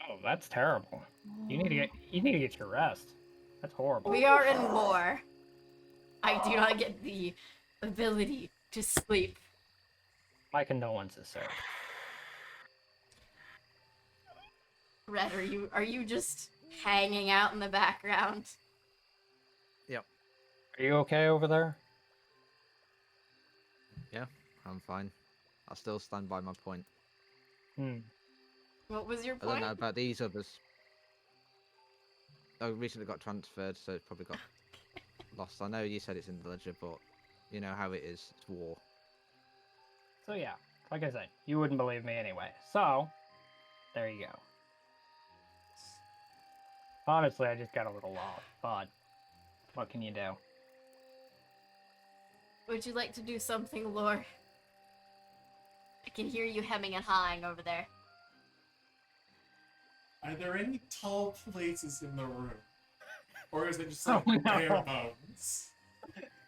Oh, that's terrible. You need to get your rest. That's horrible. We are in war. I do not get the ability to sleep. My condolences, sir. Red, are you just hanging out in the background? Yep. Are you okay over there? Yeah, I'm fine. I'll still stand by my point. What was your I don't point? know about these others. I recently got transferred, so it's probably got lost. I know you said it's in the ledger, but you know how it is. It's war. So yeah, like I said, you wouldn't believe me anyway. So, there you go. Honestly, I just got a little lost, but what can you do? Would you like to do something, Lore? I can hear you hemming and hawing over there. Are there any tall places in the room? Or is it just like Oh, no. bare bones?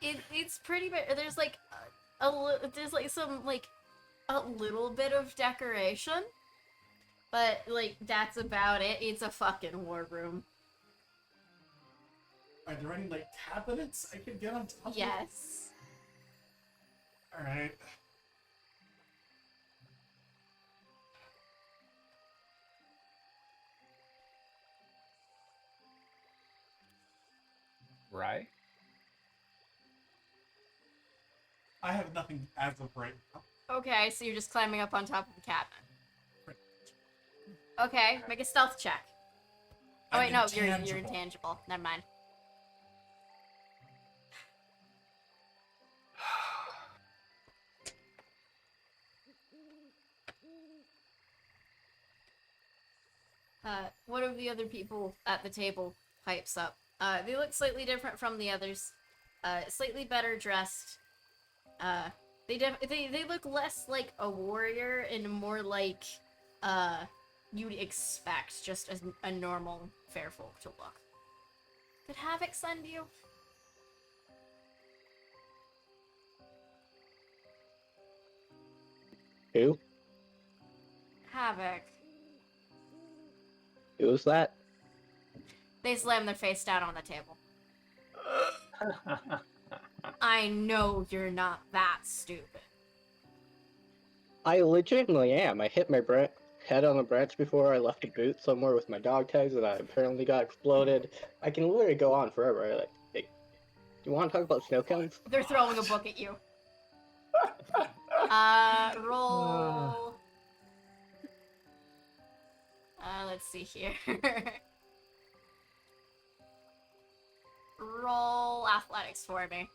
It's pretty bad. There's like there's like some like a little bit of decoration, but like that's about it. It's a fucking war room. Are there any like cabinets I could get on top of? Yes. Alright. Right? I have nothing as of right now. Okay, so you're just climbing up on top of the cabinet. Okay, make a stealth check. Oh wait, I'm no, you're intangible. intangible. Never mind. One of the other people at the table pipes up. They look slightly different from the others. Slightly better dressed. They look less like a warrior and more like you'd expect just as a normal fair folk to look. Did Havoc send you? Who? Havoc. Who was that? They slam their face down on the table. I know you're not that stupid. I legitimately am. I hit my head on a branch before. I left a boot somewhere with my dog tags and I apparently got exploded. I can literally go on forever. Like, hey, do you want to talk about snow cones? They're throwing a book at you. Roll. Let's see here. Roll athletics for me.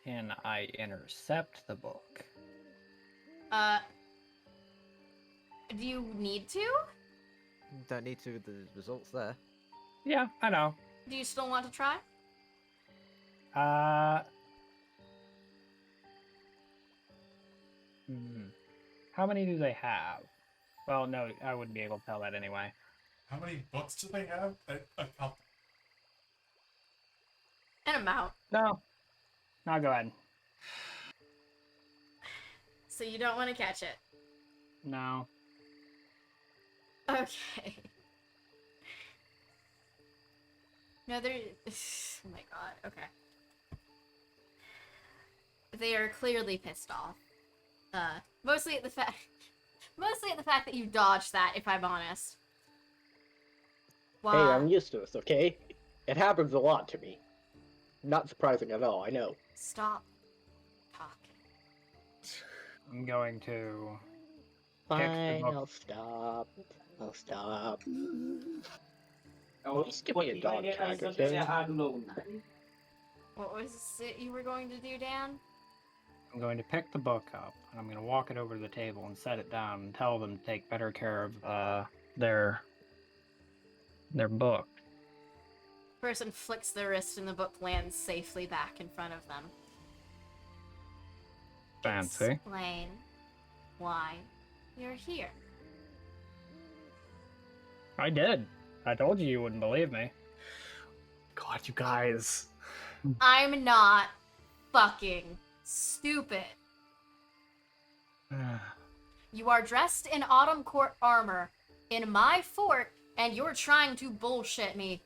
Can I intercept the book? Do you need to? Don't need to with the results there. Yeah, I know. Do you still want to try? How many do they have? Well, no, I wouldn't be able to tell that anyway. How many books do they have? A couple. An amount. No. No, go ahead. So you don't want to catch it. No. Okay. No, they're. Oh my god. Okay. They are clearly pissed off. Mostly at the fact that you dodged that. If I'm honest. Hey, Wow. I'm used to this, okay? It happens a lot to me. Not surprising at all, I know. Stop talking. I'm going to Fine, book. I'll stop. I'll stop. At least give me a dog tag, okay? What was it you were going to do, Dan? I'm going to pick the book up, and I'm going to walk it over to the table and set it down and tell them to take better care of their book. Person flicks their wrist and the book lands safely back in front of them. Fancy. Explain why you're here. I did. I told you you wouldn't believe me. God, you guys. I'm not fucking stupid. You are dressed in autumn court armor in my fort, and you're trying to bullshit me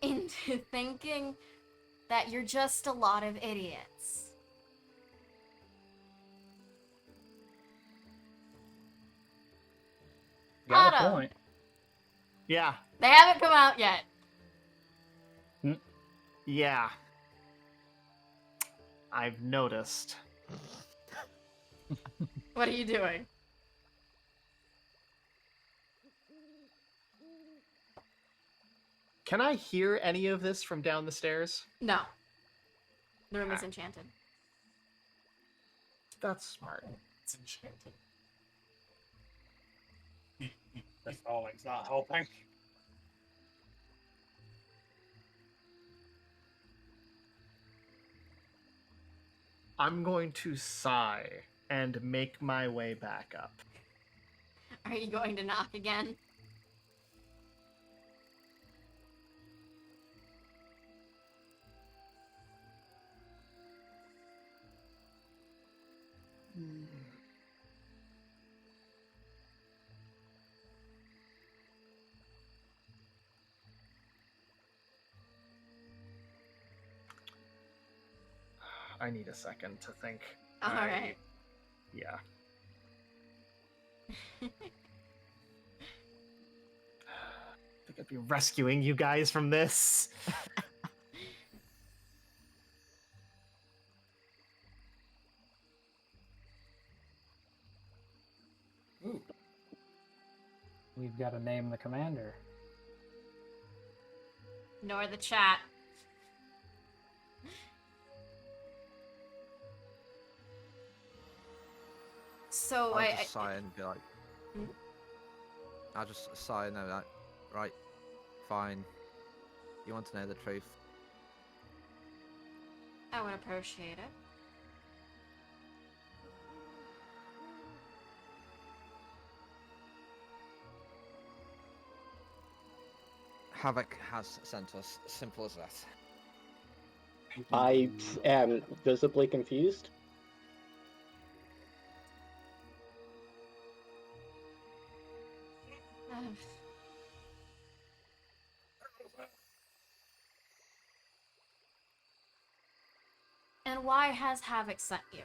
into thinking that you're just a lot of idiots. Got a Autumn. point. Yeah. They haven't come out yet. Yeah. I've noticed. What are you doing? Can I hear any of this from down the stairs? No. The room is enchanted. That's smart. It's enchanted. The stalling's not helping. I'm going to sigh and make my way back up. Are you going to knock again? I need a second to think. Alright. Yeah. I think I'd be rescuing you guys from this. Ooh. We've got to name the commander. Ignore the chat. So I'll just sigh and be like, Hmm? I'll just sigh and be like, right, fine. You want to know the truth? I would appreciate it. Havoc has sent us. Simple as that. I am visibly confused. And why has Havoc sent you?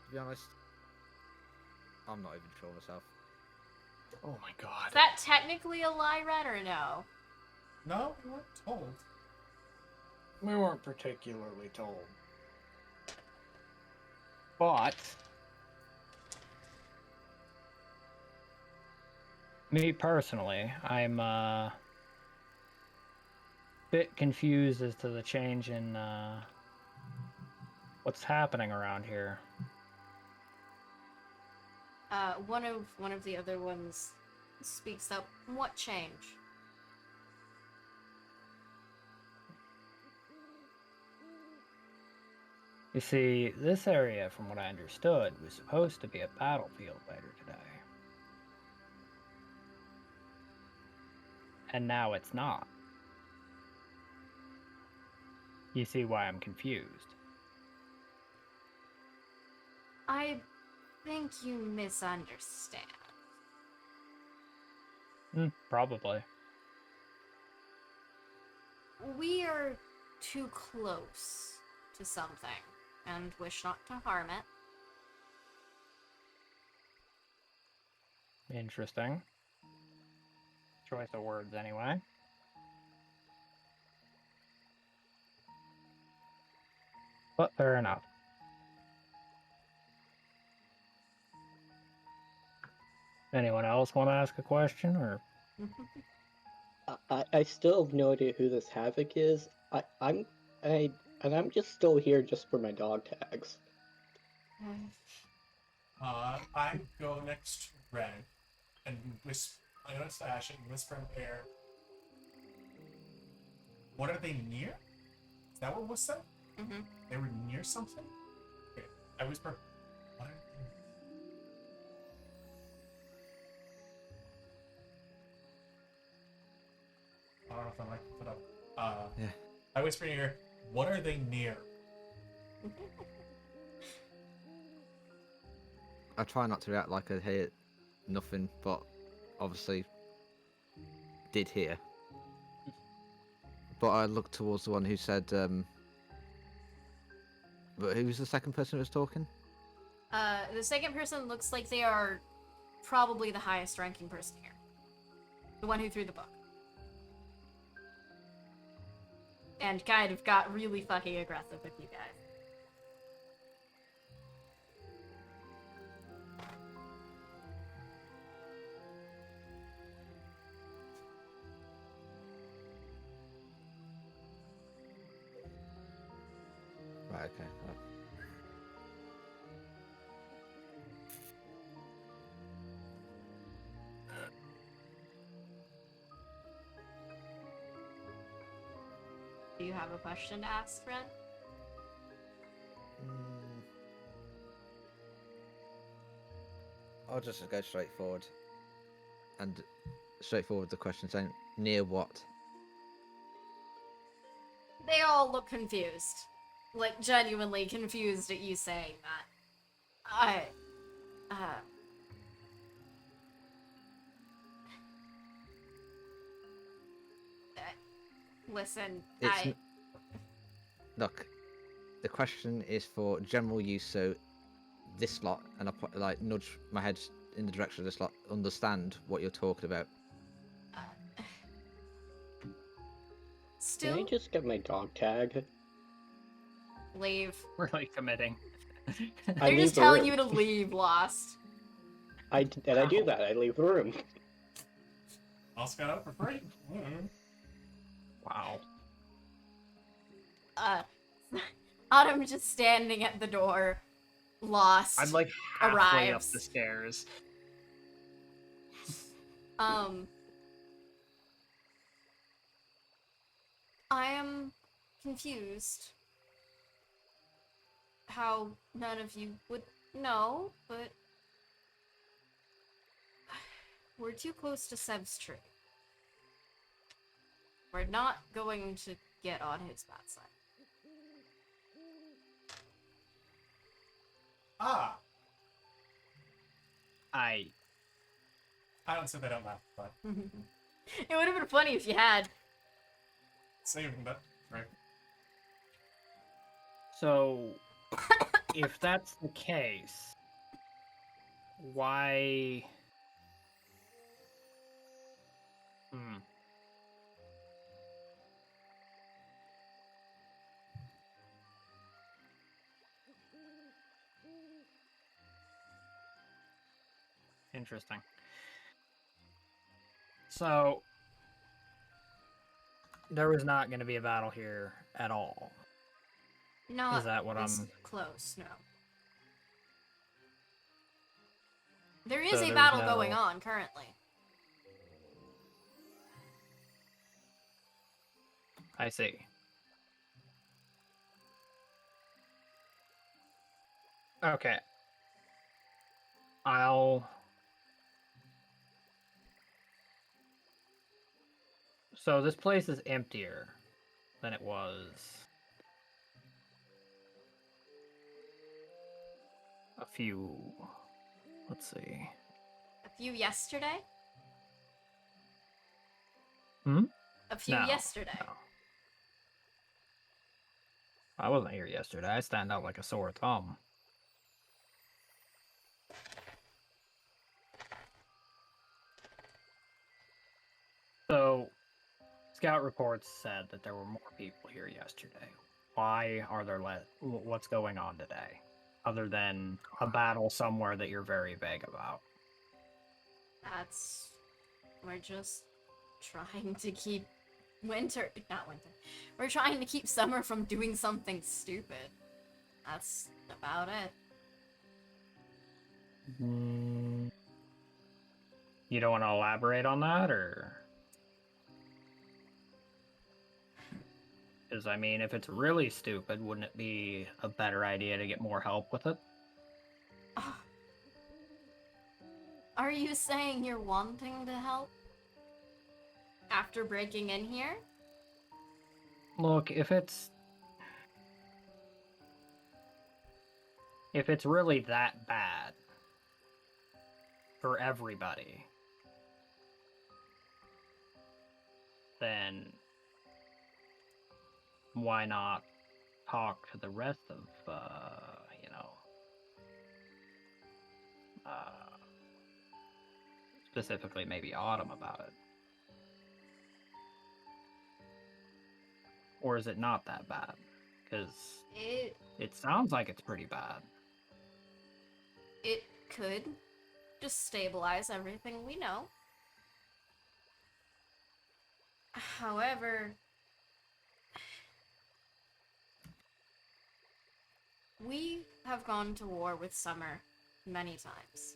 To be honest, I'm not even sure myself. Oh my god. Is that technically a lie, Red, or no? No, we weren't told. We weren't particularly told. But me personally, I'm a bit confused as to the change in what's happening around here. One of the other ones speaks up. What change? You see, this area, from what I understood, was supposed to be a battlefield later today. and now it's not. You see why I'm confused. I think you misunderstand. Probably. We are too close to something and wish not to harm it. Interesting. Choice of words, anyway. But fair enough. Anyone else want to ask a question, or? I still have no idea who this Havoc is. I'm just still here just for my dog tags. I go next to Red and whisper. I'm gonna stash it and whisper in the air. What are they near? Is that what was said? Mm-hmm. They were near something? Okay. I whisper, what are they? I don't know if I like to put up. Yeah. I whisper in your ear, what are they near? I try not to react like I hear nothing, but obviously did hear. But I look towards the one who said, but who was the second person who was talking? The second person looks like they are probably the highest ranking person here. The one who threw the book. And kind of got really fucking aggressive with you guys. Right, okay. Right. Do you have a question to ask, Red? I'll just go straight forward. And straightforward the question saying, near what? They all look confused. Like, genuinely confused at you saying that. Listen, Look, the question is for general use, so this lot, and I put, like, nudge my head in the direction of this lot, understand what you're talking about. Can Still, I just get my dog tag? leave. We're like committing. I They're leave just the telling room. you to leave, Lost. I do that. I leave the room. I'll scout out for free. Wow. Autumn just standing at the door, Lost. I'm like halfway up arrives. the stairs. I am confused how none of you would know, but we're too close to Seb's tree. We're not going to get on his bad side. Ah! I don't say that out loud, but It would have been funny if you had. saving that, right? So, if that's the case, why? Interesting. So, there was not going to be a battle here at all. Not Is that what this I'm? close, no. There is So a there's battle no- going on currently. I see. Okay. I'll So this place is emptier than it was a few. Let's see. A few yesterday? Hmm? A few No, yesterday. no. I wasn't here yesterday. I stand out like a sore thumb. So, scout reports said that there were more people here yesterday. Why are there less? What's going on today? Other than a battle somewhere that you're very vague about. We're just trying to keep not winter. We're trying to keep summer from doing something stupid. That's about it. You don't want to elaborate on that, or? Because, I mean, if it's really stupid, wouldn't it be a better idea to get more help with it? Are you saying you're wanting to help? After breaking in here? Look, if it's really that bad for everybody, then why not talk to the rest of, specifically maybe Autumn about it? Or is it not that bad? Because it sounds like it's pretty bad. It could just stabilize everything we know. However, we have gone to war with Summer many times.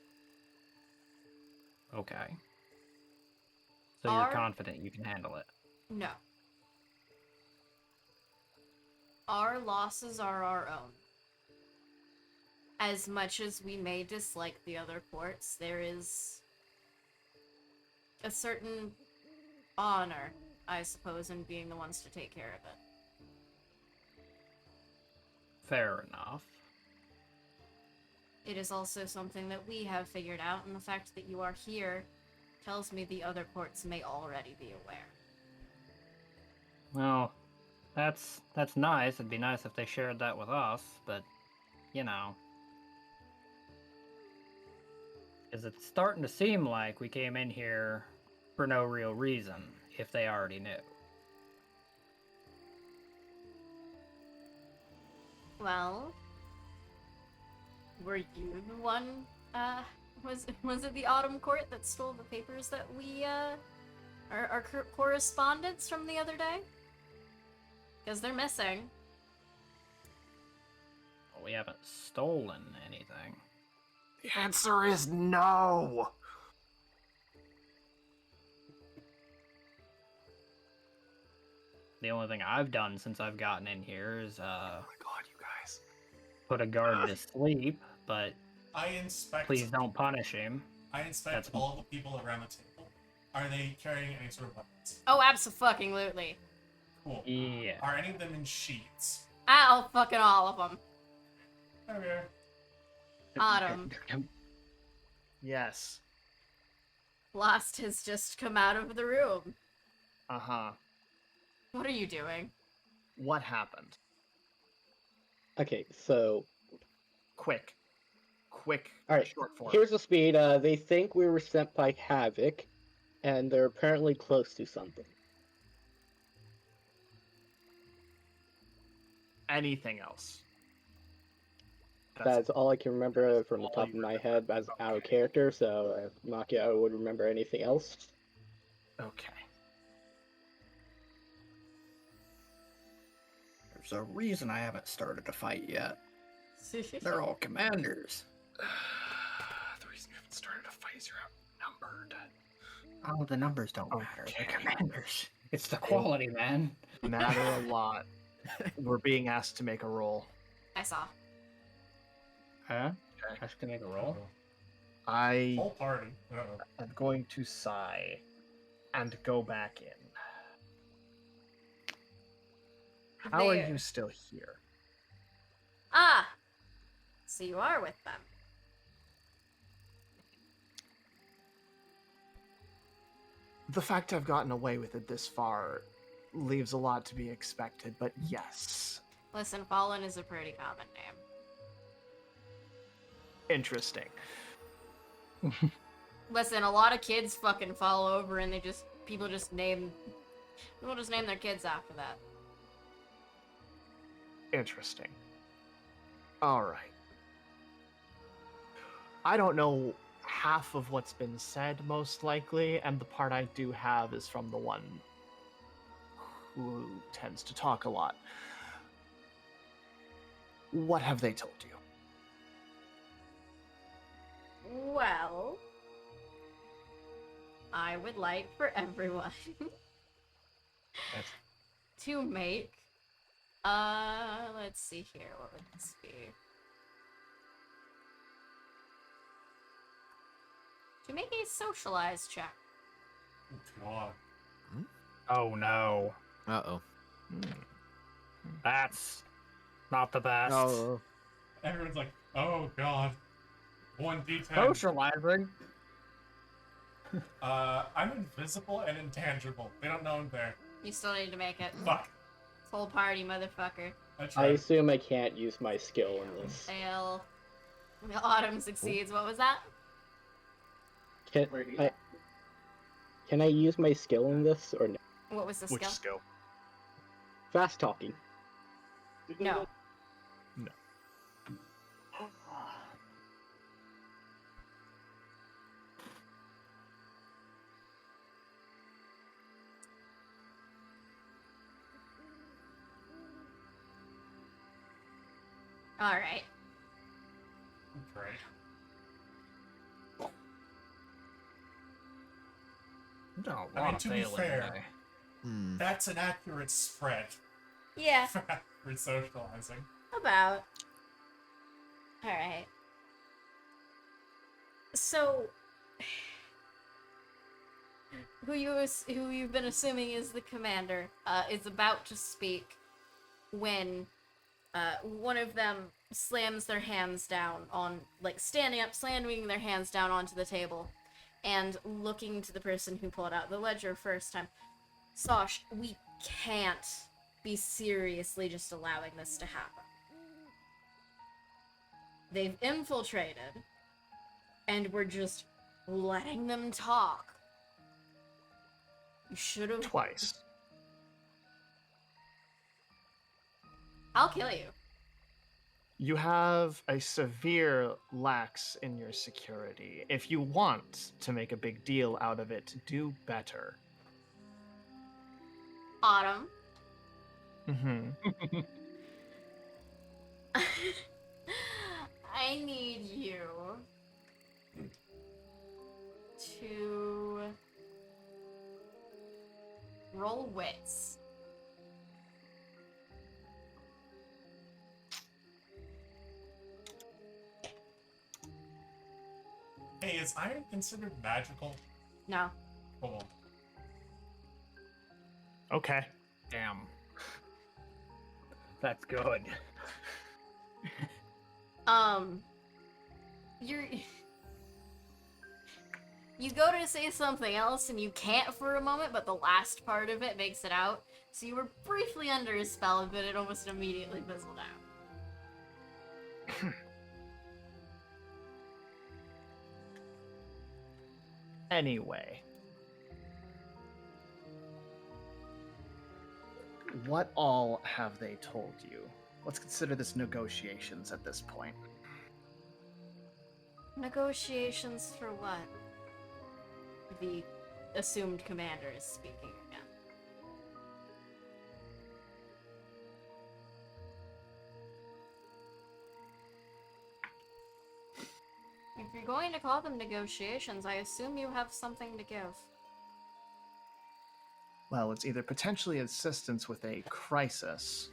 Okay. So you're confident you can handle it? No. Our losses are our own. As much as we may dislike the other ports, there is a certain honor, I suppose, in being the ones to take care of it. Fair enough. It is also something that we have figured out, and the fact that you are here tells me the other ports may already be aware. Well, that's nice. It'd be nice if they shared that with us, but, you know. Because it's starting to seem like we came in here for no real reason, if they already knew. Well, were you the one, was it the Autumn Court that stole the papers that we, our correspondence from the other day? Because they're missing. Well, we haven't stolen anything. The answer is no! The only thing I've done since I've gotten in here is, Oh my god, you guys. put a guard to sleep, but I inspect. please don't punish him. I inspect all the people around the table. Are they carrying any sort of weapons? Oh, abso-fucking-lutely. Cool. Yeah. Are any of them in sheets? Ow, fucking all of them. Okay. Autumn. Yes. Lost has just come out of the room. Uh-huh. What are you doing? What happened? Okay, so Quick. all right. Short form. Here's the speed. They think we were sent by Havoc, and they're apparently close to something. Anything else? That's all I can remember from the all top you of my remember. head as out of character. So if Makia would remember anything else. Okay. There's a reason I haven't started a fight yet. They're all commanders. The reason you haven't started a fight is you're outnumbered. Oh, the numbers don't matter. They're Okay. commanders. It's the quality, man. Matter a lot. We're being asked to make a roll. I saw. Huh? Okay. I have to make a roll? I Whole party. Uh-oh. am going to sigh and go back in. How are They- you still here? Ah! So you are with them. The fact I've gotten away with it this far leaves a lot to be expected, but yes. Listen, Fallen is a pretty common name. Interesting. Listen, a lot of kids fucking fall over and people just name their kids after that. Interesting. Alright. I don't know half of what's been said, most likely, and the part I do have is from the one who tends to talk a lot. What have they told you? Well, I would like for everyone Yes. to make, let's see here, what would this be? To make a socialize check. God. Oh no. Uh-oh. That's not the best. Oh. Everyone's like, oh god. 1d10. Socializing? I'm invisible and intangible. They don't know I'm there. You still need to make it. Fuck. Full party, motherfucker. That's I right. assume I can't use my skill in this. Fail. The Autumn succeeds. What was that? Can I use my skill in this or no? What was the Which skill? skill? Fast talking. No. No. Alright. Great. There's a lot I mean, of to be failing fair, today. That's an accurate spread Yeah, for accurate socializing. about. Alright. So, who you've been assuming is the commander, is about to speak when one of them slams their hands down on, like, standing up, slamming their hands down onto the table, and looking to the person who pulled out the ledger first time. Sosh, we can't be seriously just allowing this to happen. They've infiltrated, and we're just letting them talk. You should have. Twice. I'll kill you. You have a severe lax in your security. If you want to make a big deal out of it, do better. Autumn. Mm-hmm. I need you to roll wits. Hey, is iron considered magical? No. Hold on. Okay. Damn. That's good. You're. You go to say something else and you can't for a moment, but the last part of it makes it out. So you were briefly under a spell, but it almost immediately fizzled out. Anyway. What all have they told you? Let's consider this negotiations at this point. Negotiations for what? The assumed commander is speaking again. If you're going to call them negotiations, I assume you have something to give. Well, it's either potentially assistance with a crisis,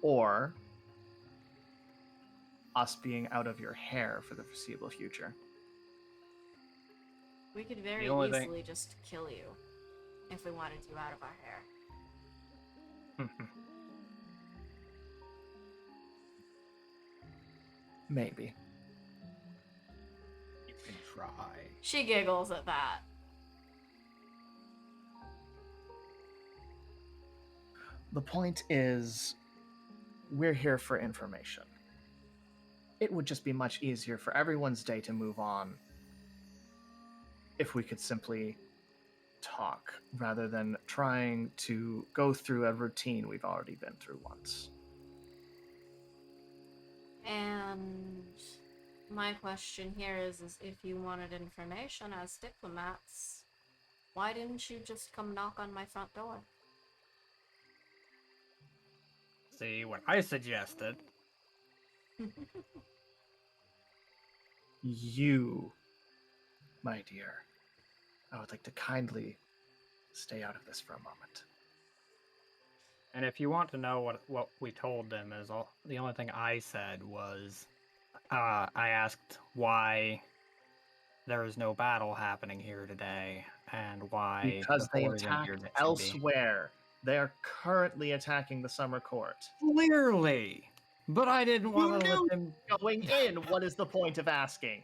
or us being out of your hair for the foreseeable future. We could very The only easily thing- just kill you if we wanted you out of our hair. Maybe. You can try. She giggles at that. The point is, we're here for information. It would just be much easier for everyone's day to move on if we could simply talk rather than trying to go through a routine we've already been through once. And my question here is if you wanted information as diplomats, why didn't you just come knock on my front door? See, what I suggested. You, my dear, I would like to kindly stay out of this for a moment. And if you want to know what we told them, is the only thing I said was, I asked why there is no battle happening here today, and why Because the they Horde isn't here attacked that should be. elsewhere. They are currently attacking the summer court. Clearly, but I didn't want You to knew let them. Going in, what is the point of asking?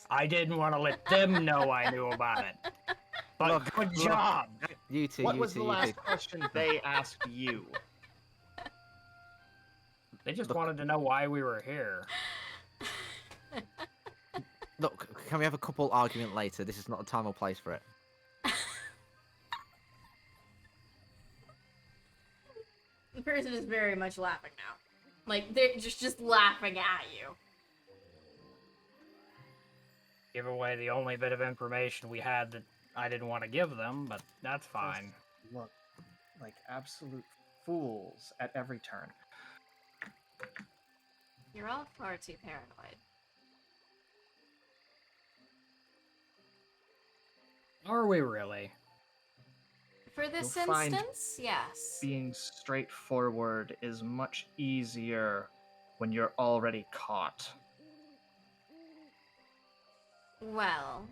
I didn't want to let them know I knew about it. But Look, good look. job. You two, What you was two, the you last two. question they asked you? They just Look. wanted to know why we were here. Look, can we have a couple argument later? This is not the time or place for it. The person is very much laughing now. Like, they're just laughing at you. Give away the only bit of information we had that I didn't want to give them, but that's fine. Look like absolute fools at every turn. You're all far too paranoid. Are we really? For this You'll find instance, yes. Being straightforward is much easier when you're already caught. Well,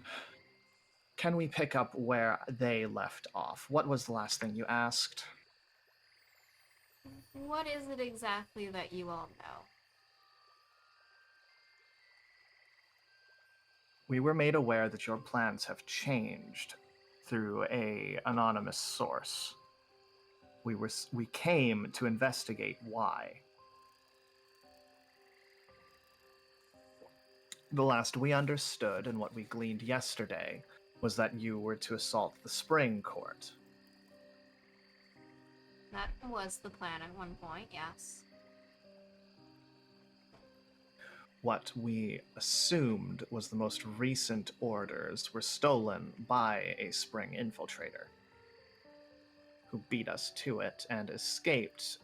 Can we pick up where they left off? What was the last thing you asked? what is it exactly that you all know? We were made aware that your plans have changed through a anonymous source. We came to investigate why. The last we understood and what we gleaned yesterday was that you were to assault the spring court. That was the plan at one point, yes. What we assumed was the most recent orders were stolen by a spring infiltrator who beat us to it and escaped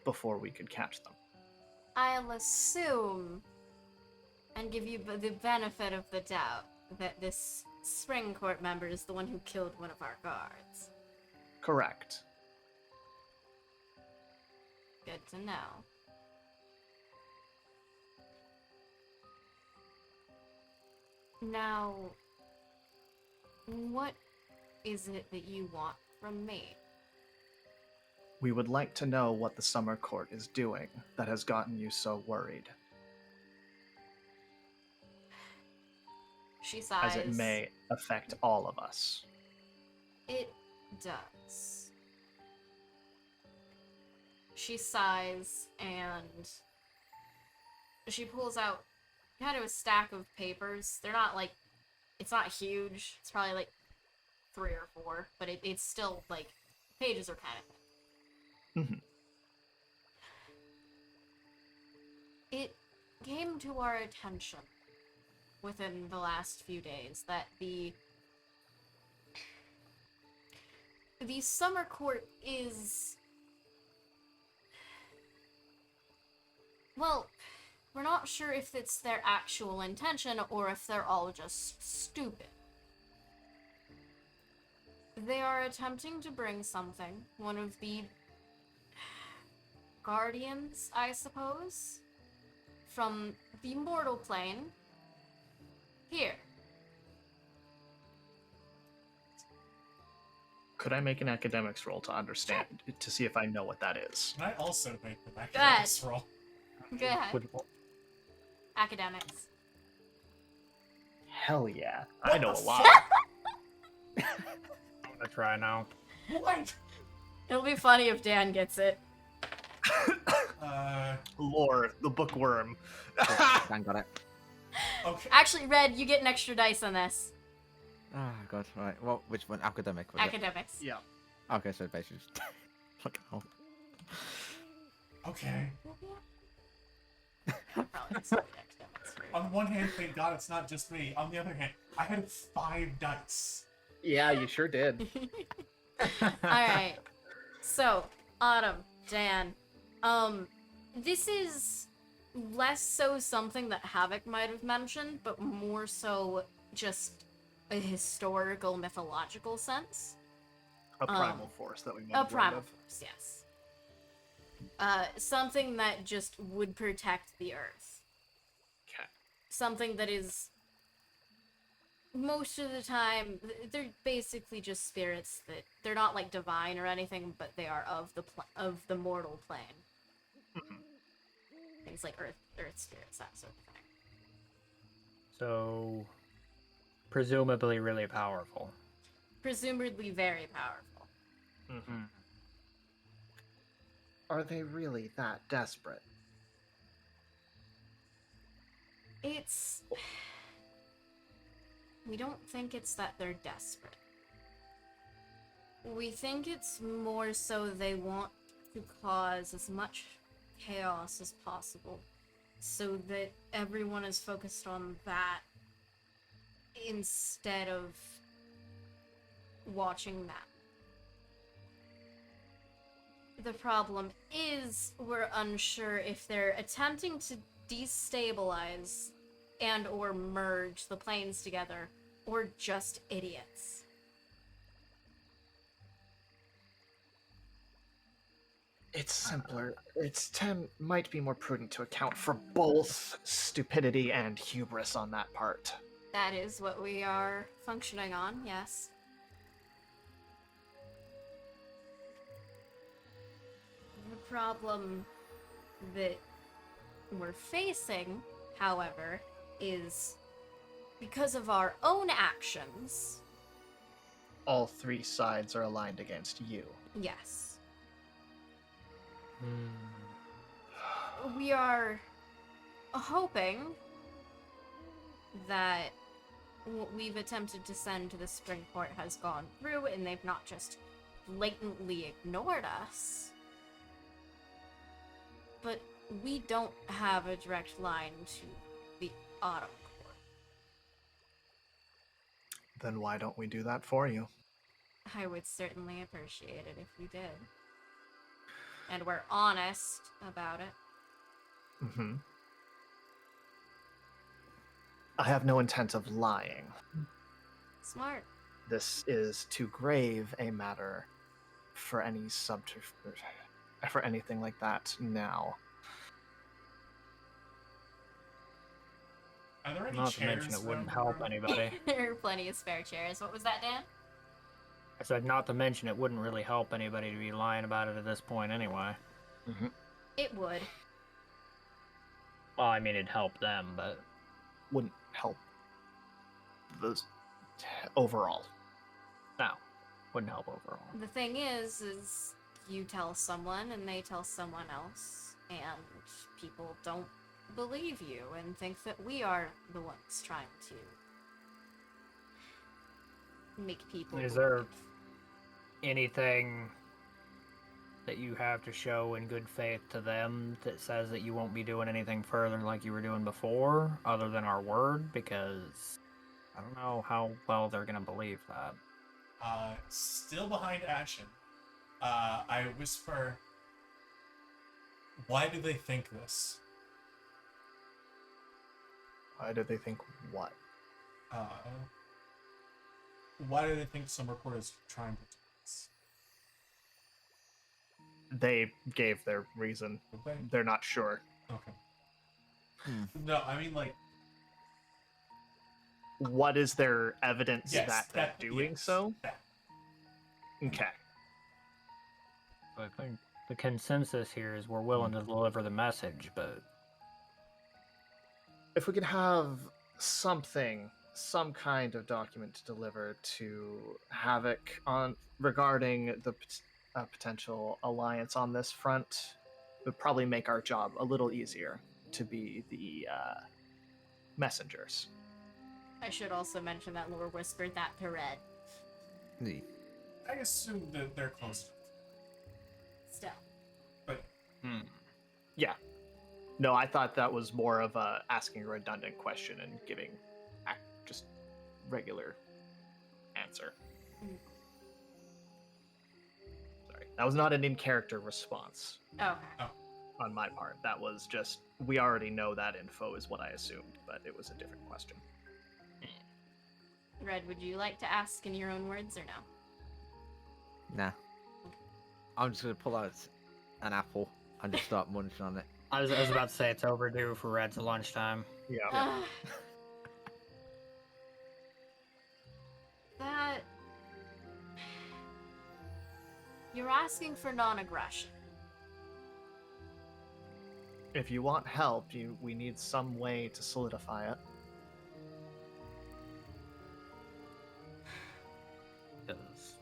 before we could catch them. I'll assume and give you the benefit of the doubt that this spring court member is the one who killed one of our guards. Correct. Good to know. Now, what is it that you want from me? We would like to know what the summer court is doing that has gotten you so worried, She sighs. as it may affect all of us. It does. She sighs and she pulls out kind of a stack of papers. They're not like, it's not huge. It's probably like 3 or 4, but it's still like, pages are kind of Mhm. It came to our attention within the last few days that the summer court is, well, we're not sure if it's their actual intention or if they're all just stupid. They are attempting to bring something, one of the guardians, I suppose, from the mortal plane here. Could I make an academics roll to understand, to see if I know what that is? Can I also make the ahead. academics roll? Go ahead. Academics. Hell yeah. What I know the a lot. I'm gonna try now. What? It'll be funny if Dan gets it. Lore, the bookworm. Dan got it. Okay. Actually, Red, you get an extra dice on this. Oh god, right. Well, which one? Academic, was Academics. Yeah. it? Okay, so basically just... Fucking hell. Okay. Probably just leave academics for- On one hand, thank God it's not just me. On the other hand, I had 5 dice. Yeah, you sure did. Alright. So, Autumn, Dan. This is less so something that Havoc might have mentioned, but more so just a historical, mythological sense. A primal force that we might A have learned primal of. force, yes. Something that just would protect the Earth. Okay. Something that is most of the time they're basically just spirits that they're not like divine or anything, but they are of the mortal plane. Things like earth spirits, that sort of thing. So, presumably really powerful. Presumably very powerful. Mm-hmm. Are they really that desperate? It's we don't think it's that they're desperate. We think it's more so they want to cause as much chaos as possible so that everyone is focused on that instead of watching that. The problem is we're unsure if they're attempting to destabilize and or merge the planes together or just idiots. It's simpler. Might be more prudent to account for both stupidity and hubris on that part. That is what we are functioning on, yes. The problem that we're facing, however, is because of our own actions. All 3 sides are aligned against you. Yes. Hmm. We are hoping that what we've attempted to send to the Springport has gone through and they've not just blatantly ignored us. But we don't have a direct line to the Autumn Court. Then why don't we do that for you? I would certainly appreciate it if you did. And we're honest about it. Mm-hmm. I have no intent of lying. Smart. This is too grave a matter for any for anything like that now. Are there any Not to chairs mention it around wouldn't the help room? anybody. There are plenty of spare chairs. What was that, Dan? I said not to mention it wouldn't really help anybody to be lying about it at this point anyway. Mm-hmm. It would. Well, I mean, it'd help them, but Wouldn't help the overall. no, wouldn't help overall. The thing is you tell someone and they tell someone else, and people don't believe you and think that we are the ones trying to make people Is there believe. anything that you have to show in good faith to them that says that you won't be doing anything further like you were doing before, other than our word? Because I don't know how well they're gonna believe that. Still behind Ashen, I whisper, why do they think this? Why do they think what? Why do they think Summer Court is trying to do this? They gave their reason. Did they? They're not sure. Okay. Hmm. No, I mean, like, What is their evidence yes, that they're doing yes, so? that. Okay. I think the consensus here is we're willing to deliver the message, but if we could have something, some kind of document to deliver to Havoc on regarding the potential alliance on this front, would probably make our job a little easier to be the messengers. I should also mention that Lore whispered that to Red. Neat. I assume that they're close. Still. But Yeah. No, I thought that was more of asking a redundant question and giving just regular answer. Mm. Sorry, that was not an in-character response Okay. on my part. That was just, we already know that info is what I assumed, but it was a different question. Red, would you like to ask in your own words or no? Nah. I'm just gonna pull out an apple and just start munching on it. I was about to say it's overdue for Red's lunchtime. Yeah. That... You're asking for non-aggression. If you want help, we need some way to solidify it. 'Cause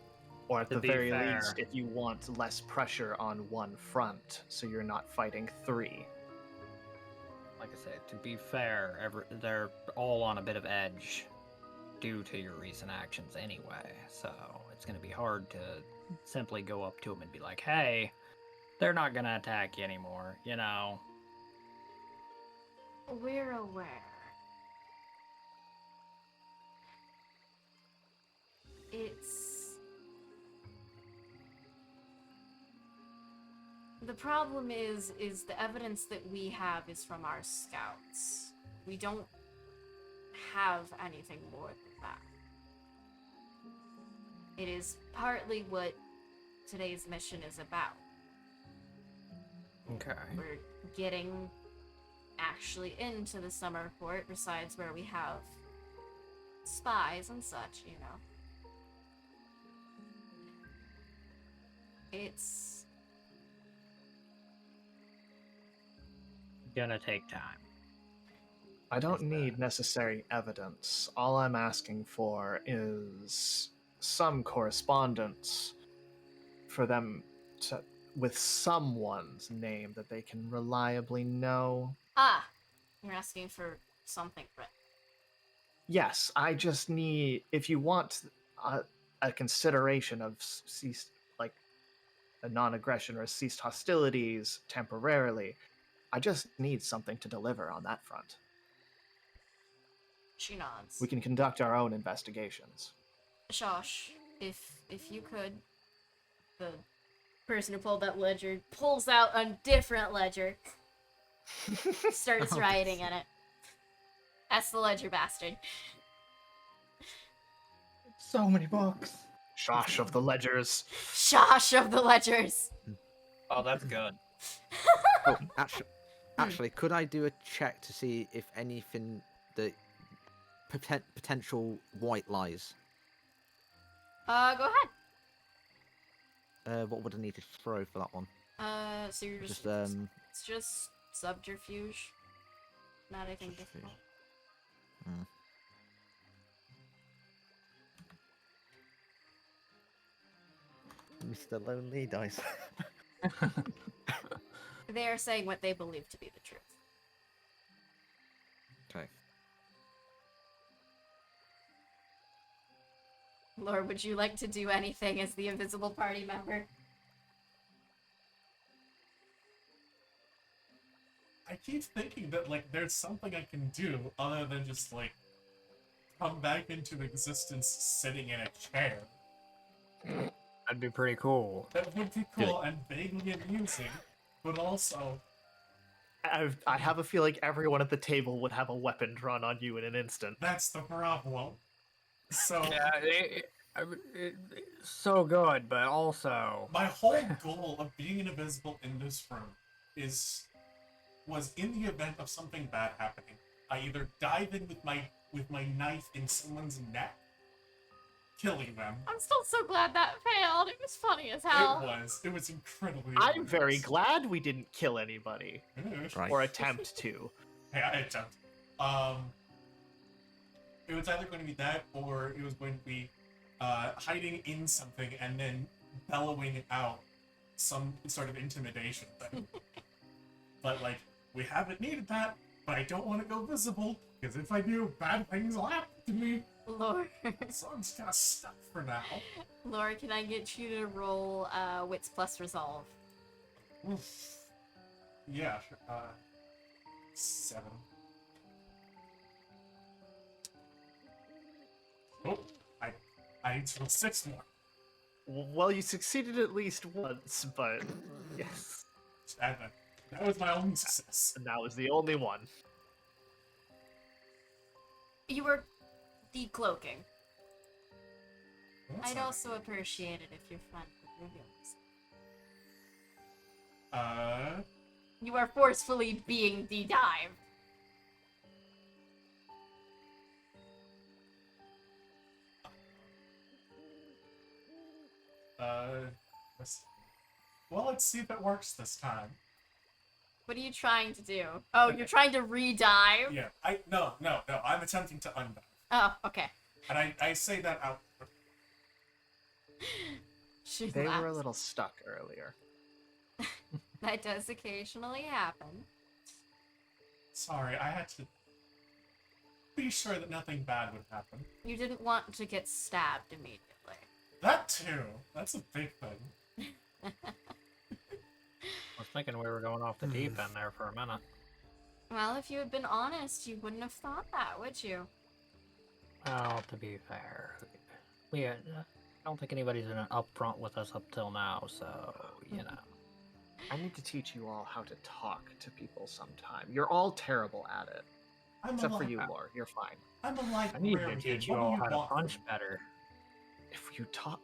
Or at To the be very fair- least, if you want less pressure on one front, so you're not fighting three. like I said, to be fair, they're all on a bit of edge due to your recent actions anyway. So it's going to be hard to simply go up to them and be like, hey, they're not going to attack you anymore, you know? We're aware. It's... The problem is the evidence that we have is from our scouts. We don't have anything more than that. It is partly what today's mission is about. Okay. We're getting actually into the summer port, besides where we have spies and such, you know. It's Gonna take time. I don't Is that- need necessary evidence. All I'm asking for is some correspondence for them to, with someone's name that they can reliably know. Ah! You're asking for something, Brett. Yes, I just need, if you want a consideration of ceased, like a non-aggression or ceased hostilities temporarily, I just need something to deliver on that front. She nods. We can conduct our own investigations. Shosh, if you could, the person who pulled that ledger pulls out a different ledger, starts writing in it. That's the ledger bastard. So many books. Shosh of the ledgers. Shosh of the ledgers. Oh, that's good. Oh, actually, could I do a check to see if anything that potential white lies? Go ahead. What would I need to throw for that one? So you're just it's just subterfuge. Not anything difficult. Mr. Lonely Dice. They are saying what they believe to be the truth. Okay. Lord, would you like to do anything as the invisible party member? I keep thinking that, like, there's something I can do other than just, like, come back into existence sitting in a chair. That'd be pretty cool. That would be cool and vaguely amusing, but also... I have a feeling everyone at the table would have a weapon drawn on you in an instant. That's the problem. So... Yeah, it's so good, but also... My whole goal of being invisible in this room was in the event of something bad happening, I either dive in with my knife in someone's neck, killing them. I'm still so glad that failed. It was funny as hell. It was incredibly. I'm very hilarious. glad we didn't kill anybody Right. or attempt to. Hey, I attempt. it was either going to be that, or it was going to be hiding in something and then bellowing out some sort of intimidation thing. But, like, we haven't needed that, but I don't want to go visible, because if I do, bad things will happen to me. Lore. So I'm just kind of stuck for now. Lore, can I get you to roll Wits plus Resolve? Yeah, sure. 7. Oh, I need to roll 6 more. Well, you succeeded at least once, but yes. And that was my only success. And that was the only one. You were decloaking. That's I'd all also appreciate it if your friend would reveal this. right. You are forcefully being de-dived. Let's see if it works this time. What are you trying to do? Oh, Okay. you're trying to re-dive? Yeah, no, I'm attempting to undive. Oh, okay. And I say that out. She They were a laughs. little stuck earlier. That does occasionally happen. Sorry, I had to be sure that nothing bad would happen. You didn't want to get stabbed immediately. That too. That's a big thing. I was thinking we were going off the deep end there for a minute. Well, if you had been honest, you wouldn't have thought that, would you? Well, to be fair, I don't think anybody's been upfront with us up till now, so, you know. I need to teach you all how to talk to people sometime. You're all terrible at it. Except for you, Lore. You're fine. I'm a light I need to rare teach kid. you What do all how to want? punch better. If you talk...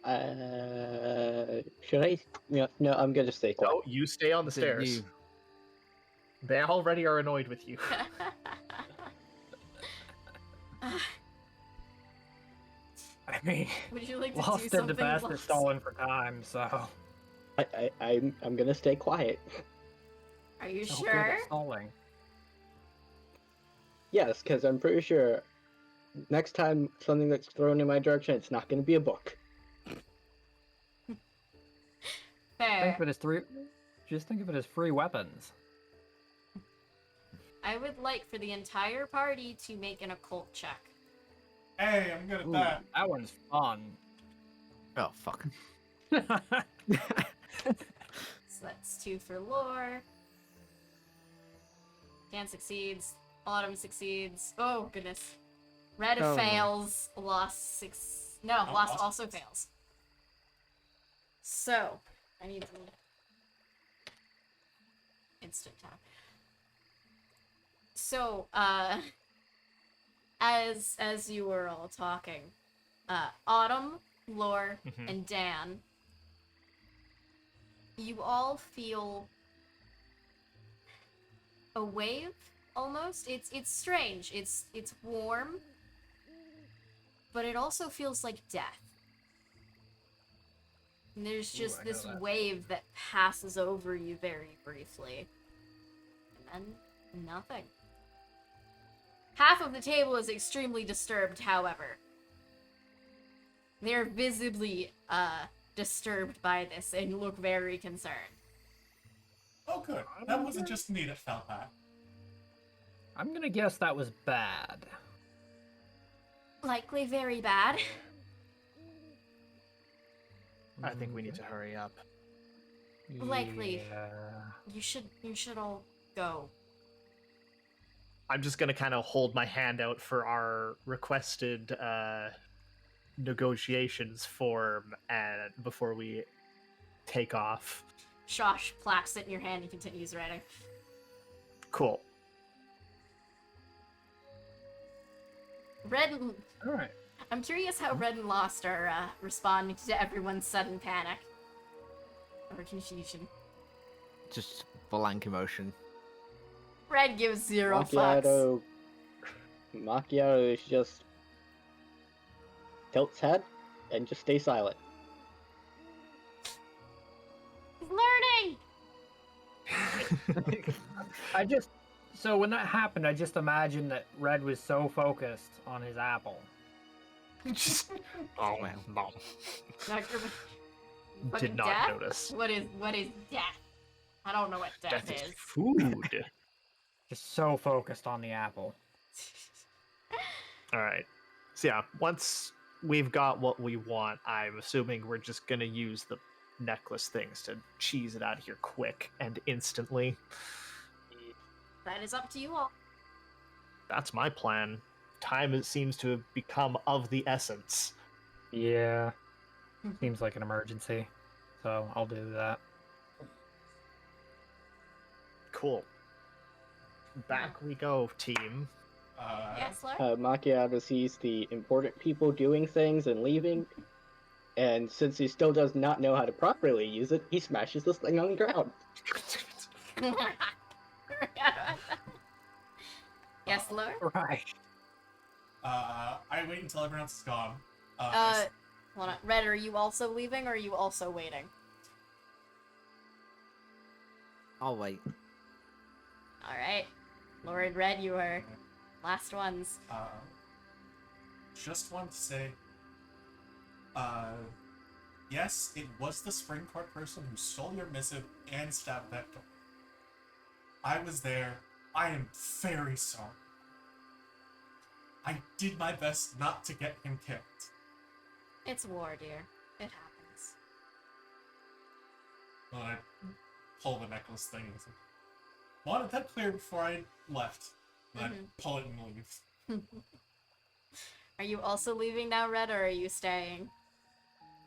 Should I? No, I'm gonna stay quiet. No, you stay on the So stairs. you- They already are annoyed with you. I mean, Would you like to do lost in something the best is else? stalling for time, so. I'm gonna stay quiet. Are you So good sure? at stalling. Yes, because I'm pretty sure next time something that's thrown in my direction, it's not gonna be a book. Fair. Think of it as just think of it as free weapons. I would like for the entire party to make an occult check. Hey, I'm good at Ooh, that. that one's fun. Oh, fuck. So that's 2 for Lore. Dan succeeds. Autumn succeeds. Oh, goodness. Red Oh, no. fails. Lost 6. No, Oh, Lost Lost also succeeds. fails. So, I need to... Instant time. So, as you were all talking, Autumn, Lore, Mhm. and Dan, you all feel a wave almost. It's strange. It's warm, but it also feels like death. And there's just I know this that. wave that passes over you very briefly. And then nothing. Half of the table is extremely disturbed, however. They're visibly disturbed by this and look very concerned. Oh, good. That wasn't just me that felt that. I'm gonna guess that was bad. Likely very bad. I think we need to hurry up. Likely. Yeah. You should all go. I'm just gonna kind of hold my hand out for our requested negotiations form and before we take off. Shosh plaques it in your hand and continues writing. Cool. Red and... Alright. I'm curious how Red and Lost are responding to everyone's sudden panic. Or confusion. Just blank emotion. Red gives 0 fucks. Macchiato is just tilts head and just stay silent. He's learning! I just So when that happened, I just imagined that Red was so focused on his apple. Just oh Wow. no. Dr. Did Fucking not death? notice. What is death? I don't know what death, Death is is. food. Just so focused on the apple. All right. So yeah, once we've got what we want, I'm assuming we're just gonna use the necklace things to cheese it out of here quick and instantly. That is up to you all. That's my plan. Time seems to have become of the essence. Yeah. Seems like an emergency. So I'll do that. Cool. Back we go, team. Yes, Lord? Macchiato sees the important people doing things and leaving, and since he still does not know how to properly use it, he smashes this thing on the ground. Yes, Lord? Right. I wait until everyone else is gone. Hold on. Red, are you also leaving, or are you also waiting? I'll wait. Alright. Lord Red, you are last ones. Just want to say, yes, it was the Spring Court person who stole your missive and stabbed that door. I was there. I am very sorry. I did my best not to get him killed. It's war, dear. It happens. Well, I pull the necklace thing and say, wanted that clear before I left. And I pull it and leave. Are you also leaving now, Red, or are you staying?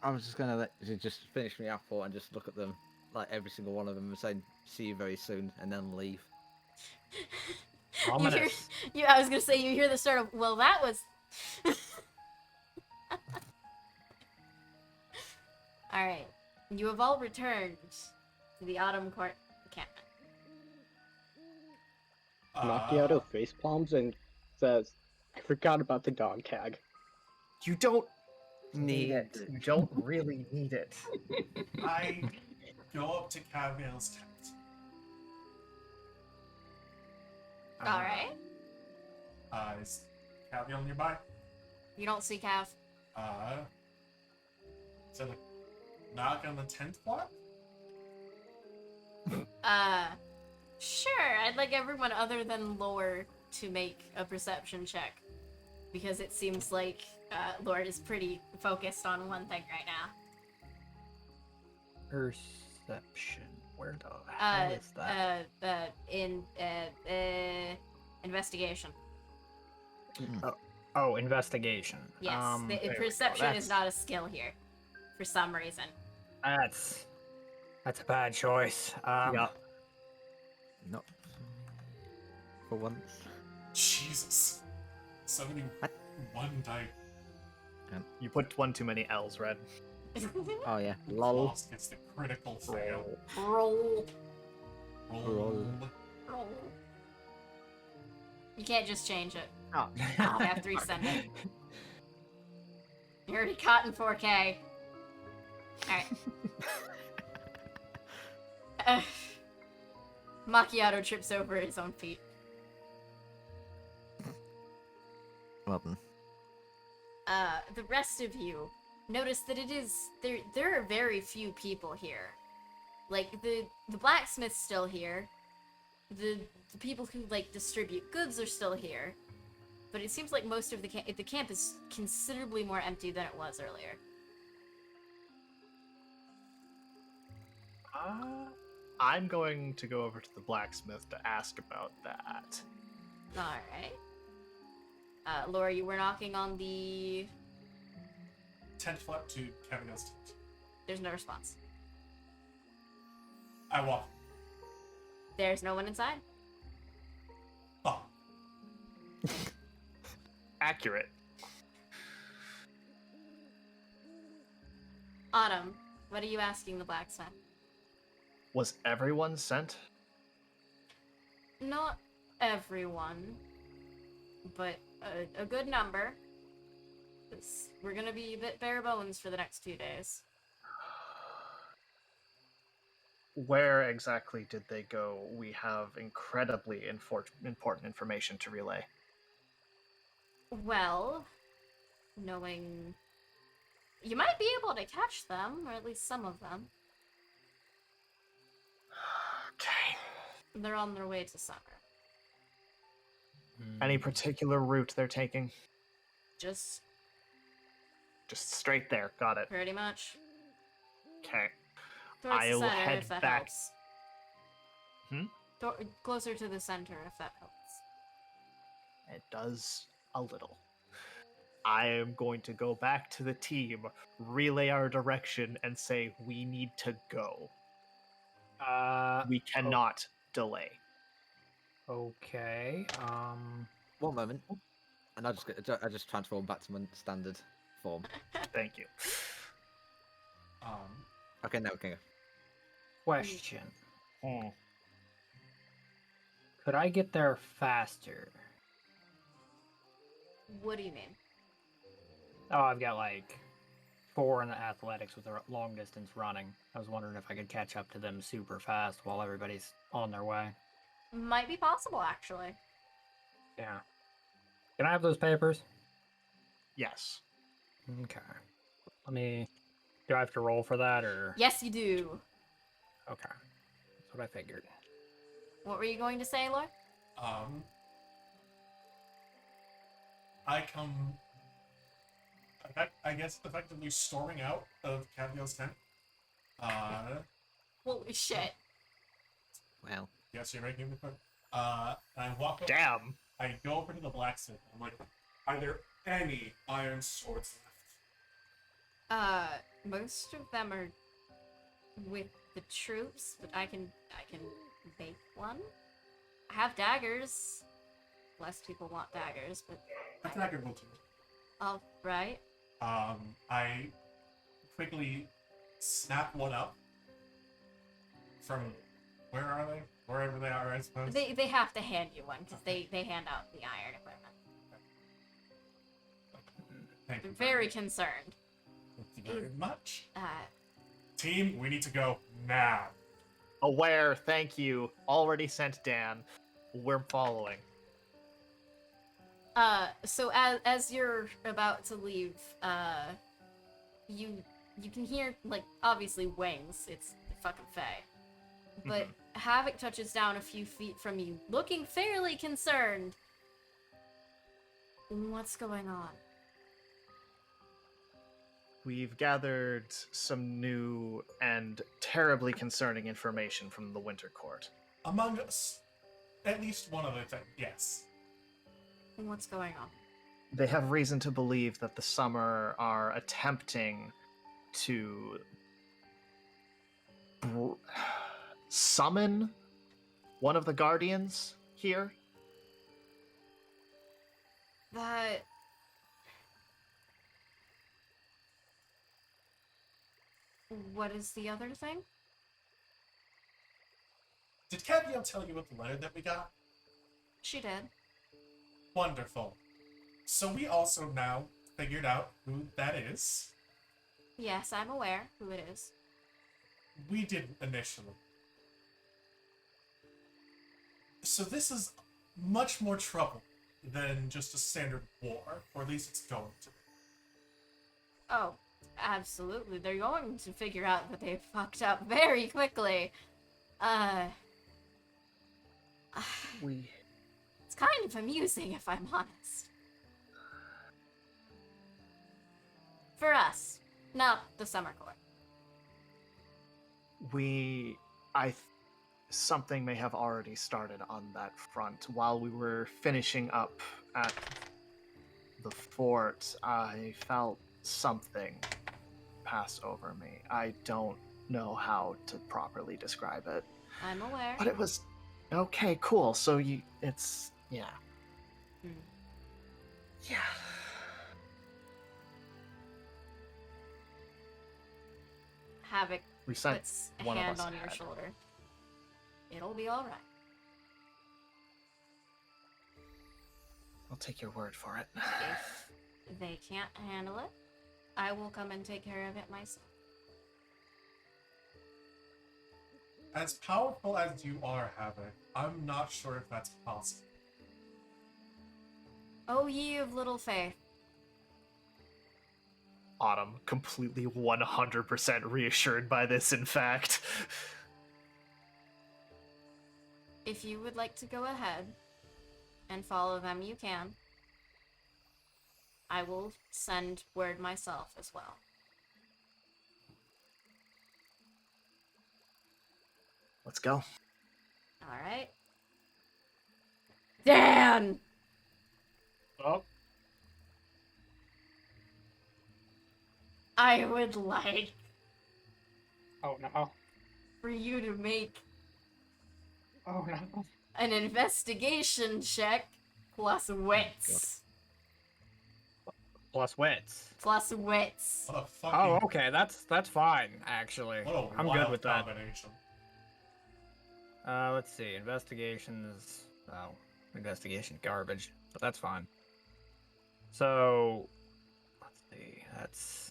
I was just gonna let you just finish my apple and just look at them, like every single one of them, and say, "See you very soon," and then leave. Ominous. I was gonna say, you hear the start of, well, that was... Alright. You have all returned to the Autumn Court encampment. Macchiato face palms and says, I forgot about the dog tag. You don't Need it. You don't really need it. I go up to Caviel's tent. Alright. Is Caviel nearby? You don't see Cav. So like, knock on the tent block? Sure. I'd like everyone other than Lore to make a perception check. Because it seems like Lord is pretty focused on one thing right now. Perception. Where the hell is that? Investigation. Oh, investigation. Yes, there we go. perception is not a skill here, for some reason. That's a bad choice. Yeah. Not for once. Jesus. 71 die. You put one too many L's, Red. Oh yeah, lol. Lost gets the critical fail. Roll. Roll. Roll. You can't just change it. Oh. You have to resend it. You're already caught in 4K. Alright. Macchiato trips over his own feet. Well then. The rest of you notice that there are very few people here. Like, the blacksmith's still here. The people who, like, distribute goods are still here. But it seems like most of the camp is considerably more empty than it was earlier. I'm going to go over to the blacksmith to ask about that. Alright. Laura, you were knocking on the... Tent flap to Caviel's tent. There's no response. I walk. There's no one inside. Oh. Accurate. Autumn, what are you asking the blacksmith? Was everyone sent? Not everyone, but a good number. 'Cause we're gonna be a bit bare bones for the next 2 days. where exactly did they go? We have incredibly important information to relay. Well, knowing... You might be able to catch them, or at least some of them. Okay. They're on their way to summer. Any particular route they're taking? Just Just straight there. Got it. pretty much. Okay. Towards the I'll center, head if that back. helps. Closer to the center, if that helps. It does a little. I am going to go back to the team, relay our direction, and say we need to go. We cannot delay. Okay. One moment, and I just transform back to my standard form. Thank you. Okay, now we can go. Question. Hmm. Could I get there faster? What do you mean? Oh, I've got like 4 in the athletics with the long distance running. I was wondering if I could catch up to them super fast while everybody's on their way. Might be possible, actually. Yeah. Can I have those papers? Yes. Okay. Do I have to roll for that, or? Yes, you do. Okay. That's what I figured. What were you going to say, Lord? I guess effectively storming out of Caviel's tent. Holy shit. Well, Yes, you're making the point. I walk up, Damn. I go over to the blacksmith. I'm like, are there any iron swords left? Most of them are with the troops, but I can make one. I have daggers. Less people want daggers, but A dagger will do. all right. I quickly snap one up from where are they? Wherever they are, I suppose. They have to hand you one because they hand out the iron equipment. Thank They're you very concerned. Thank you very much. Uh, Team, we need to go now. Aware, thank you. Already sent Dan. We're following. so as you're about to leave, you can hear, like, obviously wings. It's fucking Faye. But Havoc touches down a few feet from you, looking fairly concerned. What's going on? We've gathered some new and terribly concerning information from the Winter Court. Among us, at least one other thing, yes. What's going on? They have reason to believe that the Summer are attempting to summon one of the Guardians here. That... What is the other thing? Did Caviel tell you about the letter that we got? She did. Wonderful. So we also now figured out who that is. Yes, I'm aware who it is. We didn't initially. So this is much more trouble than just a standard war, or at least it's going to be. Oh, absolutely. They're going to figure out that they fucked up very quickly. It's kind of amusing, if I'm honest. For us, not the Summer Court. Something may have already started on that front. While we were finishing up at the fort, I felt something pass over me. I don't know how to properly describe it. I'm aware. But it was... Okay, cool. So yeah. Hmm. Yeah. Havoc We sent puts a one of hand us on your ahead. shoulder. It'll be alright. I'll take your word for it. If they can't handle it, I will come and take care of it myself. As powerful as you are, Havoc, I'm not sure if that's possible. Oh, ye of little faith. Autumn, completely 100% reassured by this, in fact. If you would like to go ahead and follow them, you can. I will send word myself as well. Let's go. Alright. Dan! Oh, I would like oh no. for you to make Oh no. an investigation check plus wits. Plus wits. Plus wits. What a fucking... Oh, okay. That's fine, actually. What a I'm wild good with that. combination. Let's see. Investigation is... Oh, investigation garbage. But that's fine. So... Let's see. That's...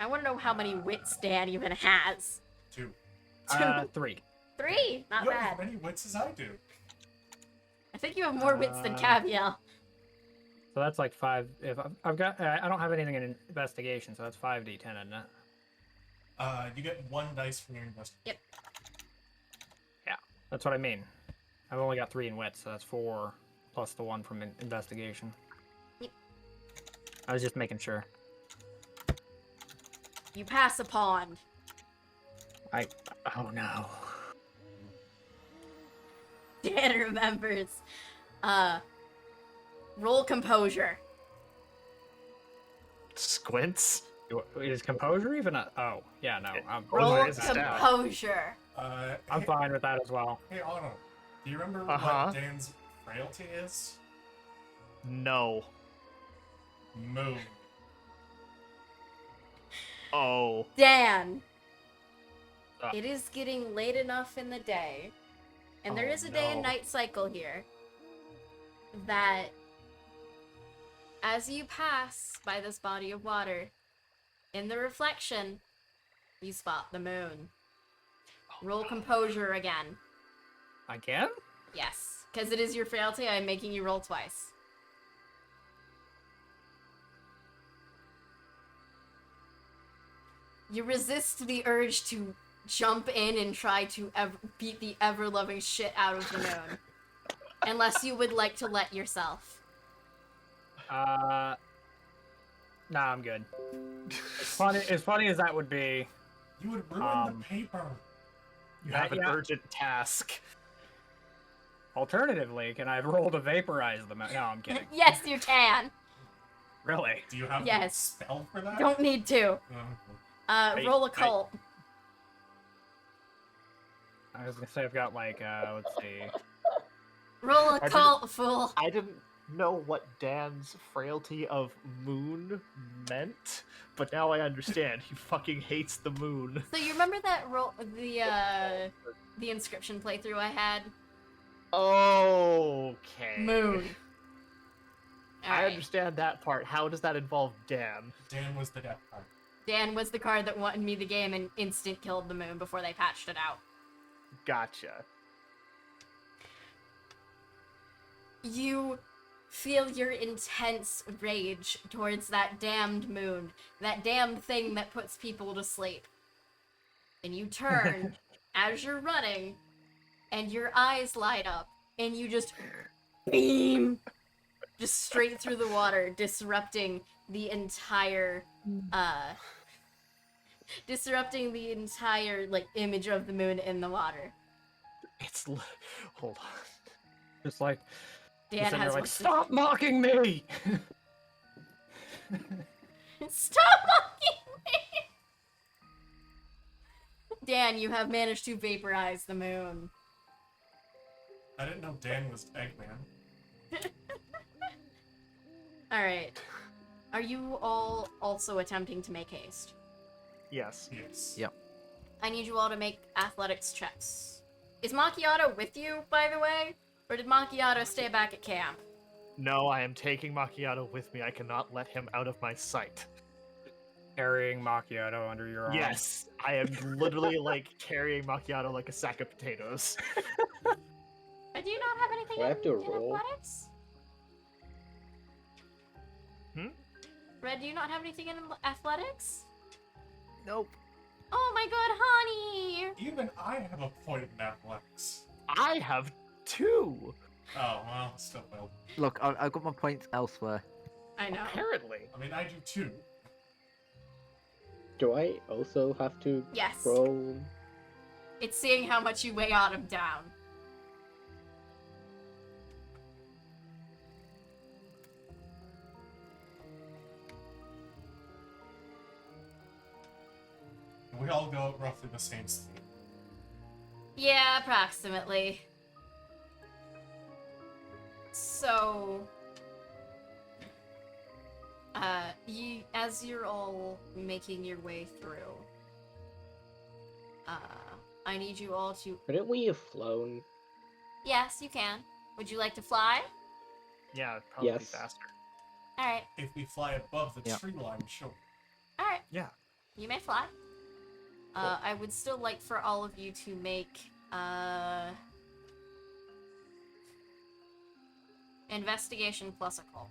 I want to know how many wits Dan even has. 2. 3. 3! Not You have as bad. many wits as I do. I think you have more wits than Caviel. So that's like 5... If I've got... I don't have anything in investigation, so that's 5d10, isn't it? You get 1 dice from your investigation. Yeah, that's what I mean. I've only got 3 in wits, so that's 4 plus the 1 from investigation. Yep. I was just making sure. You pass a pond. Oh no. Dan remembers. Roll composure. Squints? Is composure even a... Oh, yeah, no. Roll Composure is a stat. composure. I'm fine with that as well. Hey, Otto, do you remember Uh-huh. what Dan's frailty is? No. Moon. Oh. Dan. Uh. It is getting late enough in the day, and there Oh, is a day and no. night cycle here, that as you pass by this body of water, in the reflection, you spot the moon. Roll composure again. Again? Yes, because it is your frailty, I'm making you roll twice. You resist the urge to jump in and try to beat the ever-loving shit out of the moon. Unless you would like to let yourself. Nah, I'm good. As funny as that would be, You would ruin the paper. You have an Yeah. urgent task. alternatively, can I roll to vaporize them? No, I'm kidding. Yes, you can. Really? Do you have Yes. a spell for that? Don't need to. Oh, Roll a cult. I was gonna say I've got like, let's see. Roll a didn't- cult, fool. I didn't know what Dan's frailty of moon meant, but now I understand. He fucking hates the moon. So you remember that the inscription playthrough I had? Okay. Moon. I Alright. understand that part. How does that involve Dan? Dan was the death card. Dan was the card that won me the game and instant killed the moon before they patched it out. Gotcha. You feel your intense rage towards that damned moon, that damned thing that puts people to sleep. And you turn as you're running, and your eyes light up, and you just beam just straight through the water, disrupting the entire like image of the moon in the water. It's hold on. Just like, Dan sitting there has like, work to stop mocking me! Stop mocking me! Dan, you have managed to vaporize the moon. I didn't know Dan was Eggman. Alright. Are you all also attempting to make haste? Yes. Yes. Yep. I need you all to make athletics checks. Is Macchiato with you, by the way? Or did Macchiato stay back at camp? No, I am taking Macchiato with me. I cannot let him out of my sight. Carrying macchiato under your arm. Yes, I am literally like carrying macchiato like a sack of potatoes. But do you not have anything Do I have to in roll? athletics? Hmm? Red, do you not have anything in athletics? Nope. Oh my god, honey! Even I have a point in athletics. I have 2. Oh, well, still failed. Look, I've got my points elsewhere. I know. Apparently. I mean, I do too. Do I also have to Yes. roll? It's seeing how much you weigh Autumn down. We all go at roughly the same speed. Yeah, approximately. So, as you're all making your way through, I need you all to. Couldn't we have flown? Yes, you can. Would you like to fly? Yeah, it'd probably be Yes. faster. All right, If we fly above the Yeah. tree line, sure. all right. Yeah. You may fly. I would still like for all of you to make investigation plus occult.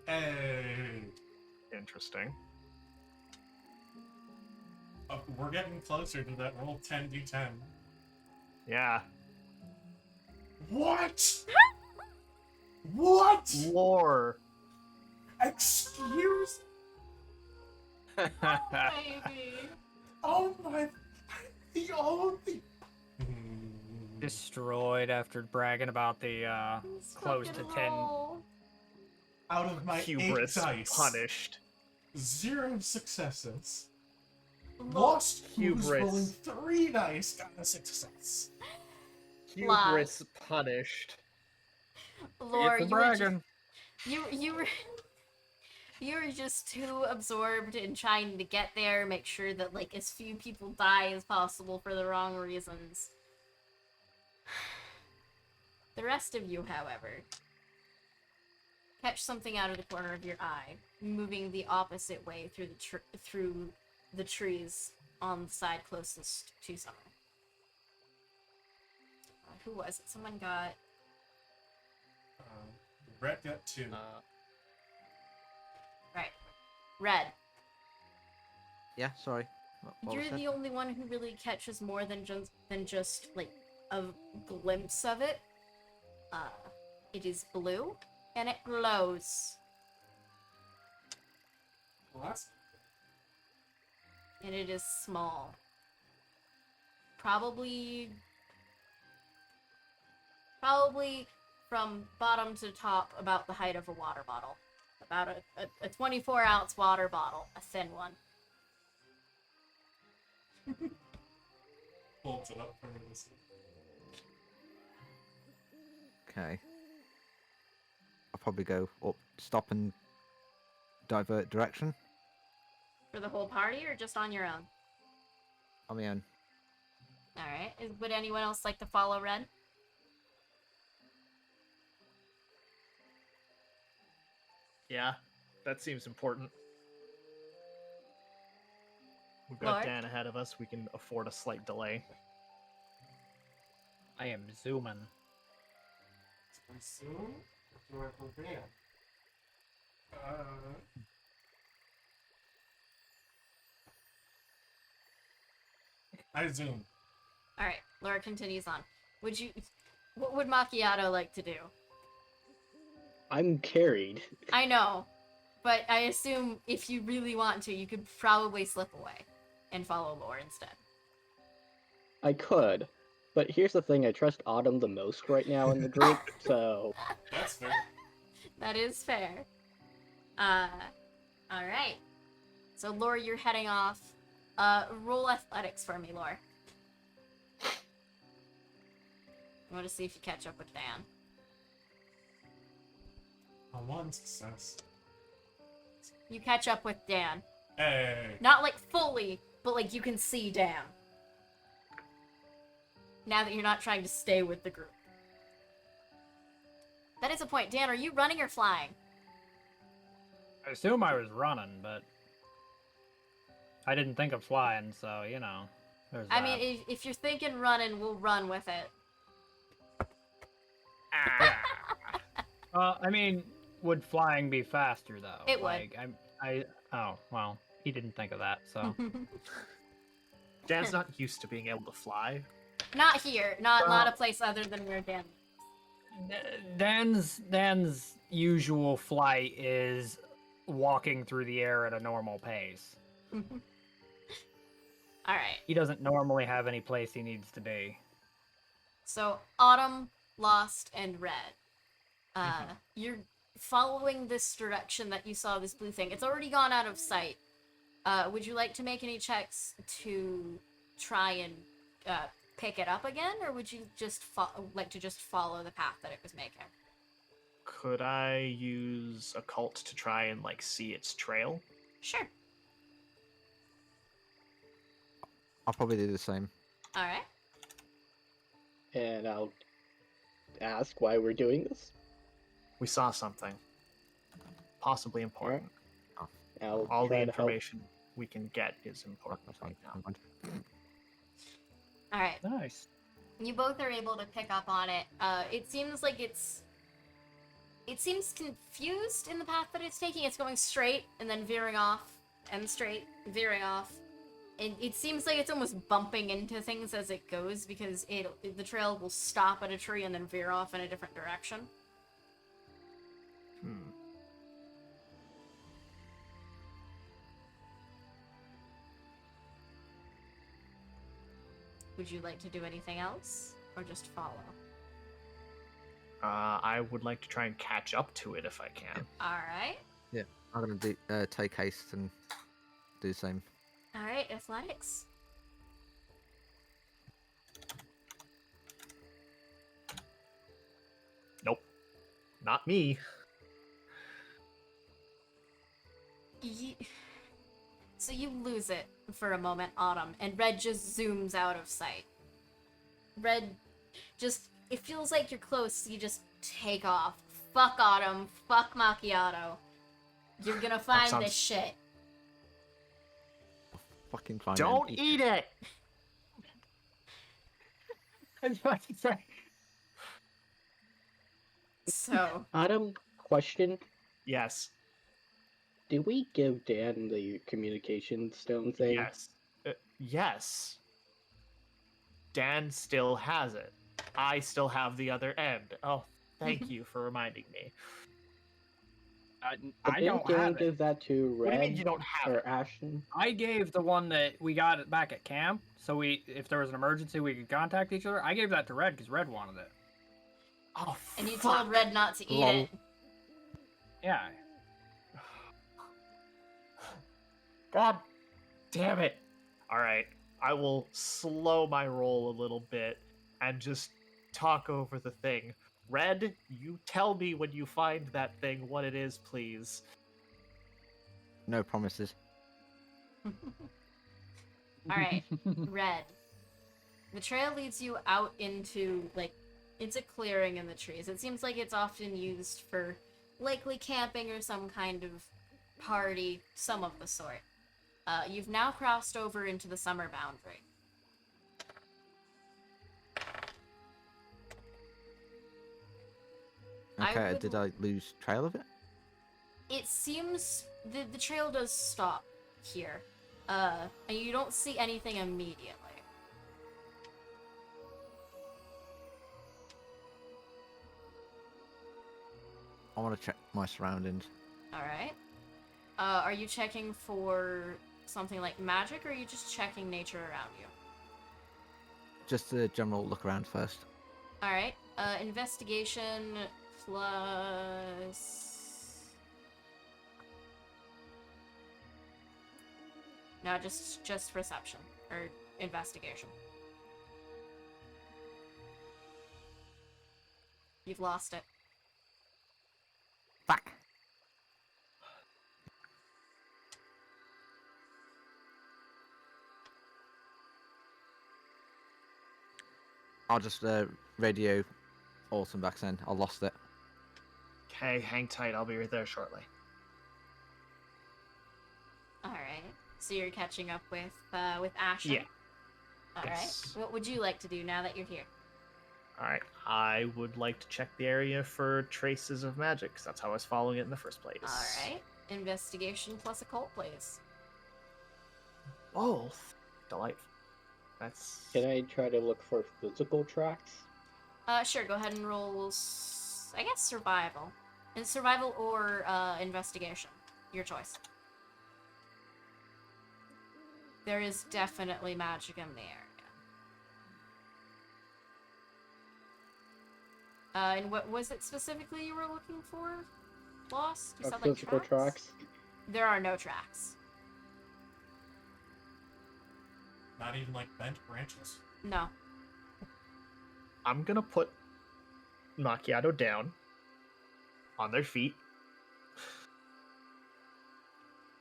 Hey, Interesting. we're getting closer to that roll 10d10. Yeah. What? What? Lore. Excuse? Baby. Oh my! The only. Destroyed after bragging about the close to 10. Out of my Hubris 8 dice, punished. 0 successes. Look, Lost who's Hubris. rolling 3 dice got a success. Hubris punished. Lore, It's a you were, bragging. you were just too absorbed in trying to get there, make sure that like as few people die as possible for the wrong reasons. The rest of you, however, catch something out of the corner of your eye, moving the opposite way through through the trees on the side closest to Summer. Who was it? Someone got. Red got 2. Right. Red. Yeah, sorry. What You're was that? the only one who really catches more than just like a glimpse of it. It is blue and it glows, Well, that's and it is small. Probably from bottom to top about the height of a water bottle. About a 24-ounce water bottle, a thin one. holds it up for me to see. Okay. I'll probably go up, stop and divert direction For the whole party or just on your own? on my own. Alright. Would anyone else like to follow Red? Yeah, that seems important. We've got Lord? Dan ahead of us. We can afford a slight delay. I am zooming. Do I zoom or do I prevail? I zoom. Alright, Laura continues on. What would Macchiato like to do? I'm carried. I know, but I assume if you really want to, you could probably slip away and follow Laura instead. I could. But here's the thing, I trust Autumn the most right now in the group, so... That's fair. That is fair. Alright. So, Laura, you're heading off. Roll athletics for me, Laura. I want to see if you catch up with Dan. A 1 success. You catch up with Dan. Hey. Not like fully, but like you can see Dan. Now that you're not trying to stay with the group. That is a point. Dan, are you running or flying? I assume I was running, but I didn't think of flying, so you know. There's I that. mean, if you're thinking running, we'll run with it. I mean, would flying be faster though? It would. Like, oh well, he didn't think of that. So Dan's not used to being able to fly. Not here. Not a place other than where Dan. Dan's usual flight is walking through the air at a normal pace. All right. He doesn't normally have any place he needs to be. So Autumn, Lost, and Red. You're following this direction that you saw this blue thing. It's already gone out of sight. Would you like to make any checks to try and pick it up again, or would you just like to just follow the path that it was making? Could I use occult to try and like see its trail? Sure. I'll probably do the same. All right. And I'll ask why we're doing this. We saw something. Possibly important. I'll All the try to help. information we can get is important That's right fine. now. All right. Nice. You both are able to pick up on it. It seems like it seems confused in the path that it's taking. It's going straight and then veering off, and straight, veering off. And it seems like it's almost bumping into things as it goes, because the trail will stop at a tree and then veer off in a different direction. Would you like to do anything else, or just follow? I would like to try and catch up to it if I can. Alright. Yeah, I'm gonna do take haste and do the same. Alright, athletics. Nope. Not me. So you lose it for a moment, Autumn, and Red just zooms out of sight. Red just, it feels like you're close, so you just take off. Fuck Autumn, fuck Macchiato. You're gonna find sounds- this shit. Fucking fine. Don't eat it! I was about to say. So, Adam, question. Yes. Did we give Dan the communication stone thing? Yes. Yes. Dan still has it. I still have the other end. Oh, thank you for reminding me. But I didn't don't Dan have it. give that to What do you Red mean you don't have or it? Ashton? I gave the one that we got back at camp, so if there was an emergency, we could contact each other. I gave that to Red because Red wanted it. Oh, and you fuck. told Red not to eat Lol. it. Yeah. God damn it. Alright, I will slow my roll a little bit and just talk over the thing. Red, you tell me when you find that thing what it is, please. No promises. Alright, Red. The trail leads you out into, like, it's a clearing in the trees. It seems like it's often used for likely camping or some kind of party, some of the sort. You've now crossed over into the summer boundary. Okay, would- did I lose trail of it? It seems the trail does stop here. And you don't see anything immediately. I want to check my surroundings. Alright. Are you checking for something like magic, or are you just checking nature around you? Just a general look around first. Alright. Investigation plus... No, just perception. Or investigation. You've lost it. Fuck. I'll just radio Autumn back then. I lost it. Okay, hang tight. I'll be right there shortly. Alright. So you're catching up with Ashen? Yeah. Alright. Yes. What would you like to do now that you're here? All right. I would like to check the area for traces of magic, 'cause that's how I was following it in the first place. Alright. Investigation plus occult, please. Both. Delightful. That's. Can I try to look for physical tracks? Sure, go ahead and roll, I guess, survival. And survival or, investigation. Your choice. There is definitely magic in the area. And what was it specifically you were looking for? Lost? You said, like, Physical tracks? There are no tracks. Not even like bent branches? No. I'm gonna put Macchiato down on their feet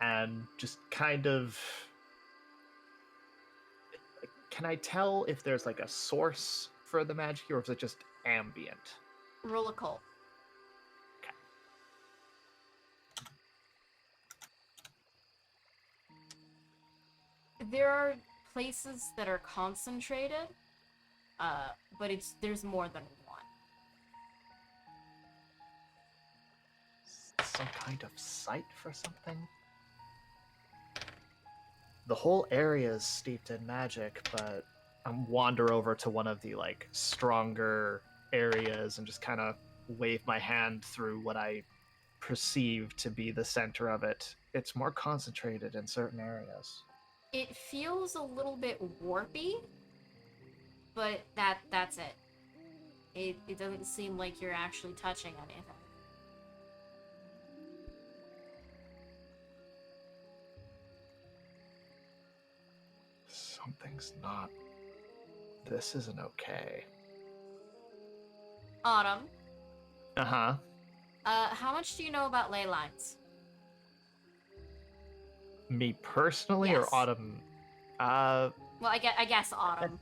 and just kind of. Can I tell if there's like a source for the magic, or is it just ambient? Roll occult. There are places that are concentrated, but there's more than one. Some kind of site for something? The whole area is steeped in magic, but I'm wander over to one of the like stronger areas and just kind of wave my hand through what I perceive to be the center of it. It's more concentrated in certain areas. It feels a little bit warpy, but that's it. It doesn't seem like you're actually touching anything. Something's not. This isn't okay. Autumn, Uh-huh. how much do you know about ley lines? Me personally, Yes. or Autumn? Well, I guess Autumn.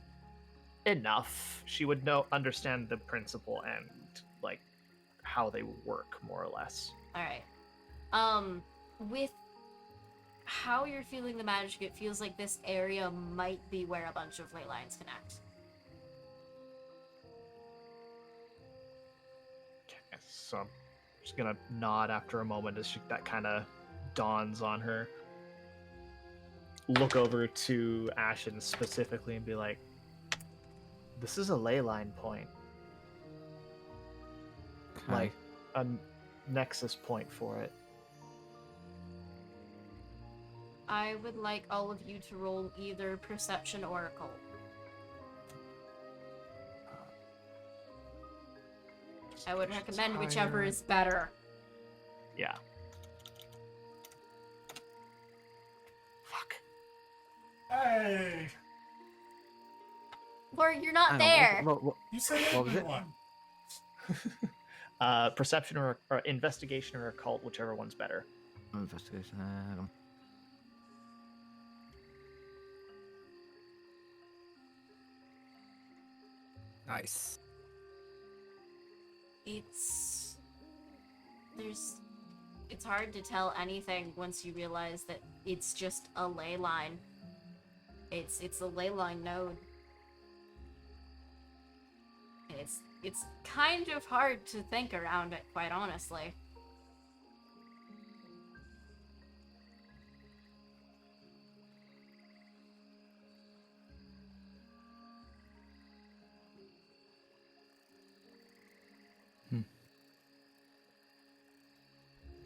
Enough. She would understand the principle and like how they work, more or less. Alright. With how you're feeling the magic, it feels like this area might be where a bunch of ley lines connect. Okay, so I'm just gonna nod after a moment as that kind of dawns on her. Look over to Ashen specifically and be like, this is a ley line point. Like a nexus point for it. I would like all of you to roll either perception or occult. I would recommend whichever is better. Yeah. Fuck. Hey! Lord, you're not Hang on, there! what- You said What was it? everyone! Perception or investigation or occult, whichever one's better. Investigation. Hang on. Nice. It's hard to tell anything once you realize that it's just a ley line. It's a ley line node. It's kind of hard to think around it, quite honestly.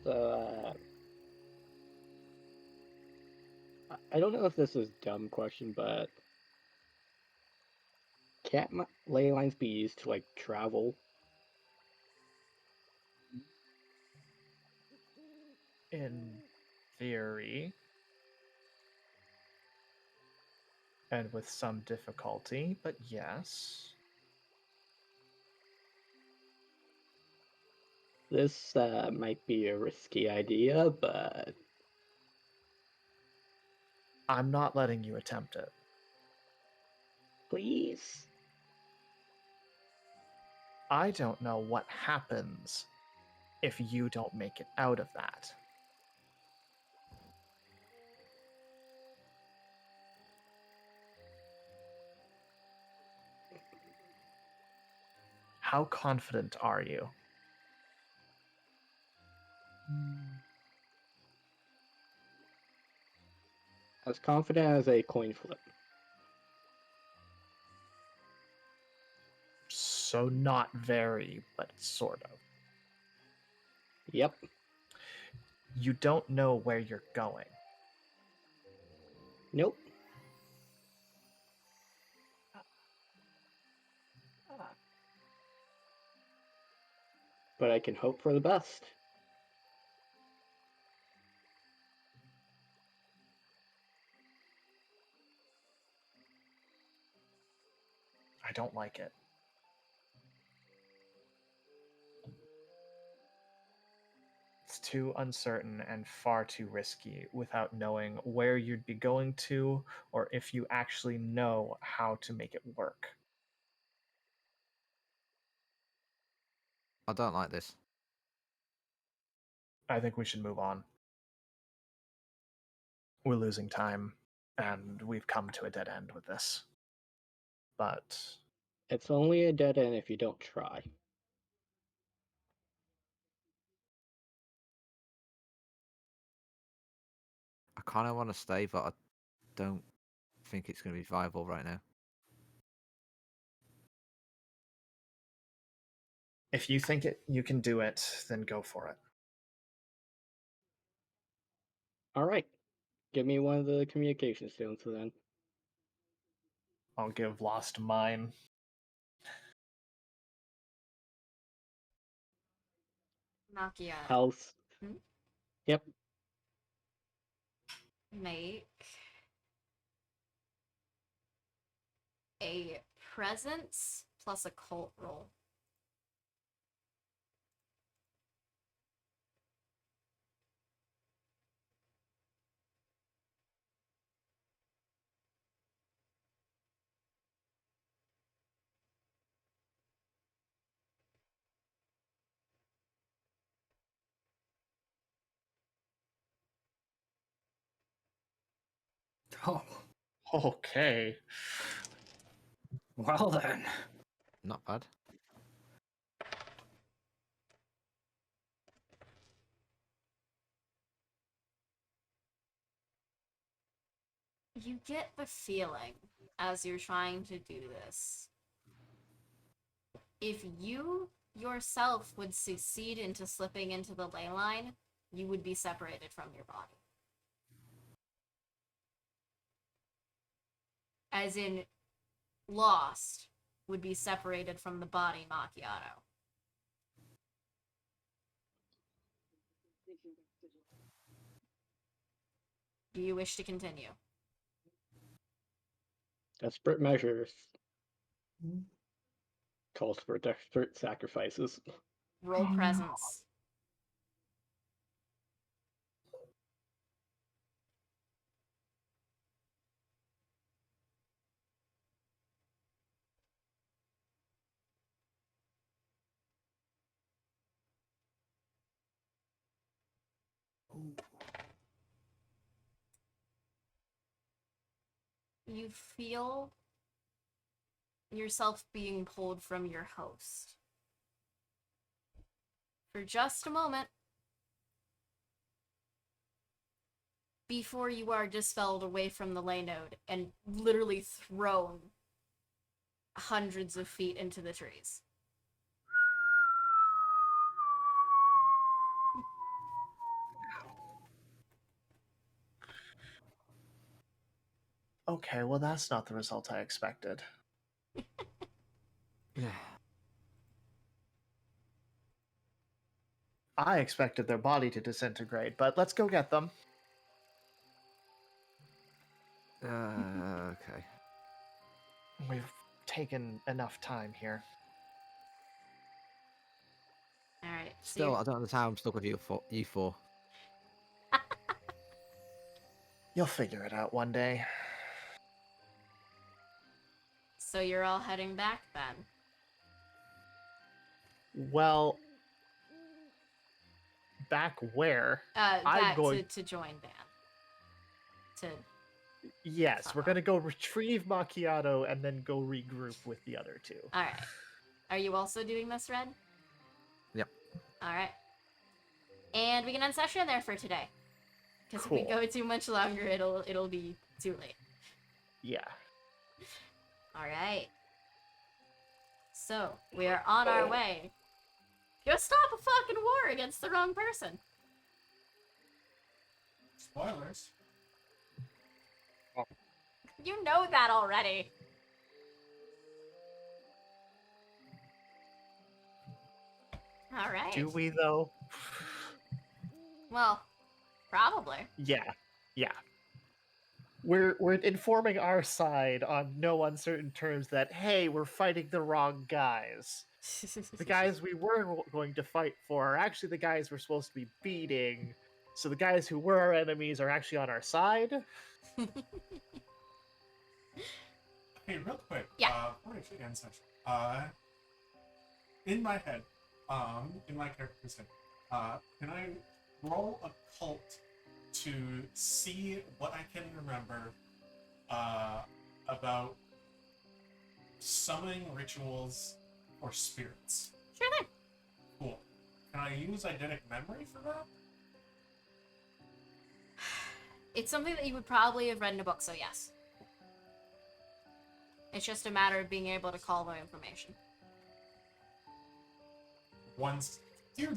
So, I don't know if this is a dumb question, but can't ley lines be used to, like, travel? In theory. And with some difficulty, but yes. This might be a risky idea, but I'm not letting you attempt it. please? I don't know what happens if you don't make it out of that. How confident are you? As confident as a coin flip. So not very, but sort of. Yep. You don't know where you're going. Nope. But I can hope for the best. I don't like it. It's too uncertain and far too risky without knowing where you'd be going to or if you actually know how to make it work. I don't like this. I think we should move on. We're losing time, and we've come to a dead end with this. But It's only a dead end if you don't try. I kind of want to stay, but I don't think it's going to be viable right now. if you think you can do it, then go for it. Alright. Give me one of the communication stones then. I'll give Lost mine. Macchiato. House. Hmm? Yep. Make a presence plus a cult roll. Oh, Okay. well then. Not bad. You get the feeling as you're trying to do this. If you yourself would succeed into slipping into the ley line, you would be separated from your body. As in, lost would be separated from the body macchiato. Do you wish to continue? Desperate measures calls for desperate sacrifices. Roll presence. You feel yourself being pulled from your host. For just a moment, before you are dispelled away from the ley node and literally thrown hundreds of feet into the trees. Okay, well, that's not the result I expected. Yeah. I expected their body to disintegrate, but let's go get them. Okay. We've taken enough time here. Alright, Still, I don't understand how I'm stuck with you four. You'll figure it out one day. So you're all heading back then? Well, back where? Back to join Dan. To Yes, we're gonna go retrieve Macchiato and then go regroup with the other two. Alright. Are you also doing this, Red? Yep. Alright. And we can end session there for today. Because if we Cool. go too much longer, it'll be too late. Yeah. Alright. So, we are on our way. Go stop a fucking war against the wrong person. Spoilers. You know that already. Alright. Do we though? Well, probably. Yeah. Yeah. We're informing our side on no uncertain terms that hey, we're fighting the wrong guys. The guys we were going to fight for are actually the guys we're supposed to be beating. So the guys who were our enemies are actually on our side. Hey, real quick. Yeah. Before we actually end session. In my head, in my character's head, can I roll a cult to see what I can remember about summoning rituals or spirits? Sure thing. Cool. Can I use eidetic memory for that? It's something that you would probably have read in a book, so yes. It's just a matter of being able to call the information. Once, dear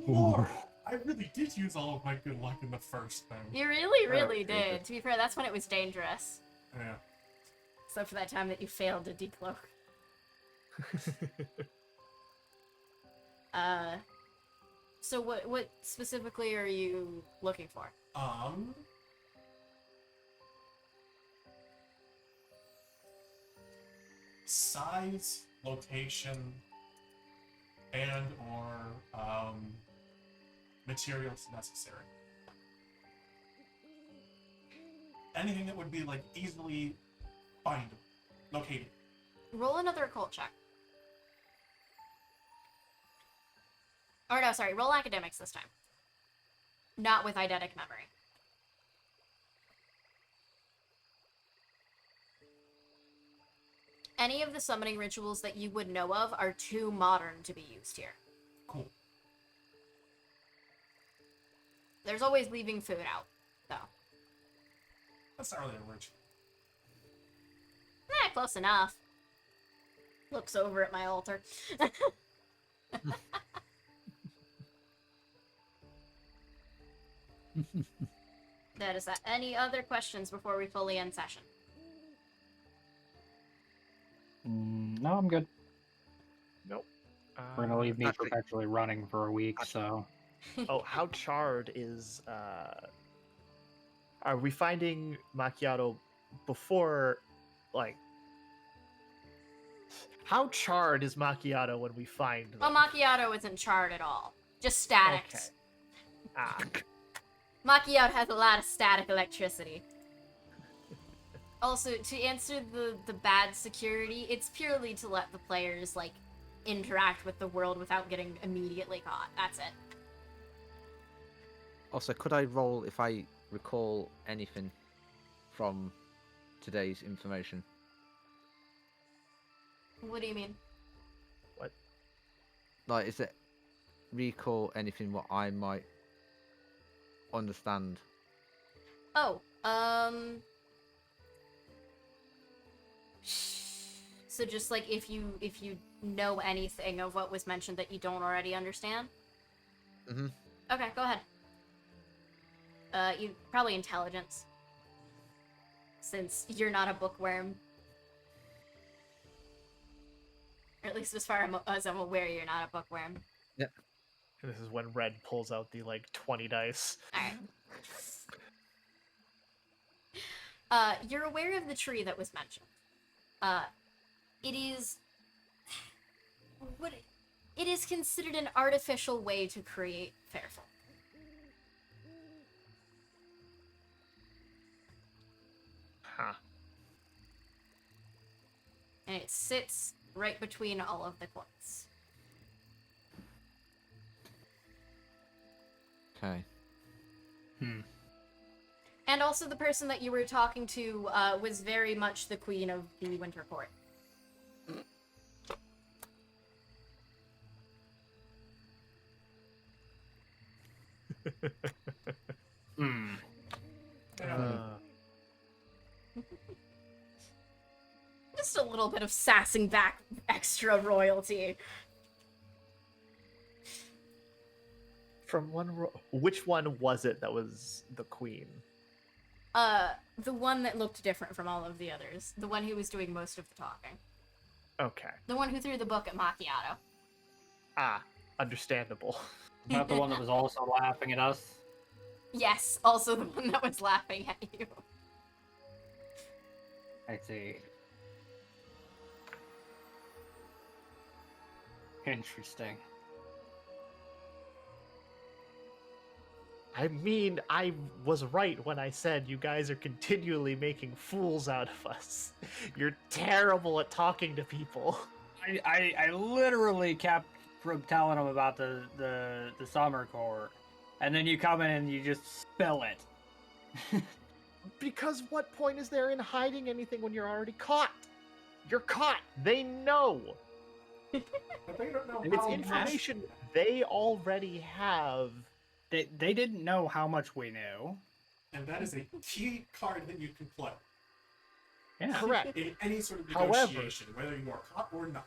lord, I really did use all of my good luck in the first thing. You really, really Oh, Jesus. did. To be fair, that's when it was dangerous. Yeah. Except for that time that you failed to decloak. So what specifically are you looking for? Size, location, and or materials necessary. Anything that would be like easily findable, located. Roll another occult check. Or no, sorry, roll academics this time. Not with eidetic memory. Any of the summoning rituals that you would know of are too modern to be used here. Cool. There's always leaving food out, though. That's not really a ritual. Close enough. Looks over at my altar. That is that. Any other questions before we fully end session? No, I'm good. Nope. We're gonna leave me Actually- perpetually running for a week, so Oh, how charred is are we finding macchiato before like how charred is macchiato when we find them? Well, macchiato isn't charred at all. Just static. Okay. Ah, Macchiato has a lot of static electricity. Also, to answer the bad security, it's purely to let the players, like, interact with the world without getting immediately caught. That's it. Also, could I roll if I recall anything from today's information? What do you mean? Like, is it recall anything what I might understand? Oh, so just like if you know anything of what was mentioned that you don't already understand? Mhm. Okay, go ahead. You probably intelligence. Since you're not a bookworm. Or at least as far as I'm aware, you're not a bookworm. this is when Red pulls out the like 20 dice. Alright. You're aware of the tree that was mentioned. It is... It is considered an artificial way to create Fairfolk. Huh. And it sits right between all of the courts. Okay. And also the person that you were talking to was very much the queen of the Winter Court. Hmm. Yeah. Just a little bit of sassing back extra royalty. From which one was it that was the queen? The one that looked different from all of the others. The one who was doing most of the talking. Okay. The one who threw the book at Macchiato. Ah, understandable. Not the one that was also laughing at us. Yes, also the one that was laughing at you. I see. Interesting. I mean, I was right when I said you guys are continually making fools out of us. You're terrible at talking to people. I literally kept from telling them about the summer court, and then you come in and you just spill it. Because what point is there in hiding anything when you're already caught? You're caught. They know. But they don't know It's how information they already have. They didn't know how much we knew. And that is a key card that you can play Yeah. Correct. in any sort of However- negotiation, whether you are caught or not.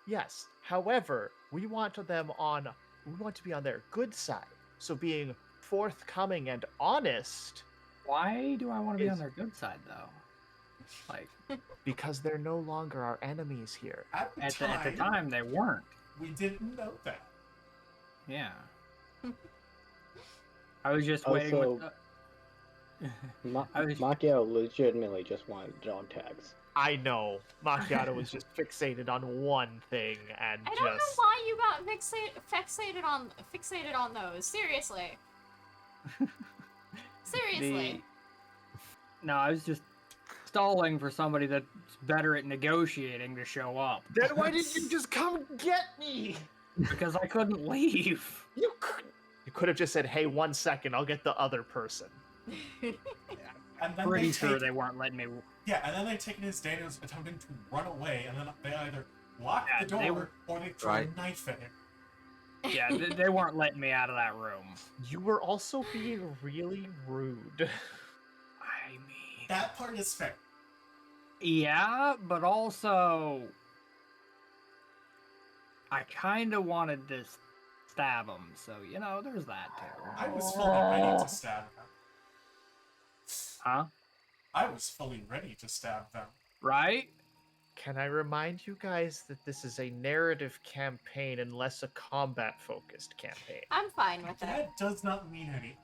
Yes. However, we want to be on their good side. So being forthcoming and honest, Why do I want to be on Is- their good side though? Like because they're no longer our enemies here. At at the time they weren't. we didn't know that. Yeah. I was just waiting with Also- the... I was- Macchio legitimately just wanted dog tags. I know. Macchiato was just fixated on one thing and I don't know just why you got fixated on those. Seriously. Seriously. No, I was just stalling for somebody that's better at negotiating to show up Then why didn't you just come get me? because I couldn't leave. You could have just said, "Hey, 1 second, I'll get the other person." And then Pretty they sure take, they weren't letting me. Yeah, and then they take it as Daniel's attempting to run away, and then they either lock Yeah, the they door were- or they throw Right. a knife at him. Yeah, they weren't letting me out of that room. You were also being really rude. I mean, That part is fair. yeah, but also, I kind of wanted to stab him, so you know, there's that too. I was fully ready to stab them. Huh? I was fully ready to stab them. Right? Can I remind you guys that this is a narrative campaign and less a combat-focused campaign? I'm fine with it. That does not mean anything.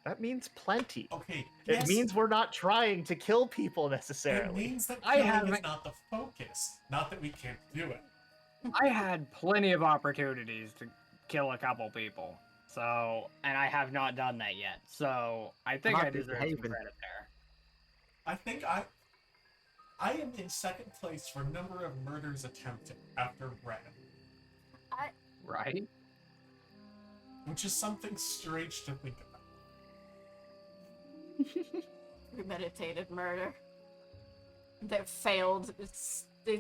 That means plenty. Okay, It yes, means we're not trying to kill people it necessarily. means that I killing is haven't- not the focus, not that we can't do it. I had plenty of opportunities to kill a couple people, so and I have not done that yet. So I think I Might be deserve some behaving. credit there. I think I am in second place for number of murders attempted after Red, Right? which is something strange to think about. Premeditated murder. That failed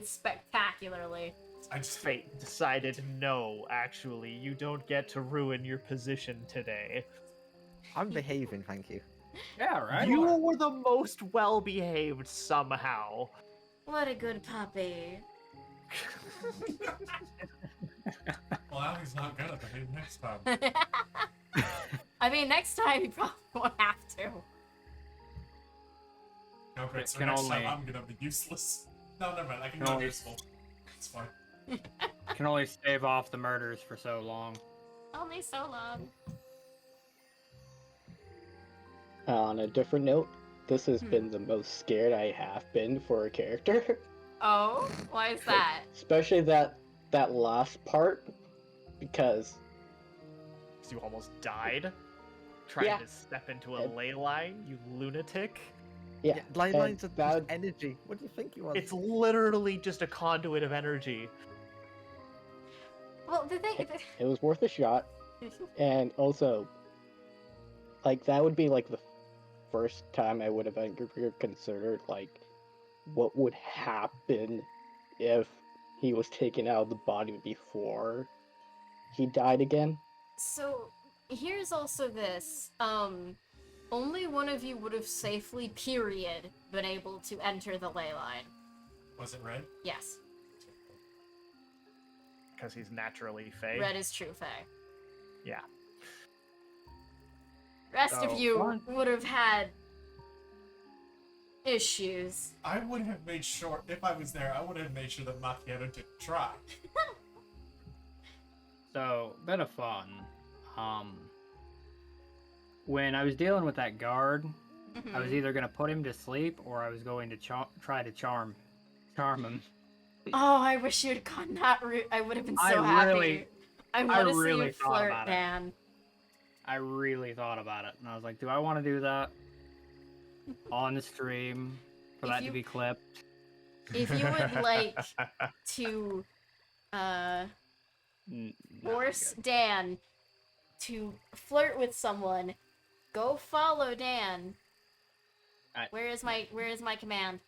spectacularly. I just Fate decided, no, actually, you don't get to ruin your position today. I'm behaving, thank you. Yeah, right. You were the most well-behaved somehow. What a good puppy. well, now he's not gonna behave next time. I mean, next time you probably won't have to. Okay, It so can next only- time I'm gonna be useless. No, never mind. I can Can go only- useful. It's fine. Can only stave off the murders for so long. Only so long. On a different note, this has been the most scared I have been for a character. Oh, why is that? Especially that last part, because You almost died trying Yeah. to step into a And- ley line, you lunatic. yeah, Ley and lines are just that- energy. What do you think you was? It's literally just a conduit of energy. Well, the thing. it was worth a shot. And also, like, that would be like the first time I would have ever considered like what would happen if he was taken out of the body before he died again. So, here's also this. Only one of you would have safely, period, been able to enter the ley line. Was it red? Yes. Because he's naturally fey. Red is true fae. Yeah. Rest of So, you one- would have had issues. I would have made sure, if I was there, I would have made sure that Macchiato didn't try. So, bit of fun. When I was dealing with that guard, I was either gonna put him to sleep or I was going to try to charm him. Oh, I wish you had gone that route. I would have been so I happy. really- I want to see really you thought flirt, about it. Dan. I really thought about it, and I was like, do I want to do that on the stream for If that you- to be clipped? If you would like to No, force I'm good. Dan to flirt with someone, go follow Dan. Where is my command?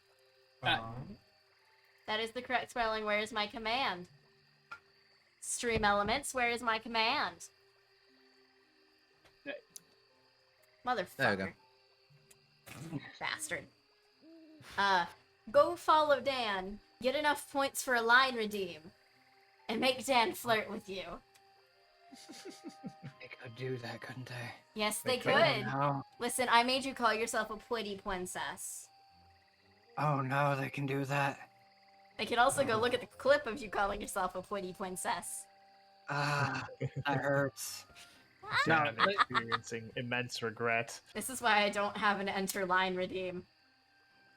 That is the correct spelling. Where is my command? Stream elements, where is my command? Motherfucker. There we go. Bastard. Go follow Dan, get enough points for a line redeem, and make Dan flirt with you. They could do that, couldn't they? Yes, they could. could. No. Listen, I made you call yourself a pretty princess. Oh no, they can do that. They could also go look at the clip of you calling yourself a pretty princess. Ah, that hurts. Dan No, experiencing immense regret. This is why I don't have an enter line redeem.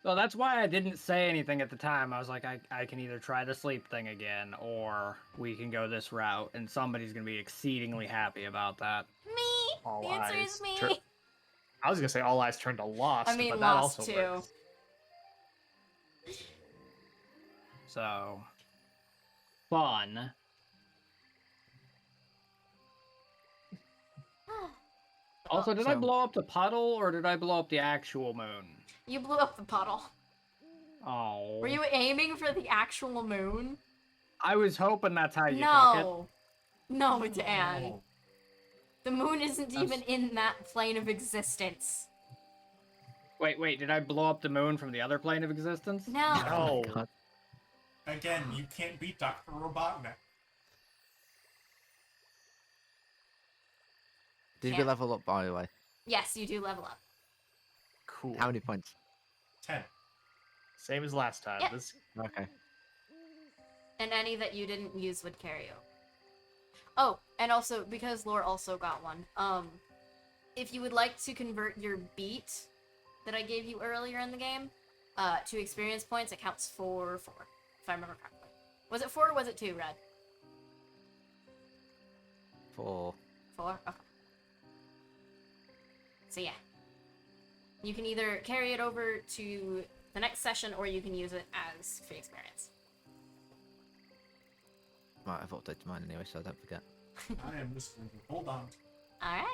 Well, that's why I didn't say anything at the time. I was like, I can either try the sleep thing again, or we can go this route, and somebody's gonna be exceedingly happy about that. Me! All The answer eyes is me! tur- I was gonna say all eyes turned to lost, I mean, but that lost also too. works. So, fun. Also, did I So- blow up the puddle, or did I blow up the actual moon? You blew up the puddle. Oh. Were you aiming for the actual moon? I was hoping that's how you took No. No, Dan. Oh, The moon isn't That's- even in that plane of existence. it. Wait, did I blow up the moon from the other plane of existence? No. No. God. again, you can't beat Dr. Robotnik. Did we Can't. level up, by the way? Yes, you do level up. Cool. How many points? 10. Same as last time. Yep. This Okay. And any that you didn't use would carry over. Oh, and also, because Lore also got one, if you would like to convert your beat that I gave you earlier in the game, to experience points, it counts for 4, if I remember correctly. Was it 4 or was it 2, Red? 4. 4? Okay. So yeah. You can either carry it over to the next session, or you can use it as free experience. Right, I've updated mine anyway, so I don't forget. I am just going to hold on. Alright.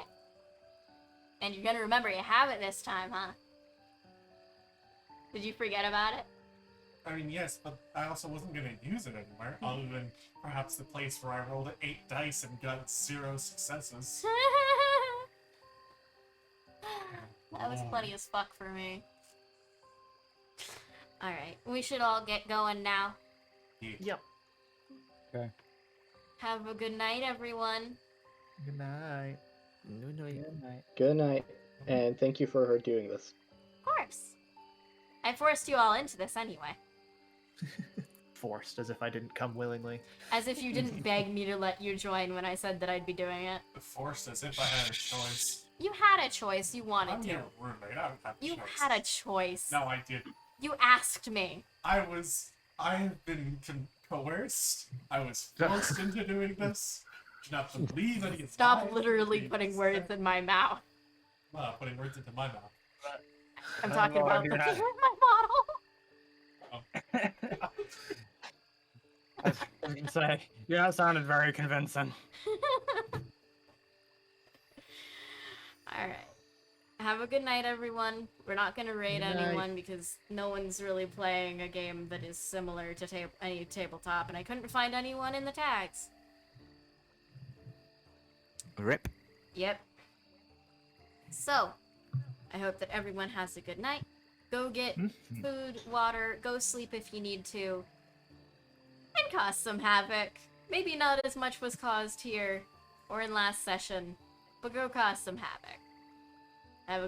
And you're gonna remember you have it this time, huh? Did you forget about it? I mean, yes, but I also wasn't going to use it anywhere, other than perhaps the place where I rolled 8 dice and got 0 successes. That was funny as fuck for me. Alright, we should all get going now. Yep. Have a good night, everyone. Good night. No, Good night, and thank you for her doing this. Of course. I forced you all into this anyway. Forced, as if I didn't come willingly. As if you didn't beg me to let you join when I said that I'd be doing it. Forced as if I had a choice. You had a choice, you wanted I'm to. your roommate, I don't have a You choice. had a choice. No, I didn't. You asked me. I have been coerced. I was forced into doing this. Do not believe any of Stop my literally things. putting words in my mouth. Putting words into my mouth. I'm talking Oh, about the you're figure not- of my model. I was gonna say, yeah, that sounded very convincing. Alright. Have a good night, everyone. We're not gonna raid Good night. anyone because no one's really playing a game that is similar to any tabletop, and I couldn't find anyone in the tags. Rip. Yep. So, I hope that everyone has a good night. Go get food, water, go sleep if you need to, and cause some havoc. Maybe not as much was caused here or in last session, but go cause some havoc. Have a good